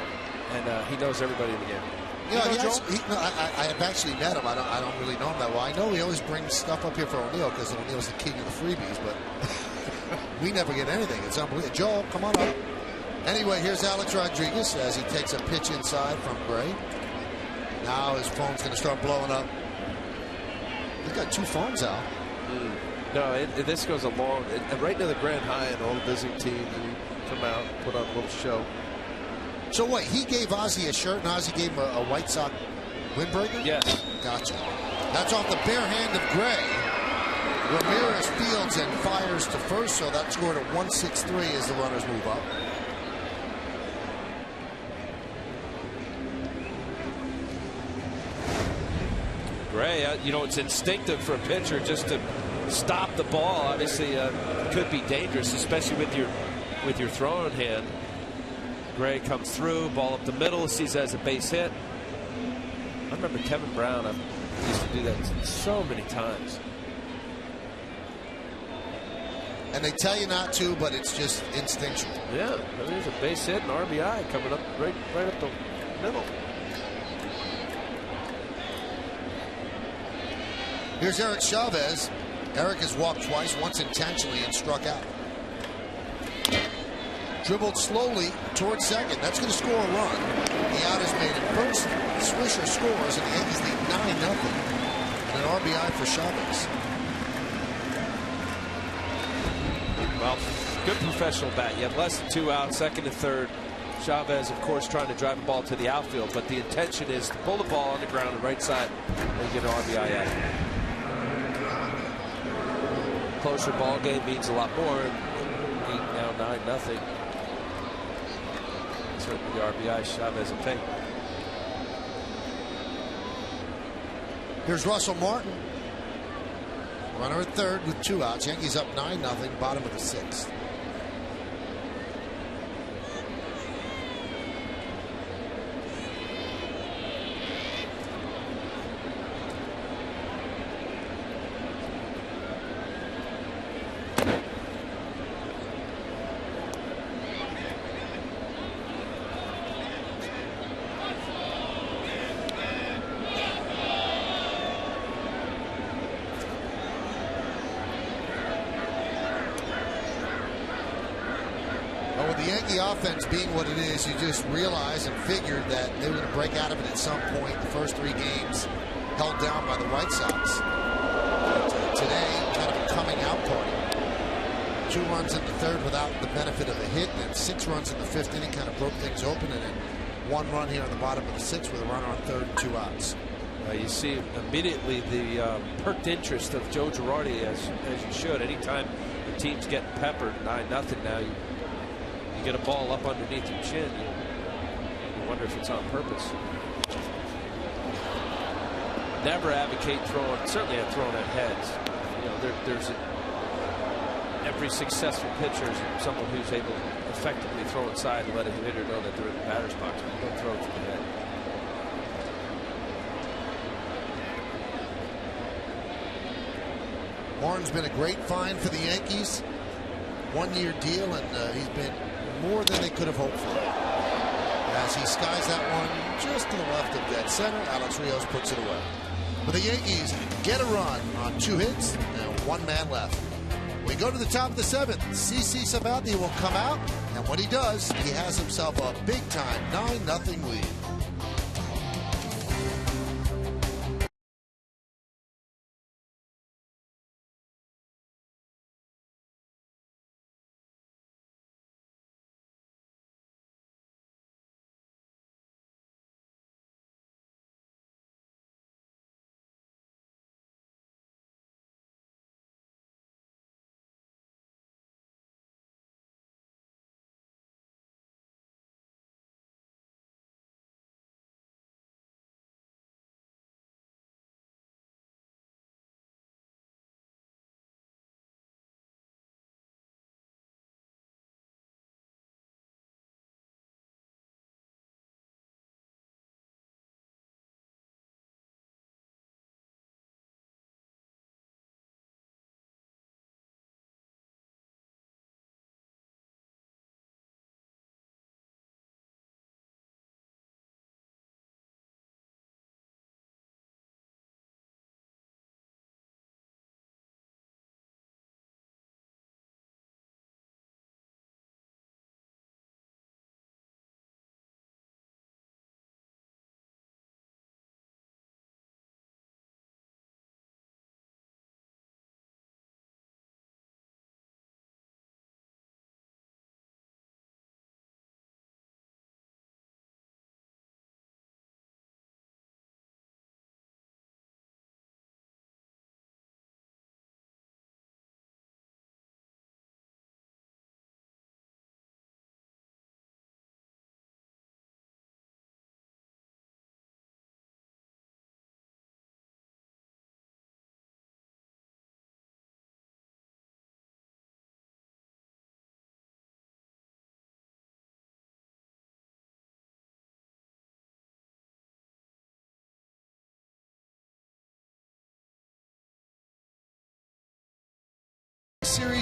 C: And he knows everybody in the game.
B: I have actually met him. I don't really know him that well. I know he always brings stuff up here for O'Neill because O'Neill's the king of the freebies, but we never get anything. It's unbelievable. Joel, come on up. Anyway, here's Alex Rodriguez as he takes a pitch inside from Gray. Now his phone's going to start blowing up. They got 2 phones out.
C: No, this goes along right to the Grand Hyatt. All the visiting teams come out, put on a little show.
B: So what? He gave Ozzie a shirt, and Ozzie gave him a White Sox windbreaker?
C: Yes.
B: Gotcha. That's off the bare hand of Gray. Ramirez fields and fires to first, so that scored a 1-6-3 as the runners move up.
C: Gray, you know, it's instinctive for a pitcher just to stop the ball. Obviously, could be dangerous, especially with your throwing hand. Gray comes through, ball up the middle, sees it as a base hit. I remember Kevin Brown used to do that so many times.
B: And they tell you not to, but it's just instinctual.
C: Yeah, I mean, there's a base hit and RBI coming up right up the middle.
B: Here's Eric Chavez. Eric has walked twice, once intentionally and struck out. Dribbled slowly towards second. That's going to score a run. The out is made at first. Swisher scores, and the Yankees lead 9-0. And an RBI for Chavez.
C: Well, good professional bat. You have less than 2 outs, second and third. Chavez, of course, trying to drive the ball to the outfield, but the intention is to pull the ball on the ground on the right side and get an RBI out. Closer ball game means a lot more. 8 now, 9-0. Certainly the RBI Chavez will take.
B: Here's Russell Martin. Runner at third with 2 outs. Yankees up 9-0, bottom of the 6th. With the Yankee offense being what it is, you just realize and figured that they were going to break out of it at some point. The first 3 games held down by the White Sox. But, today, kind of a coming out party. 2 runs in the third without the benefit of a hit, and then 6 runs in the 5th inning kind of broke things open, and then 1 run here in the bottom of the 6th with a runner on third and 2 outs.
C: You see immediately the perked interest of Joe Girardi, as you should. Anytime the team's getting peppered, 9-0 now, you get a ball up underneath your chin, you wonder if it's on purpose. Never advocate throwing, certainly at throwing at heads. You know, there's every successful pitcher is someone who's able to effectively throw inside and let a hitter know that they're in the batter's box. You don't throw it to the head.
B: Martin's been a great find for the Yankees. 1-year deal, and he's been more than they could have hoped for. As he skies that one just to the left of dead center, Alex Rios puts it away. But the Yankees get a run on 2 hits and 1 man left. We go to the top of the 7th. CC Sabathia will come out, and when he does, he has himself a big-time 9-0 lead.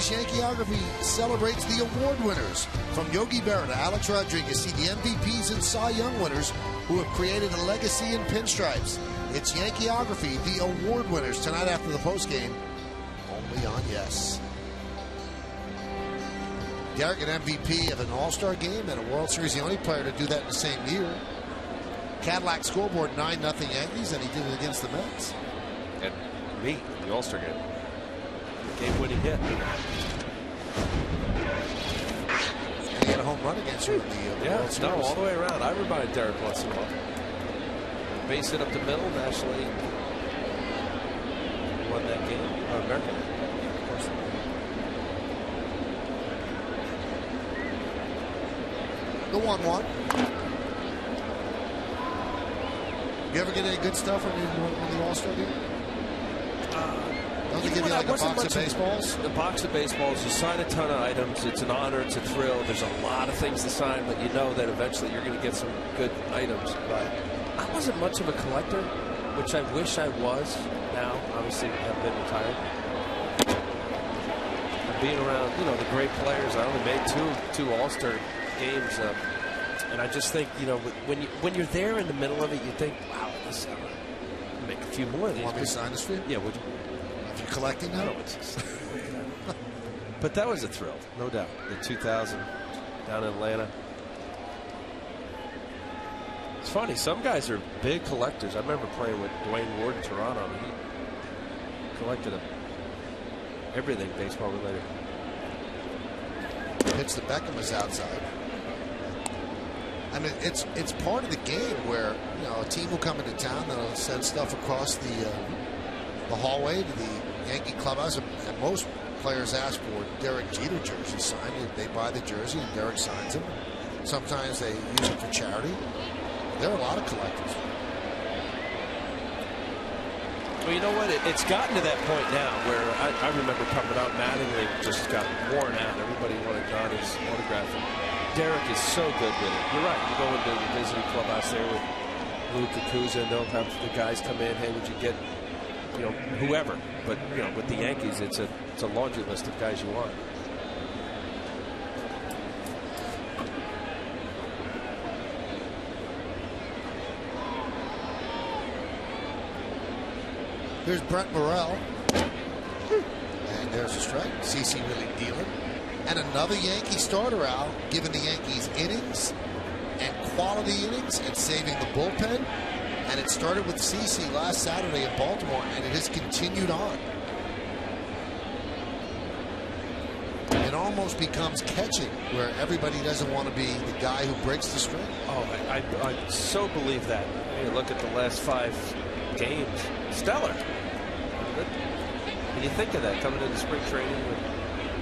B: Yankees Yankeeography celebrates the award winners. From Yogi Berra to Alex Rodriguez, see the MVPs and Cy Young winners who have created a legacy in pinstripes. It's Yankeeography, the award winners, tonight after the postgame, only on Yes. Derek, an MVP of an All-Star game and a World Series, the only player to do that in the same year. Cadillac scoreboard 9-0 Yankees, and he did it against the Mets.
C: And me, the All-Star game. Game-winning hit.
B: And he had a home run against you in the World Series.
C: No, all the way around. I remind Derek once in a while. Base hit up the middle, National League. Won that game. American.
B: The 1-1. You ever get any good stuff when the All-Star game? Don't they give you like a box of baseballs?
C: The box of baseballs, you sign a ton of items. It's an honor. It's a thrill. There's a lot of things to sign, but you know that eventually you're going to get some good items. But I wasn't much of a collector, which I wish I was now. Obviously, I've been retired. Being around, the great players. I only made two All-Star games, and I just think, when you're there in the middle of it, you think, wow, this make a few more of these.
B: Want me to sign this for you?
C: Yeah, would you?
B: If you're collecting now?
C: But that was a thrill, no doubt. The 2000 down in Atlanta. It's funny, some guys are big collectors. I remember playing with Dwayne Ward in Toronto. He collected everything baseball related.
B: Pitch to Beckham is outside. I mean, it's part of the game where a team will come into town, they'll send stuff across the hallway to the Yankee clubhouse, and most players ask for Derek Jeter jersey signed. They buy the jersey and Derek signs them. Sometimes they use it for charity. There are a lot of collectors.
C: Well, you know what? It's gotten to that point now where I remember coming out, Mattingly just got worn out. Everybody wanted Johnny's autograph. Derek is so good with it. You're right. You go into the visiting clubhouse there with Luke Kakuza, and they'll have the guys come in. Hey, would you get, whoever? But with the Yankees, it's a laundry list of guys you want.
B: Here's Brent Morrell. And there's a strike. CeCe really dealing. And another Yankee starter out, giving the Yankees innings and quality innings and saving the bullpen. And it started with CeCe last Saturday in Baltimore, and it has continued on. It almost becomes catching, where everybody doesn't want to be the guy who breaks the string.
C: Oh, I so believe that. You look at the last 5 games, stellar. And you think of that coming into spring training with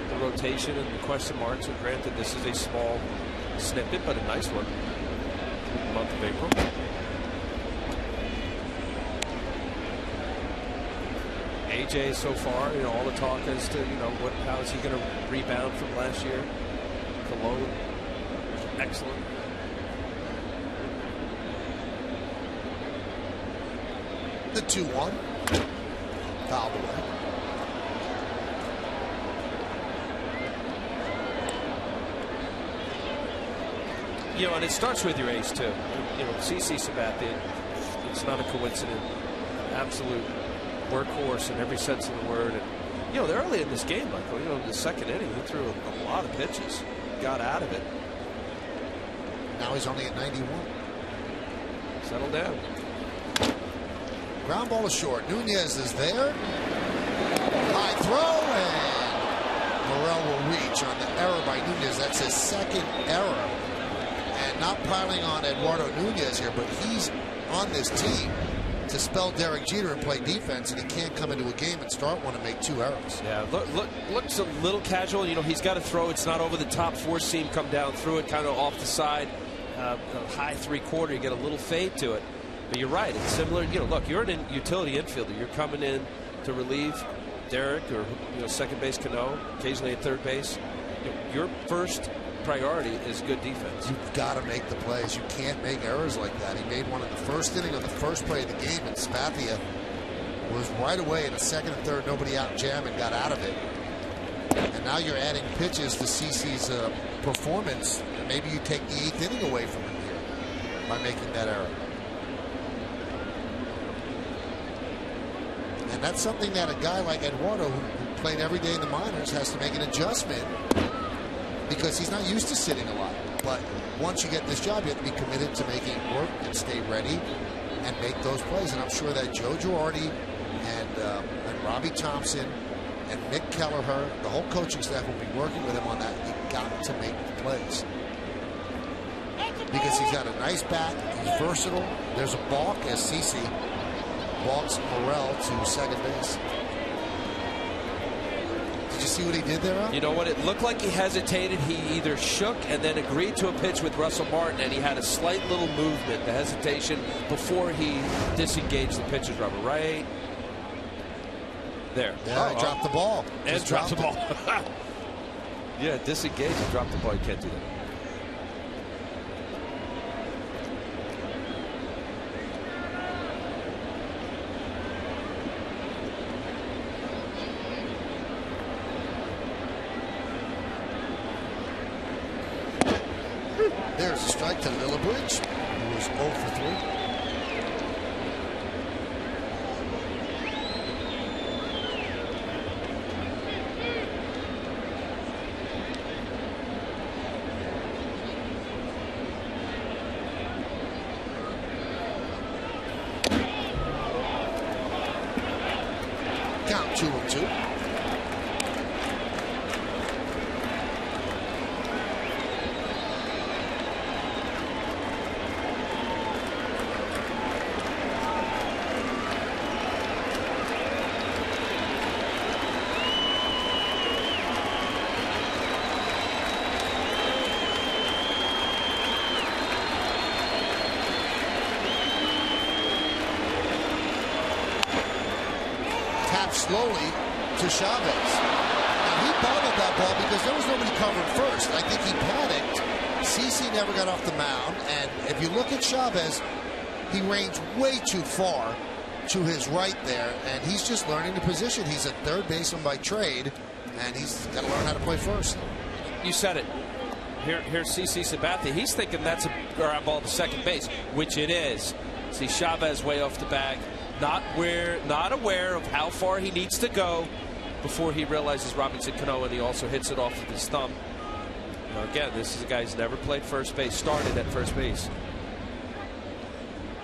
C: the rotation and the question marks. And granted, this is a small snippet, but a nice one. In the month of April. AJ so far, all the talk as to how is he going to rebound from last year. Cologne, excellent.
B: The 2-1. Fouled away.
C: And it starts with your ace, too. CeCe Sabathia, it's not a coincidence. Absolute workhorse in every sense of the word. And, early in this game, Michael, in the second inning, he threw a lot of pitches. Got out of it.
B: Now he's only at 91.
C: Settle down.
B: Ground ball is short. Nunez is there. High throw, and Morrell will reach on the error by Nunez. That's his second error. And not piling on Eduardo Nunez here, but he's on this team to spell Derek Jeter and play defense, and he can't come into a game and start one and make 2 errors.
C: Yeah, looks a little casual. He's got to throw. It's not over the top. 4-seam, come down through it, kind of off the side. High 3/4, you get a little fade to it. But you're right. It's similar. Look, you're an utility infielder. You're coming in to relieve Derek or second base Cano, occasionally at third base. Your first priority is good defense.
B: You've got to make the plays. You can't make errors like that. He made one in the first inning of the first play of the game, and Sabathia was right away in the second and third, nobody out jamming, got out of it. And now you're adding pitches to CeCe's performance. And maybe you take the 8th inning away from him here by making that error. And that's something that a guy like Eduardo, who played every day in the minors, has to make an adjustment because he's not used to sitting a lot. But once you get this job, you have to be committed to making it work and stay ready and make those plays. And I'm sure that Joe Girardi and Robbie Thompson and Mick Kelleher, the whole coaching staff will be working with him on that. You got to make the plays because he's got a nice bat. He's versatile. There's a balk as CeCe balks Morel to second base. Did you see what he did there, Al?
C: You know what? It looked like he hesitated. He either shook and then agreed to a pitch with Russell Martin, and he had a slight little movement, the hesitation, before he disengaged the pitcher's rubber. Right there.
B: Yeah, he dropped the ball.
C: And dropped the ball. Yeah, disengaged and dropped the ball. You can't do that.
B: There's a strike to Lillibridge, who was 0 for 3. Count 2-2. Slowly to Chavez. Now he bobbled that ball because there was nobody covered first. I think he panicked. CeCe never got off the mound, and if you look at Chavez, he ranged way too far to his right there, and he's just learning the position. He's a third baseman by trade, and he's got to learn how to play first.
C: You said it. Here's CeCe Sabathia. He's thinking that's a ground ball to second base, which it is. See Chavez way off the bag. Not aware of how far he needs to go before he realizes Robinson Cano, and he also hits it off with his thumb. Now again, this is a guy who's never played first base, started at first base.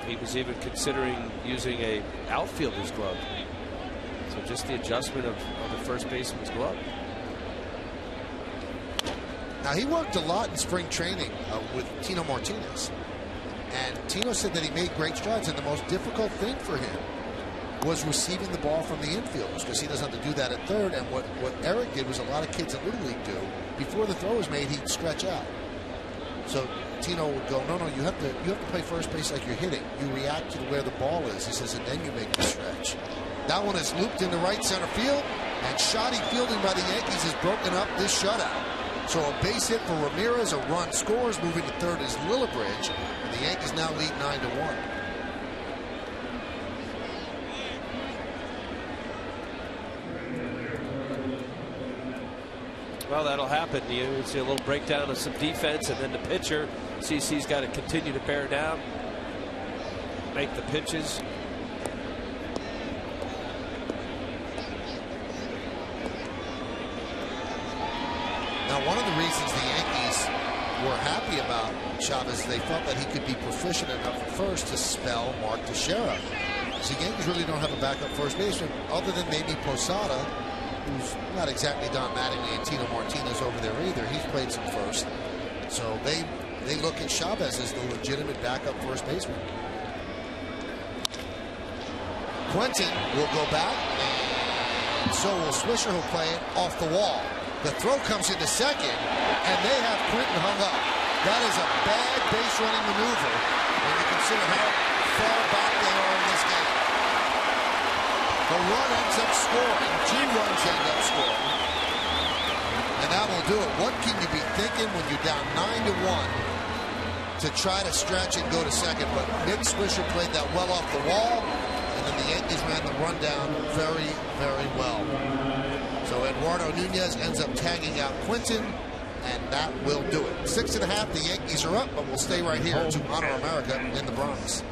C: He was even considering using a outfielder's glove. So just the adjustment of the first baseman's glove.
B: Now he worked a lot in spring training with Tino Martinez. And Tino said that he made great strides, and the most difficult thing for him was receiving the ball from the infielders because he doesn't have to do that at third. And what Eric did was a lot of kids in Little League do. Before the throw was made, he'd stretch out. So Tino would go, no, you have to play first base like you're hitting. You react to where the ball is, he says, and then you make the stretch. That one is looped into right center field, and shoddy fielding by the Yankees has broken up this shutout. So a base hit for Ramirez, a run scores. Moving to third is Lillibridge, and the Yankees now lead 9-1.
C: Well, that'll happen. You see a little breakdown of some defense, and then the pitcher, CeCe's got to continue to bear down, make the pitches.
B: Now, one of the reasons the Yankees were happy about Chavez, they felt that he could be proficient enough at first to spell Mark Teixeira. So the Yankees really don't have a backup first baseman other than maybe Posada, who's not exactly Don Mattingly and Tino Martinez over there either. He's played some first. So they look at Chavez as the legitimate backup first baseman. Quentin will go back, and so will Swisher, who'll play it off the wall. The throw comes into second, and they have Quentin hung up. That is a bad base running maneuver when you consider how far back they are in this game. The run ends up scoring. 2 runs end up scoring. And that will do it. What can you be thinking when you're down 9-1 to try to stretch and go to second? But Nick Swisher played that well off the wall, and then the Yankees ran the run down very, very well. So Eduardo Nunez ends up tagging out Quinton, and that will do it. 6.5, the Yankees are up, but we'll stay right here to honor America in the Bronx.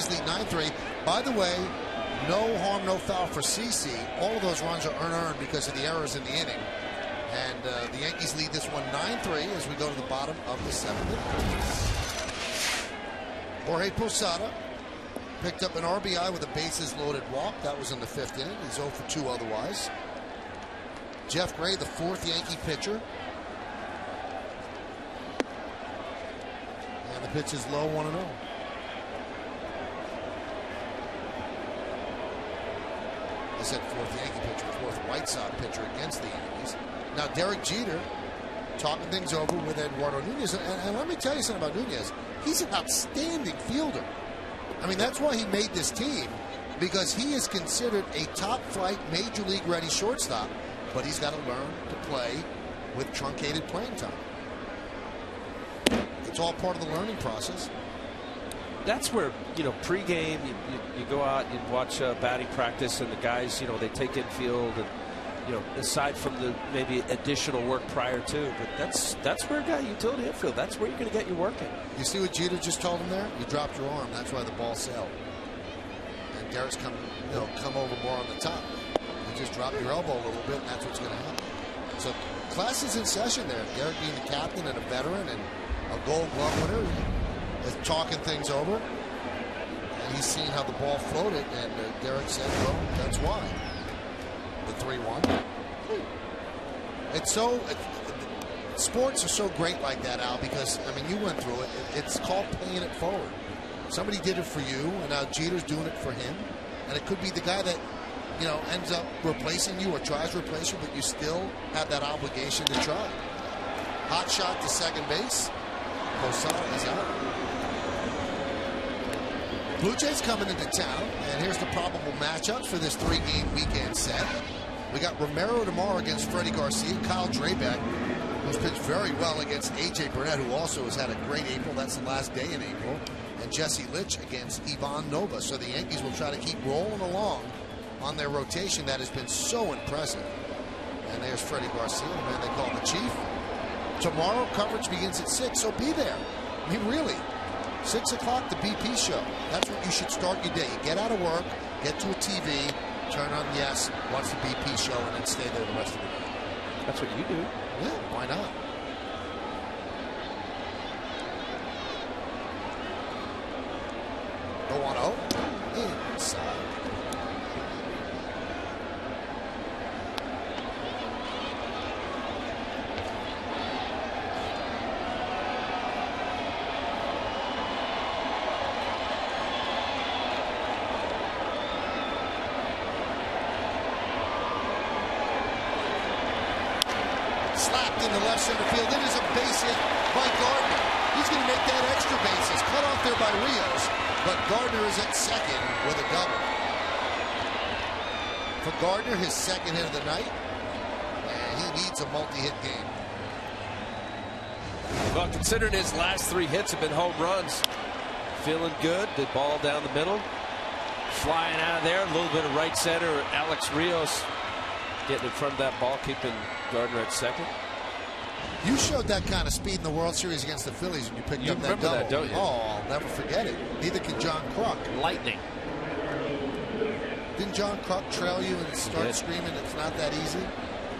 B: Lead 9-3. By the way, no harm, no foul for CC. All of those runs are unearned because of the errors in the inning. And the Yankees lead this one 9-3 as we go to the bottom of the 7th inning. Jorge Posada picked up an RBI with a bases loaded walk. That was in the 5th inning. He's 0 for 2 otherwise. Jeff Gray, the 4th Yankee pitcher. And the pitch is low, 1-0. I said 4th Yankee pitcher, 4th White Sox pitcher against the Yankees. Now Derek Jeter talking things over with Eduardo Nunez. And let me tell you something about Nunez. He's an outstanding fielder. I mean, that's why he made this team, because he is considered a top-flight, major league-ready shortstop. But he's got to learn to play with truncated playing time. It's all part of the learning process.
C: That's where, pregame, you go out, you watch batting practice, and the guys, they take infield, and, aside from the maybe additional work prior to, but that's where a guy, utility infield, that's where you're going to get your work in.
B: You see what Jeter just told him there? You dropped your arm. That's why the ball sailed. And Derek's come over more on the top. You just drop your elbow a little bit, and that's what's going to happen. So class is in session there. Derek being the captain and a veteran and a Gold Glove winner is talking things over. And he's seen how the ball floated, and Derek said, well, that's why. The 3-1. It's so... Sports are so great like that, Al, because, I mean, you went through it. It's called paying it forward. Somebody did it for you, and now Jeter's doing it for him. And it could be the guy that, you know, ends up replacing you or tries to replace you, but you still have that obligation to try. Hot shot to second base. Posada is out. Blue Jays coming into town, and here's the probable matchups for this 3-game weekend set. We got Romero tomorrow against Freddie Garcia, Kyle Drabeck, who's pitched very well against AJ Burnett, who also has had a great April. That's the last day in April. And Jesse Litch against Ivan Nova. So the Yankees will try to keep rolling along on their rotation that has been so impressive. And there's Freddie Garcia, the man they call the Chief. Tomorrow, coverage begins at 6, so be there. I mean, really. 6 o'clock, the BP show. That's what you should start your day. You get out of work, get to a TV, turn on Yes, watch the BP show, and then stay there the rest of the day.
C: That's what you do.
B: Yeah, why not? The 1-0. Inside. Slapped in the left center field. It is a base hit by Gardner. He's going to make that extra bases. Cut off there by Rios. But Gardner is at second with a double. For Gardner, his second hit of the night. And he needs a multi-hit game.
C: Well, considering his last 3 hits have been home runs, feeling good. The ball down the middle. Flying out of there. A little bit of right center. Alex Rios getting in front of that ball, keeping Gardner at second.
B: You showed that kind of speed in the World Series against the Phillies when you picked up that double.
C: That, don't you?
B: Oh, I'll never forget it. Neither can John Kruk.
C: Lightning.
B: Didn't John Kruk trail you and start screaming it's not that easy?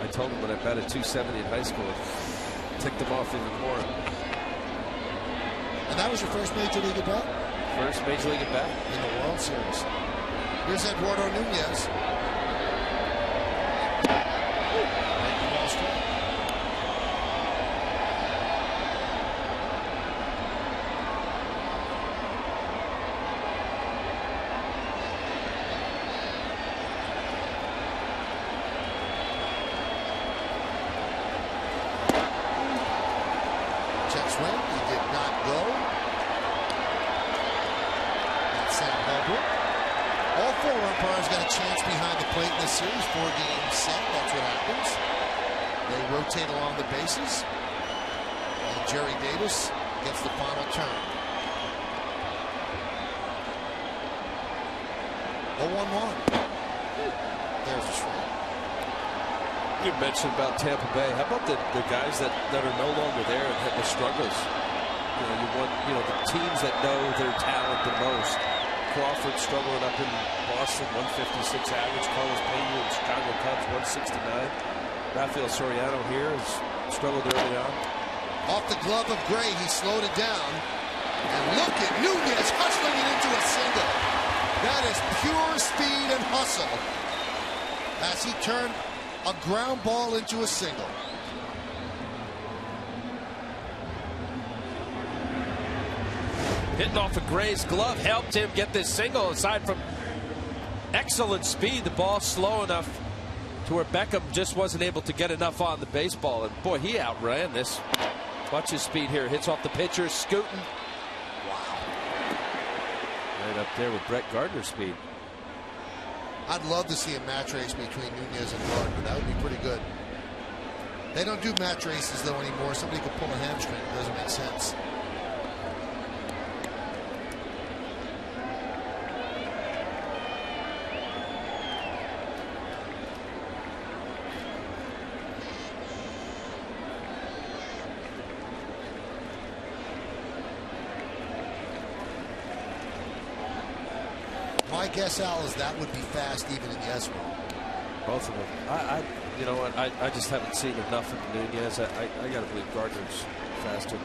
C: I told him when I batted 270 in high school, it ticked him off even more.
B: And that was your first Major League at bat?
C: First Major League at bat.
B: In the World Series. Here's Eduardo Nunez. Check swing. He did not go. That's Sam Holbrook. All 4 umpires got a chance behind the plate in this series. 4-game set. That's what happens. They rotate along the bases. And Jerry Davis gets the final turn. 0-1-1. There's a swing.
C: You mentioned about Tampa Bay. How about the guys that are no longer there and have the struggles? You know, you want the teams that know their talent the most. Crawford struggling up in Boston, 156 average. Carlos Pena in Chicago Cubs, 169. Rafael Soriano here has struggled early on.
B: Off the glove of Gray, he slowed it down. And look at Nunez hustling it into a single. That is pure speed and hustle as he turned a ground ball into a single.
C: Hitting off of Gray's glove helped him get this single. Aside from excellent speed, the ball slow enough to where Beckham just wasn't able to get enough on the baseball. And boy, he outran this. Watch his speed here. Hits off the pitcher, scooting.
B: Wow.
C: Right up there with Brett Gardner's speed.
B: I'd love to see a match race between Nunez and Gardner. That would be pretty good. They don't do match races, though, anymore. Somebody could pull a hamstring. It doesn't make sense. My guess, Al, is that would be fast even in yes mode.
C: Both of them. You know what? I just haven't seen enough of Nunez. I got to believe Gardner's faster.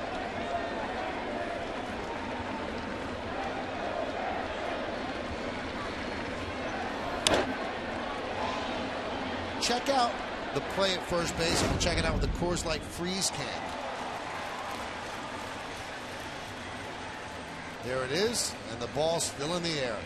B: Check out the play at first base, and we'll check it out with the Coors Light Freeze Can. There it is, and the ball's still in the air.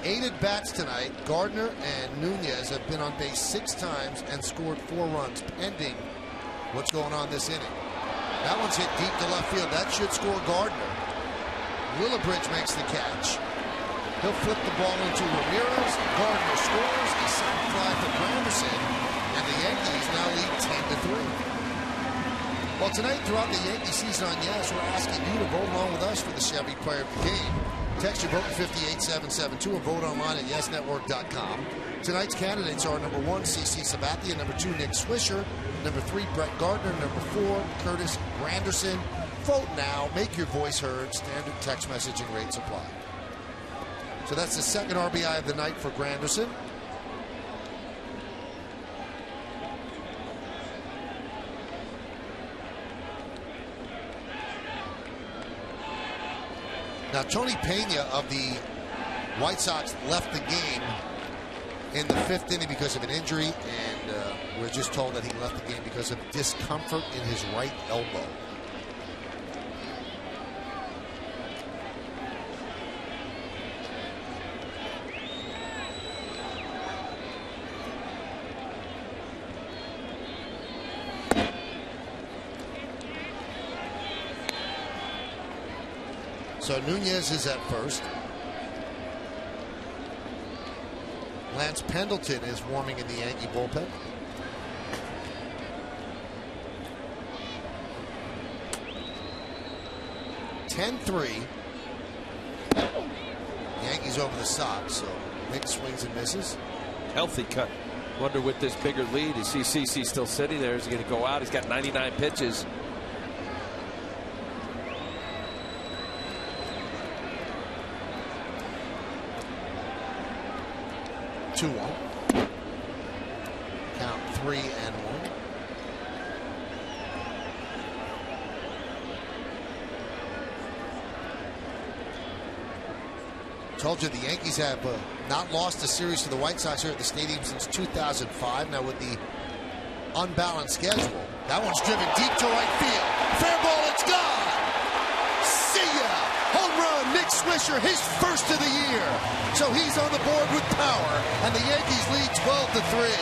B: Eight at bats tonight. Gardner and Nunez have been on base 6 times and scored 4 runs, pending what's going on this inning. That one's hit deep to left field. That should score Gardner. Willibridge makes the catch. He'll flip the ball into Ramirez. Gardner scores. A sac fly for Granderson, and the Yankees now lead 10-3. Well, tonight throughout the Yankee season on Yes, we're asking you to vote along with us for the Chevy Player of the Game. Text your vote to 58772 and vote online at yesnetwork.com. Tonight's candidates are number 1, CC Sabathia, number 2, Nick Swisher, number 3, Brett Gardner, number 4, Curtis Granderson. Vote now. Make your voice heard. Standard text messaging rates apply. So that's the second RBI of the night for Granderson. Now, Tony Pena of the White Sox left the game in the 5th inning because of an injury, and we're just told that he left the game because of discomfort in his right elbow. So Nunez is at first. Lance Pendleton is warming in the Yankee bullpen. (10-3). Yankees over the Sox, so big swings and misses.
C: Healthy cut. Wonder with this bigger lead, you see CC still sitting there. Is he going to go out? He's got 99 pitches.
B: 2-1. Count 3-1. Told you the Yankees have not lost a series to the White Sox here at the stadium since 2005. Now with the unbalanced schedule, that one's driven deep to right field. Fair ball, it's gone. See ya. Home run, Nick Swisher, his first of the year. So he's on the board with power, and the Yankees lead 12-3.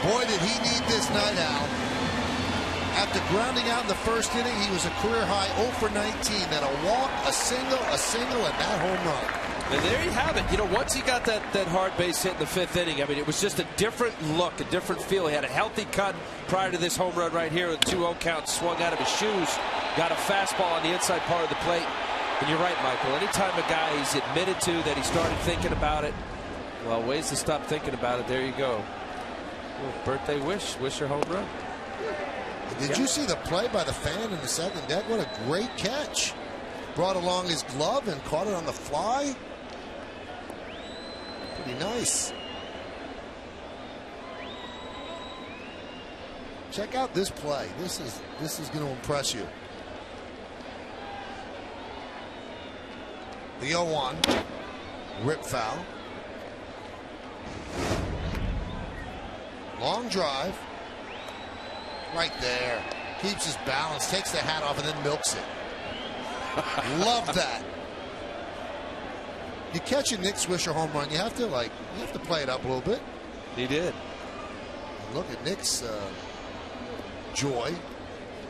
B: Boy, did he need this night, Al. After grounding out in the first inning, he was a career high 0 for 19. Then a walk, a single, and that home run.
C: And there you have it. You know, once he got that hard base hit in the 5th inning, I mean, it was just a different look, a different feel. He had a healthy cut prior to this home run right here with 2-0 count, swung out of his shoes, got a fastball on the inside part of the plate. And you're right, Michael. Anytime a guy is admitted to that he started thinking about it, well, ways to stop thinking about it. There you go. Birthday wish your home run.
B: Did you see the play by the fan in the second deck? What a great catch. Brought along his glove and caught it on the fly. Pretty nice. Check out this play. This is going to impress you. The 0-1. Rip foul. Long drive. Right there. Keeps his balance, takes the hat off, and then milks it. Love that. You catch a Nick Swisher home run, you have to play it up a little bit.
C: He did.
B: Look at Nick's joy.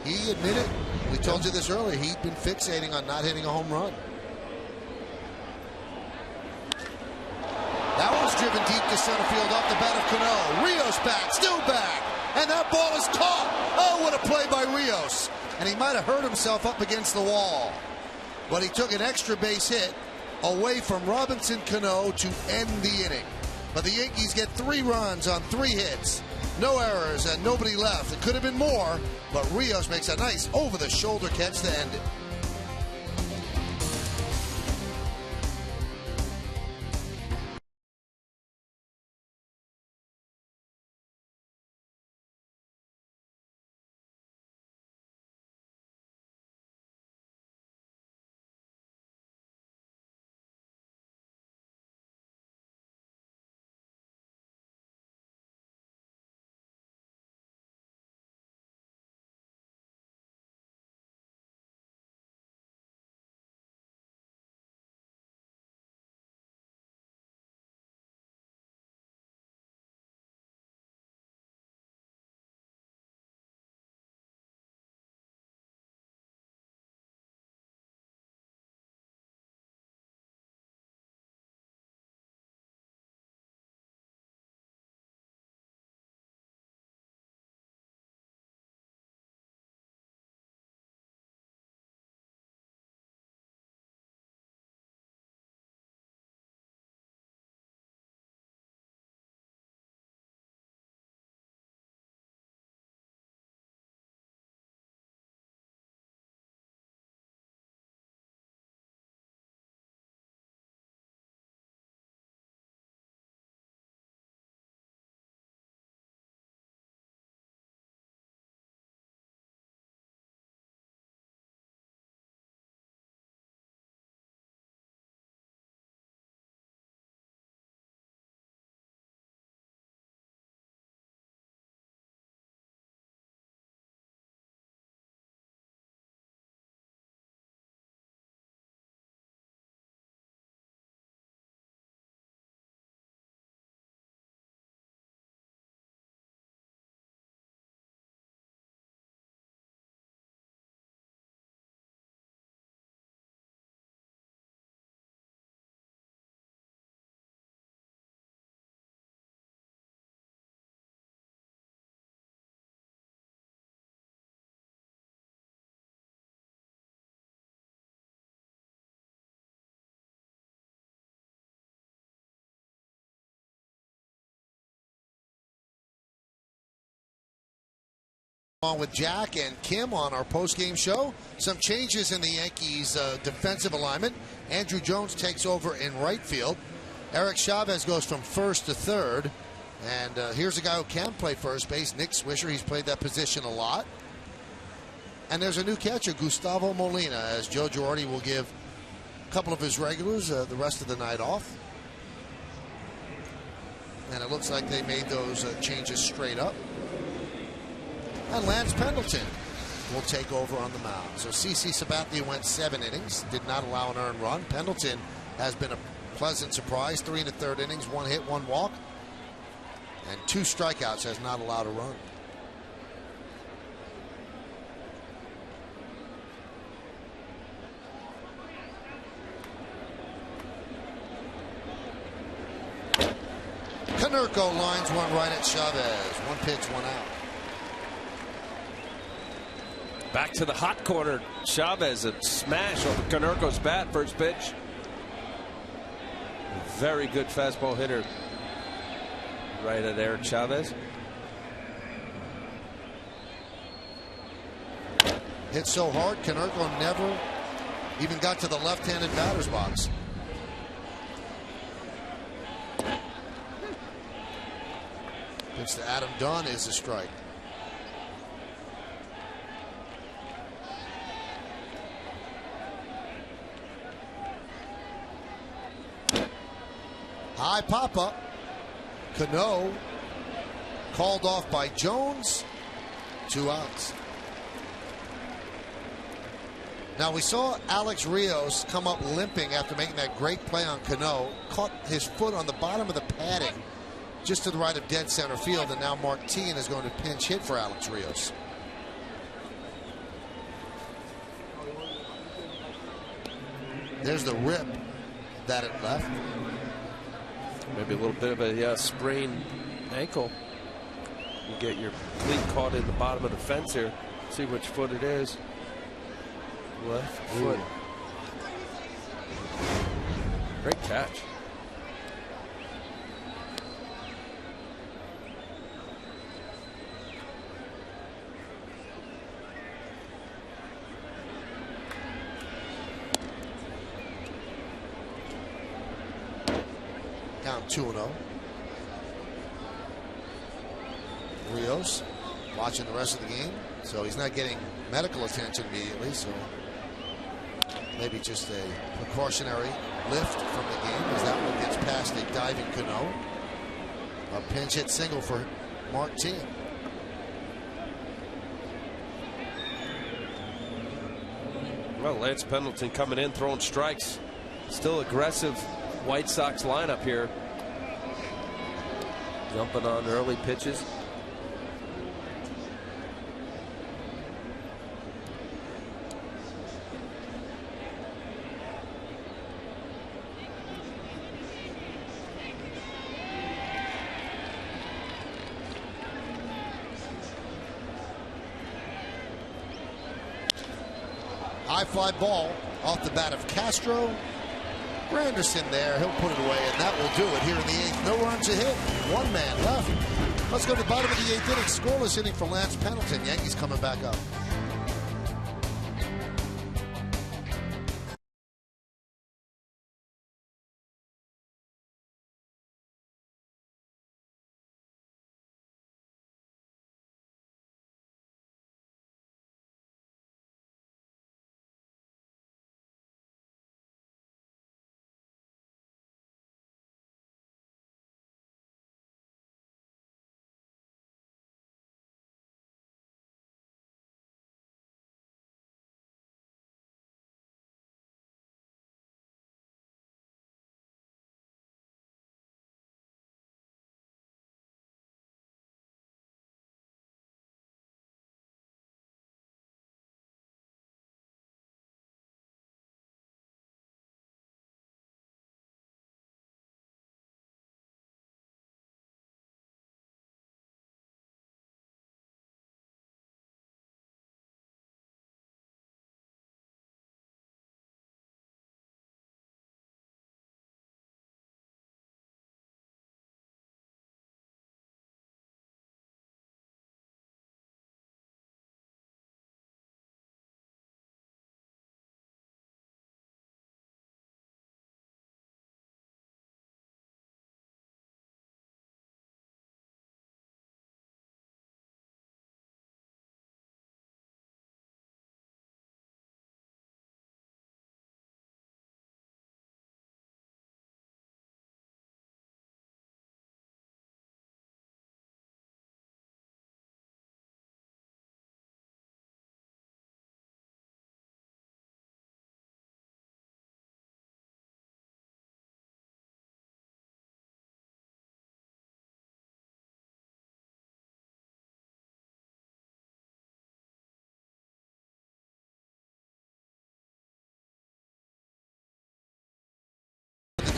B: He admitted, we told you this earlier, he'd been fixating on not hitting a home run. That one's driven deep to center field off the bat of Cano. Rios back, still back. And that ball is caught. Oh, what a play by Rios. And he might have hurt himself up against the wall. But he took an extra base hit away from Robinson Cano to end the inning. But the Yankees get 3 runs on 3 hits. No errors and nobody left. It could have been more, but Rios makes a nice over-the-shoulder catch to end it. On with Jack and Kim on our post-game show. Some changes in the Yankees' defensive alignment. Andrew Jones takes over in right field. Eric Chavez goes from first to third. And here's a guy who can play first base, Nick Swisher. He's played that position a lot. And there's a new catcher, Gustavo Molina, as Joe Girardi will give a couple of his regulars the rest of the night off. And it looks like they made those changes straight up. And Lance Pendleton will take over on the mound. So CC Sabathia went 7 innings, did not allow an earned run. Pendleton has been a pleasant surprise. 3 1/3 innings, 1 hit, 1 walk, and 2 strikeouts, has not allowed a run. Konerko lines one right at Chavez. 1 pitch, 1 out.
C: Back to the hot corner. Chavez, a smash over Konerko's bat. First pitch. Very good fastball hitter right at Eric Chavez.
B: Hit so hard, Konerko never even got to the left-handed batter's box. Pitch to Adam Dunn is a strike. High pop-up. Cano called off by Jones. 2 outs. Now we saw Alex Rios come up limping after making that great play on Cano. Caught his foot on the bottom of the padding just to the right of dead center field, and now Martin is going to pinch hit for Alex Rios. There's the rip that it left.
C: Maybe a little bit of a sprained ankle. You get your cleat caught in the bottom of the fence here. See which foot it is. Left foot. Great catch.
B: Count 2-0. Rios watching the rest of the game, so he's not getting medical attention immediately, so maybe just a precautionary lift from the game as that one gets past a diving Cano. A pinch hit single for Martin.
C: Well, Lance Pendleton coming in, throwing strikes. Still aggressive White Sox lineup here. Jumping on early pitches.
B: High fly ball off the bat of Castro. Granderson there, he'll put it away, and that will do it here in the 8th. No runs a hit, 1 man left. Let's go to the bottom of the 8th inning. Scoreless inning for Lance Pendleton. Yankees coming back up.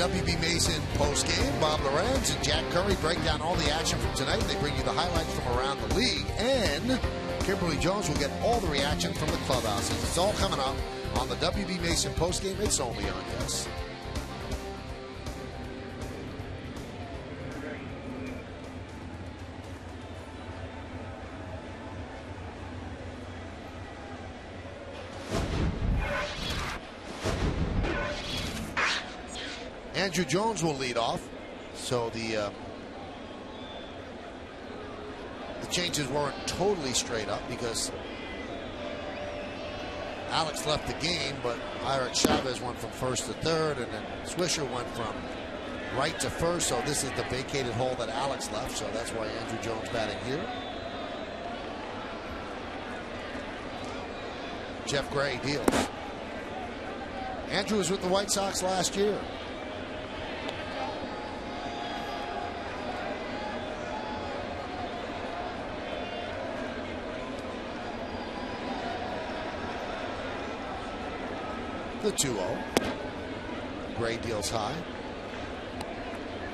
B: WB Mason postgame. Bob Lorenz and Jack Curry break down all the action from tonight. They bring you the highlights from around the league. And Kimberly Jones will get all the reaction from the clubhouses. It's all coming up on the WB Mason postgame. It's only on Yes. Andrew Jones will lead off. So the changes weren't totally straight up because Alex left the game, but Ira Chavez went from first to third, and then Swisher went from right to first. So this is the vacated hole that Alex left. So that's why Andrew Jones batting here. Jeff Gray deals. Andrew was with the White Sox last year. The 2-0. Gray deals high.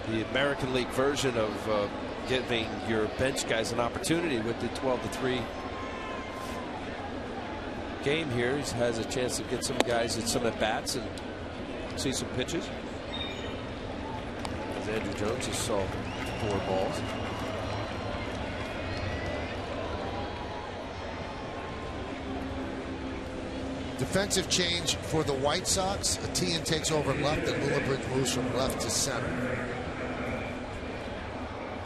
C: The American League version of giving your bench guys an opportunity with the 12-3 game here. He has a chance to get some guys at some at-bats and see some pitches. As Andrew Jones just saw 4 balls.
B: Defensive change for the White Sox. Atian takes over left, and Lillibridge moves from left to center.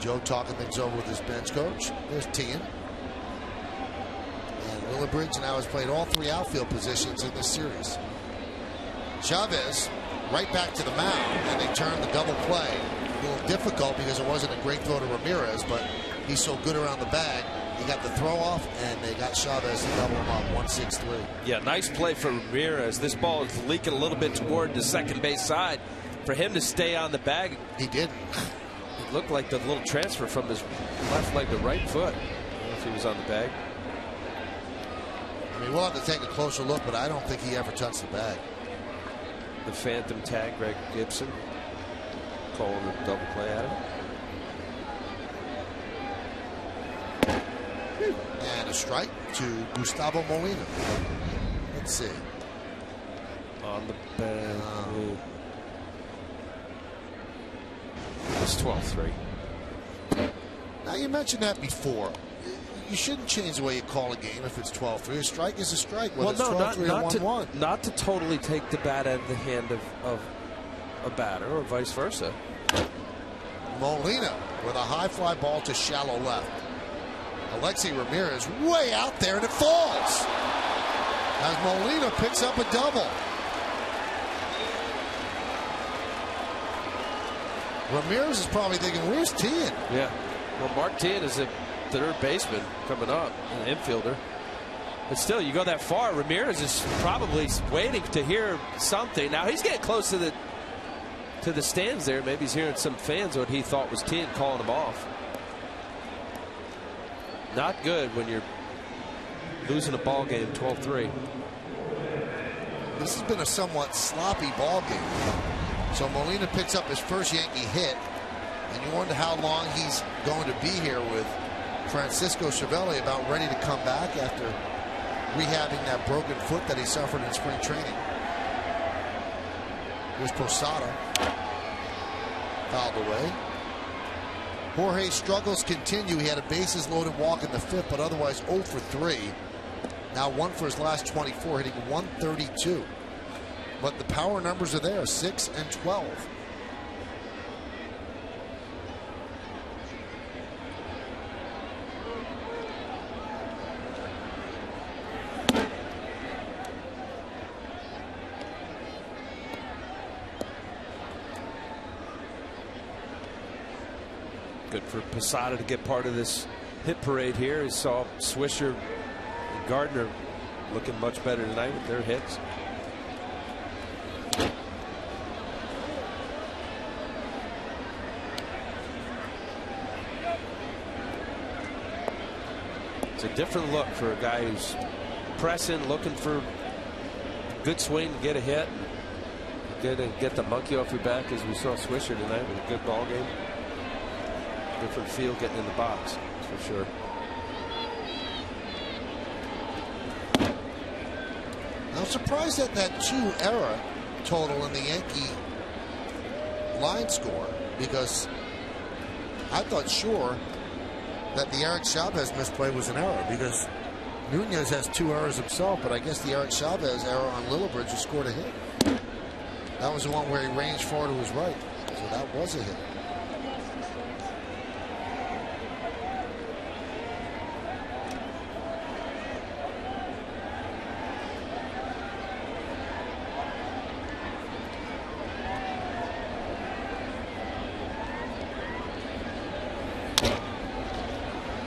B: Joe talking things over with his bench coach. There's Tian. And Lillibridge now has played all 3 outfield positions in this series. Chavez right back to the mound, and they turn the double play. A little difficult because it wasn't a great throw to Ramirez, but he's so good around the bag. He got the throw off, and they got Chavez to double him up, 1-6-3.
C: Yeah, nice play for Ramirez. This ball is leaking a little bit toward the second base side. For him to stay on the bag,
B: he did.
C: It looked like the little transfer from his left leg to right foot. I don't know if he was on the bag.
B: I mean, we'll have to take a closer look, but I don't think he ever touched the bag.
C: The phantom tag, Greg Gibson calling a double play at him.
B: And a strike to Gustavo Molina. Let's see.
C: On the bag. It's 12-3.
B: Now, you mentioned that before. You shouldn't change the way you call a game if it's 12-3. A strike is a strike, whether it's 12-3 or 1-1.
C: Not to totally take the bat out of the hand of a batter or vice versa.
B: Molina with a high fly ball to shallow left. Alexi Ramirez way out there, and it falls as Molina picks up a double. Ramirez is probably thinking, where's Tian?
C: Yeah. Well, Mark Tian is a third baseman coming up, an infielder. But still, you go that far, Ramirez is probably waiting to hear something. Now, he's getting close to the stands there. Maybe he's hearing some fans what he thought was Tian calling him off. Not good when you're losing a ball game 12-3.
B: This has been a somewhat sloppy ball game. So Molina picks up his first Yankee hit, and you wonder how long he's going to be here with Francisco Cervelli about ready to come back after rehabbing that broken foot that he suffered in spring training. Here's Posada. Fouled away. Jorge's struggles continue. He had a bases loaded walk in the 5th, but otherwise 0 for 3. Now 1 for his last 24, hitting 132. But the power numbers are there, 6 and 12.
C: Good for Posada to get part of this hit parade here. He saw Swisher and Gardner looking much better tonight with their hits. It's a different look for a guy who's pressing, looking for a good swing to get a hit. get the monkey off your back, as we saw Swisher tonight with a good ball game. Different feel getting in the box, for sure.
B: I'm surprised at that 2-error total in the Yankee line score, because I thought sure that the Eric Chavez misplay was an error, because Nunez has 2 errors himself, but I guess the Eric Chavez error on Lillibridge was scored a hit. That was the one where he ranged far to his right, so that was a hit.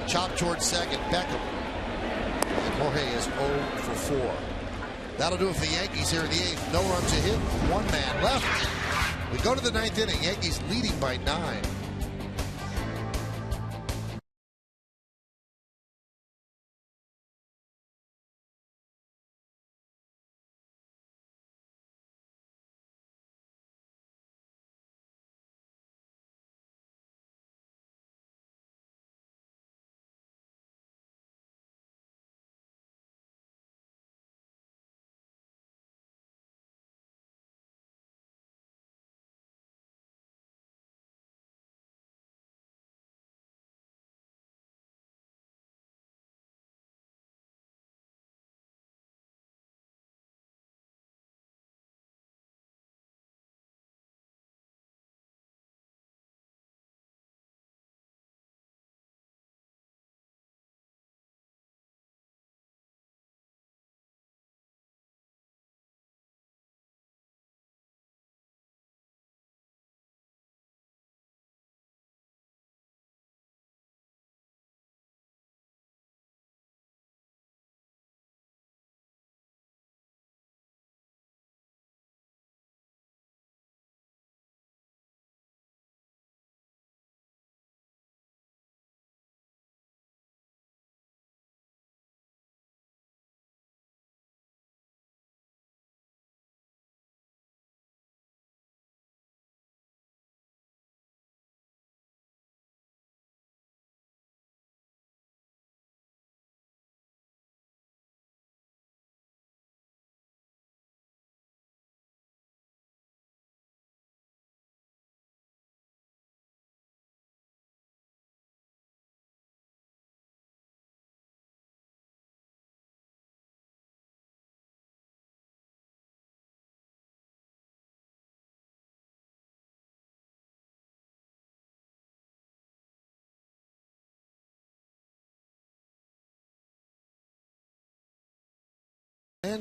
B: Chop towards second, Beckham. And Jorge is 0 for 4. That'll do it for the Yankees here in the 8th. No runs a hit, 1 man left. We go to the 9th inning. Yankees leading by 9.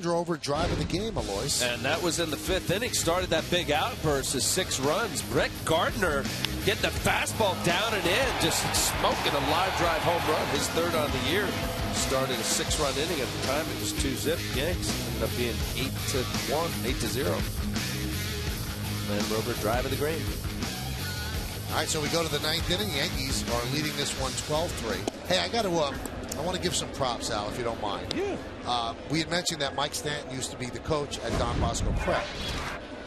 B: Drover driving the game, Alois.
C: And that was in the 5th inning. Started that big outburst of 6 runs. Brett Gardner getting the fastball down and in, just smoking a live drive home run. His 3rd on the year. Started a 6-run inning at the time. It was 2-zip. Yanks ended up being 8-1, 8-0. And Rover driving the green.
B: All right, so we go to the 9th inning. Yankees are leading this one 12-3. Hey, I want to give some props, Al, if you don't mind.
C: Yeah.
B: We had mentioned that Mike Stanton used to be the coach at Don Bosco Prep.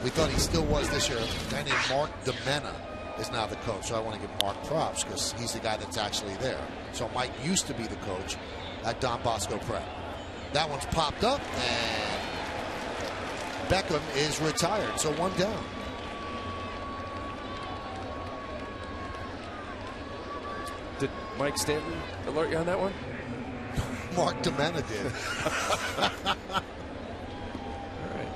B: We thought he still was this year. A guy named Mark DeMena is now the coach, so I want to give Mark props because he's the guy that's actually there. So Mike used to be the coach at Don Bosco Prep. That one's popped up, and Beckham is retired, so 1 down.
C: Did Mike Stanton alert you on that one?
B: Mark DeMena did.
C: All right.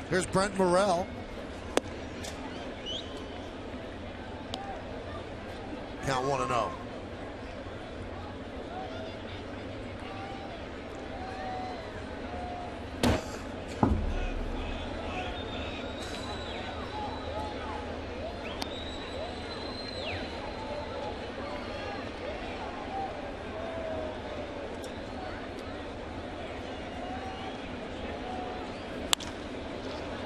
B: Here's Brent Morrell. Count 1-0.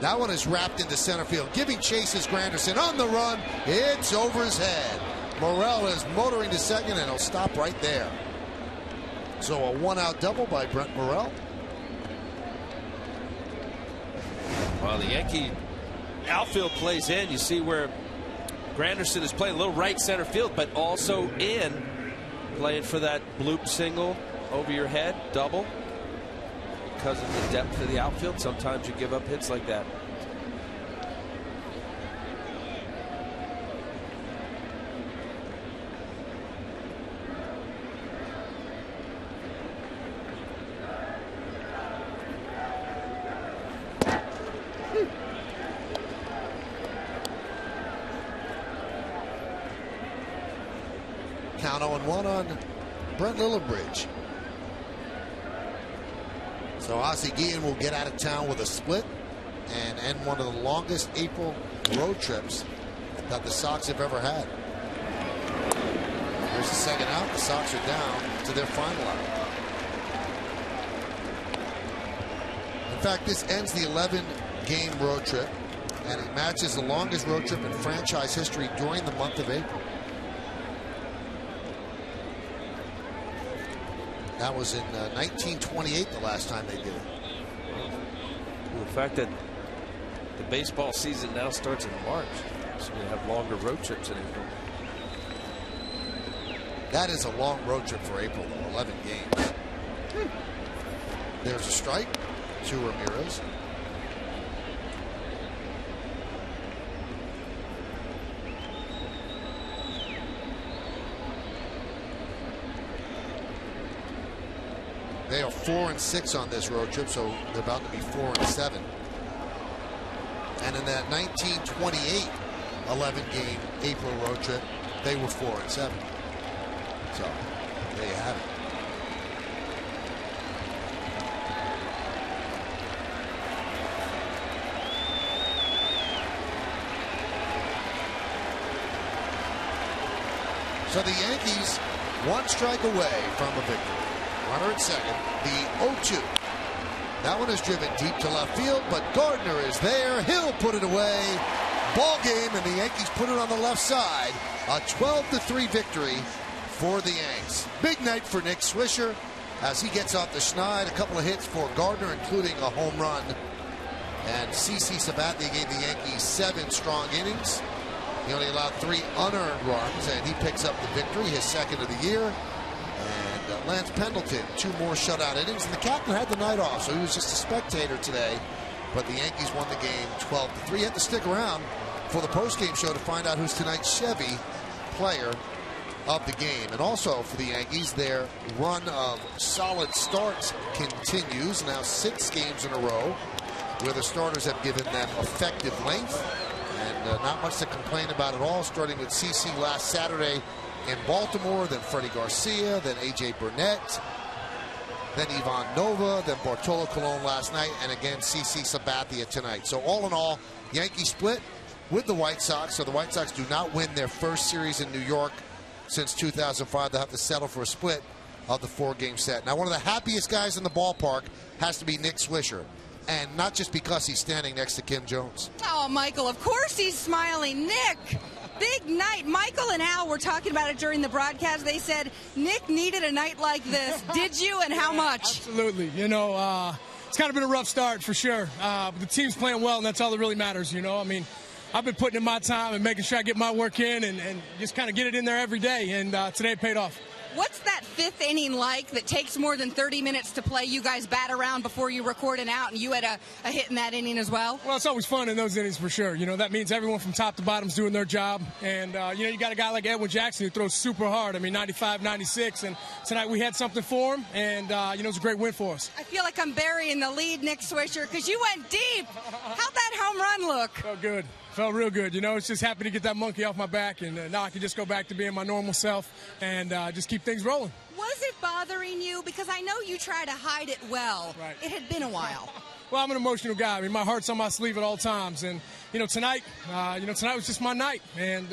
B: That one is wrapped into center field. Giving chase is Granderson on the run. It's over his head. Morel is motoring to second, and he'll stop right there. So a one-out double by Brent Morel.
C: Well, the Yankee outfield plays in. You see where Granderson is playing a little right center field, but also in, playing for that bloop single over your head, double. Because of the depth of the outfield, sometimes you give up hits like that.
B: Count 0-1 on Brent Lillibridge. So Ozzie Guillen will get out of town with a split and end one of the longest April road trips that the Sox have ever had. Here's the second out. The Sox are down to their final out. In fact, this ends the 11-game road trip, and it matches the longest road trip in franchise history during the month of April. That was in 1928, the last time they did it.
C: Well, the fact that the baseball season now starts in March, so we have longer road trips in April.
B: That is a long road trip for April, though. 11 games. There's a strike to Ramirez. They are 4-6 on this road trip, so they're about to be 4-7. And in that 1928 11-game April road trip, they were 4-7. So there you have it. So the Yankees one strike away from a victory. Runner at second, the 0-2. That one is driven deep to left field, but Gardner is there. He'll put it away. Ball game, and the Yankees put it on the left side. A 12-3 victory for the Yanks. Big night for Nick Swisher as he gets off the schneid. A couple of hits for Gardner, including a home run. And CC Sabathia gave the Yankees 7 strong innings. He only allowed 3 unearned runs, and he picks up the victory, his second of the year. And Lance Pendleton, 2 more shutout innings. And the captain had the night off, so he was just a spectator today. But the Yankees won the game 12-3. You have to stick around for the postgame show to find out who's tonight's Chevy player of the game. And also for the Yankees, their run of solid starts continues. Now 6 games in a row where the starters have given them effective length. And not much to complain about at all, starting with CC last Saturday in Baltimore, then Freddie Garcia, then A.J. Burnett, then Ivan Nova, then Bartolo Colon last night, and again CC Sabathia tonight. So all in all, Yankees split with the White Sox. So the White Sox do not win their first series in New York since 2005. They'll have to settle for a split of the 4-game set. Now, one of the happiest guys in the ballpark has to be Nick Swisher. And not just because he's standing next to Kim Jones.
D: Oh, Michael, of course he's smiling. Nick, big night. Michael and Al were talking about it during the broadcast. They said Nick needed a night like this. Did you, and how much?
E: Absolutely. You know, it's kind of been a rough start for sure. But the team's playing well, and that's all that really matters, you know. I mean, I've been putting in my time and making sure I get my work in and just kind of get it in there every day, and today it paid off.
D: What's that 5th inning like that takes more than 30 minutes to play? You guys bat around before you record an out, and you had a hit in that inning as well?
E: Well, it's always fun in those innings for sure. You know, that means everyone from top to bottom is doing their job. And, you know, you got a guy like Edwin Jackson who throws super hard. I mean, 95, 96. And tonight we had something for him, and, you know, it was a great win for us.
D: I feel like I'm burying the lead, Nick Swisher, because you went deep. How'd that home run look?
E: Felt good. Felt real good. You know, it's just happy to get that monkey off my back, and now I can just go back to being my normal self and just keep things rolling.
D: Was it bothering you? Because I know you try to hide it well.
E: Right.
D: It had been a while.
E: Well, I'm an emotional guy. I mean, my heart's on my sleeve at all times. And, tonight was just my night. And,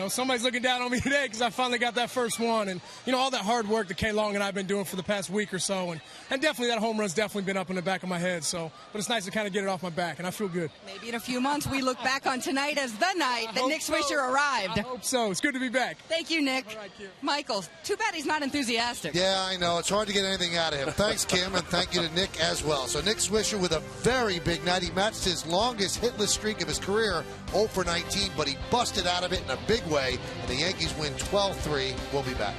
E: somebody's looking down on me today because I finally got that first one. And, all that hard work that K. Long and I have been doing for the past week or so. And definitely that home run's definitely been up in the back of my head. So, but it's nice to kind of get it off my back, and I feel good.
D: Maybe in a few months we look back on tonight as the night that Nick Swisher arrived.
E: I hope so. It's good to be back.
D: Thank you, Nick.
E: All right, Kim.
D: Michael, too bad he's not enthusiastic.
B: Yeah, I know. It's hard to get anything out of him. Thanks, Kim, and thank you to Nick as well. So Nick Swisher with a very big night. He matched his longest hitless streak of his career, 0 for 19, but he busted out of it in a big way, and the Yankees win 12-3. We'll be back.